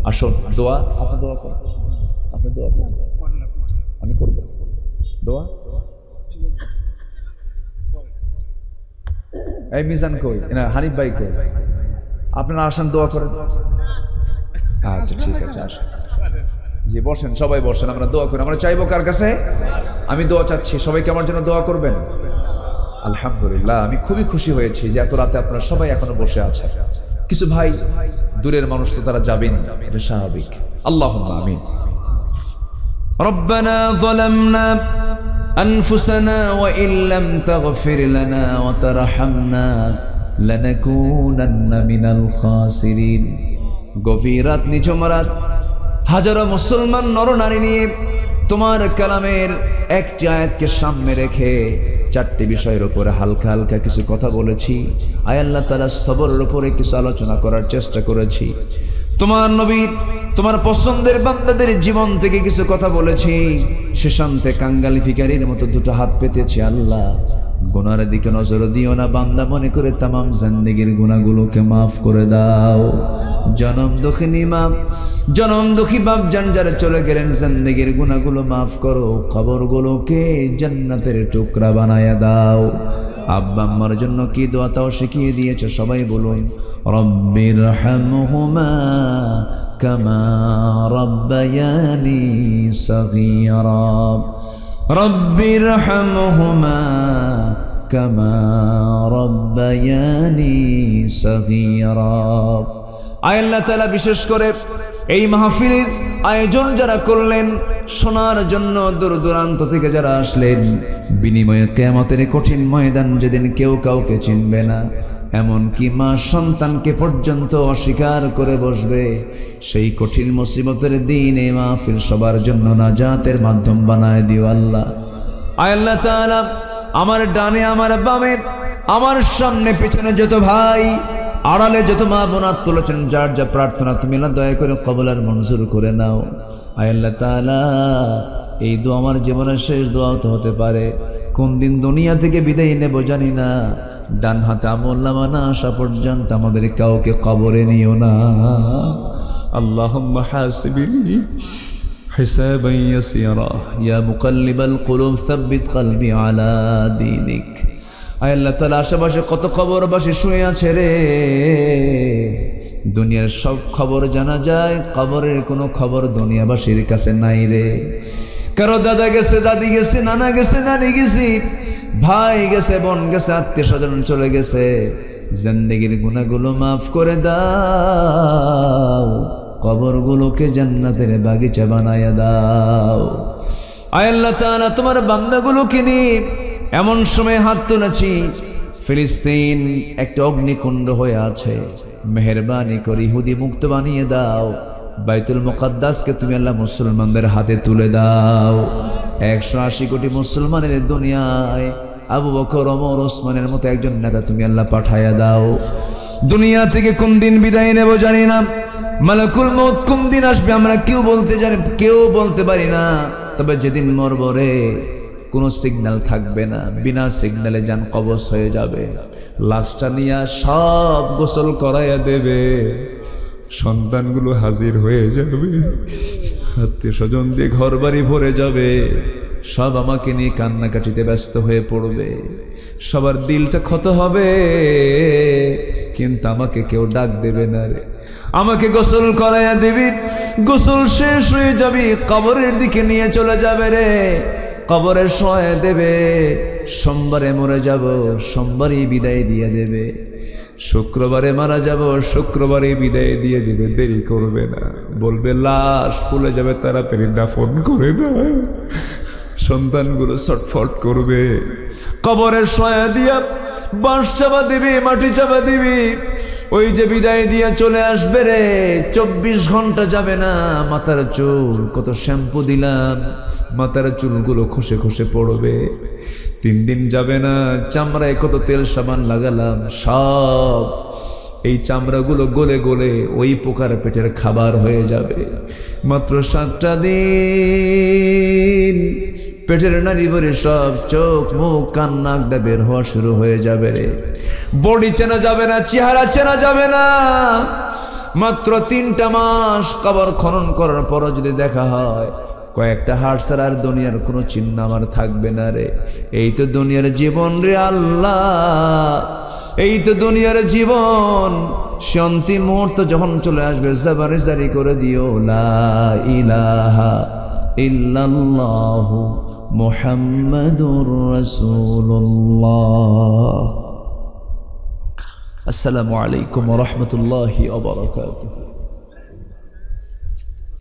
আসুন দোয়া, আপনি দোয়া করুন, আপনি দোয়া করুন, আমি করব দোয়া। এই মিজান কই না, হানিফ ভাই কই? আপনারা আসেন, দোয়া করেন। আচ্ছা ঠিক আছে, আসেন। জি বসেন, সবাই বসেন, আমরা দোয়া করি। আমরা চাইবো কার কাছে? আমি দোয়া চাচ্ছি, সবাইকে আমার জন্য দোয়া করবেন। আলহামদুলিল্লাহ, আমি খুবই খুশি হয়েছি যে এত রাতে আপনারা সবাই এখনো বসে আছেন। কিছু ভাই দূরের মানুষ, তো তারা যাবেন, এটা স্বাভাবিক। আল্লাহুম্মা আমিন। রব্বানা যালামনা আনফুসানা ওয়া ইল্লাম তাগফির লানা ওয়া তারহামনা লানাকুনান্না মিনাল খাসিরিন। গভীর রাত, নিঝুম রাত, হাজারো মুসলমান নরনারী নিয়ে তোমার কালামের একটি আয়াতকে সামনে রেখে চারটি বিষয়ের উপরে হালকা হালকা কিছু কথা বলেছি। আয় আল্লাহ তাআলা, সবরের উপরে কিছু আলোচনা করার চেষ্টা করেছি। তোমার নবী, তোমার পছন্দের বান্দাদের জীবন থেকে কিছু কথা বলেছি। শেষান্তে কাঙ্গালি ভিখারীর মতো দুটো হাত পেতেছি। আল্লাহ, গুনার দিকে নজর দিও না, বান্দা মনে করে তামাম জিন্দেগির গুনাহগুলোকে মাফ করে দাও। জনম দুঃখিনী মা, জনম দুঃখী বাপ জান যারা চলে গেলেন, জিন্দেগির গুনাহগুলো মাফ করো, কবরগুলোকে জান্নাতের টুকরা বানায়া দাও। আব্বা আম্মার জন্য কি দোয়া তাও শিখিয়ে দিয়েছে, সবাই বলুন রব্বিরহামহুমা কামা রাব্বায়ানি সগীরা। রব্বিরহামহুমা কামা রাব্বায়ানি সগীরা। আয় আল্লাহ তাআলা, বিশেষ করে এই মাহফিলের আয়োজন যারা করলেন, শোনার জন্য দূর দূরান্ত থেকে যারা আসলেন, বিনিময়ে কিয়ামতের কঠিন ময়দান যেদিন কেউ কাউকে চিনবে না, এমনকি মা সন্তানকে পর্যন্ত অস্বীকার করে বসবে, সেই কঠিন মুসিবতের দিনে মাহফিল সবার জন্য নাজাতের মাধ্যম বানায় দিও আল্লাহ। আয় আল্লাহ তাআলা, আমার ডানে, আমার বামে, আমার সামনে পেছনে যত ভাই, আড়ালে যত মা বোনাত তুলেছেন, যার যা প্রার্থনা তুমি আল্লাহ দয়া করে কবুল আর মঞ্জুর করে নাও। আয় আল্লাহ তাআলা, এই দোয়া আমার জীবনের শেষ দোয়া তো হতে পারে। কোন দিন দুনিয়া থেকে বিদায় নেব জানি না। ডান হাতে আমলনামা না আসা পর্যন্ত আমাদের কাউকে কবরে নিও না। আল্লাহুম্মা হাসিবনি হিসাবান ইয়াসীরা ইয়া মুকাল্লিবাল কুলুব সাব্বিত কলবি আলা দীনিক। আয় আল্লাহ তাআলা আশেপাশে কত কবরবাসী শুয়ে আছে রে, দুনিয়ার সব খবর জানা যায়, কবরের কোনো খবর দুনিয়াবাসীর কাছে নাই রে। কারো দাদা গেছে, দাদি গেছে, নানা গেছে, নানি গেছে, ভাই গেছে, বোন গেছে, আত্মীয় স্বজন চলে গেছে, জিন্দেগির গুনাহগুলো মাফ করে দাও, কবরগুলোকে জান্নাতের বাগিচা বানায়া দাও। আয় আল্লাহ তাআলা তোমার বান্দাগুলোকে নিয়ে এমন সময় হাত তুলেছি ফিলিস্তিন একটা অগ্নিকুণ্ড হয়ে আছে, মেহেরবানি করে ইহুদি মুক্ত বানিয়ে দাও। বাইতুল মুকাদ্দাসকে তুমি আল্লাহ মুসলমানদের হাতে তুলে দাও। 180 কোটি মুসলমানের দুনিয়ায় আবু বকর, ওমর, ওসমানের মতো একজন নেতা তুমি আল্লাহ পাঠায়া দাও। দুনিয়া থেকে কোন দিন বিদায় নেব জানি না, মালাকুল মউত কোন দিন আসবে আমরা কেউ বলতে পারি না। তবে যেদিন মরব রে, কোনো সিগন্যাল থাকবে না, বিনা সিগন্যালে জান কবজ হয়ে যাবে। লাশটা নিয়ে সব গোসল করাইয়া দেবে, সন্তানগুলো হাজির হয়ে যাবে, আত্মীয় স্বজন দিয়ে ঘর বাড়ি ভরে যাবে, সব আমাকে নিয়ে কান্নাকাটিতে ব্যস্ত হয়ে পড়বে, সবার দিলটা ক্ষত হবে, কিন্তু আমাকে কেউ ডাক দেবে না রে। আমাকে গোসল করাইয়া দিবি, গোসল শেষ হয়ে যাবি, কবরের দিকে নিয়ে চলে যাবে রে, কবরে শোয়া দেবে। সোমবারে মরে যাব, সোমবারই বিদায় দিয়ে দেবে। শুক্রবারে মারা যাব, শুক্রবারে বিদায় দিয়ে দেবে, দেরি করবে না। বলবে লাশ ফুলে যাবে, তাড়াতাড়ি দাফন করে দাও। সন্তানগুলো ছটফট করবে, কবরের শোয়া দিয়া বাঁশ চাপা দিবি, মাটি চাপা দিবি, ওই যে বিদায় দিয়ে চলে আসবে রে। 24 ঘন্টা যাবে না, মাথার চুল কত শ্যাম্পু দিলাম, মাথার চুলগুলো খসে খসে পড়বে। 3 দিন যাবে না, চামড়ায় কত তেল সাবান লাগালাম, সব এই চামড়াগুলো গলে গলে ওই পোকার পেটের খাবার হয়ে যাবে। মাত্র 7টা দিন পেটের নাড়ি ভরে সব চোখ মুখ কান নাকটা বের হওয়া শুরু হয়ে যাবে রে। বডি চেনা যাবে না, চেহারা চেনা যাবে না। মাত্র 3টা মাস কবর খনন করার পর যদি দেখা হয়, কয়েকটা হাড় ছাড়া আর দুনিয়ার কোনো চিহ্ন আমার থাকবে না রে। এই তো দুনিয়ার জীবন রে আল্লাহ, এই তো দুনিয়ার জীবন। শান্তি মুহূর্ত যখন চলে আসবে, জবানে জারি করে দিও লা ইলাহা ইল্লাল্লাহু মুহাম্মাদুর রাসূলুল্লাহ। আসসালামু আলাইকুম ওয়া রাহমাতুল্লাহি ওয়া বারাকাতুহু।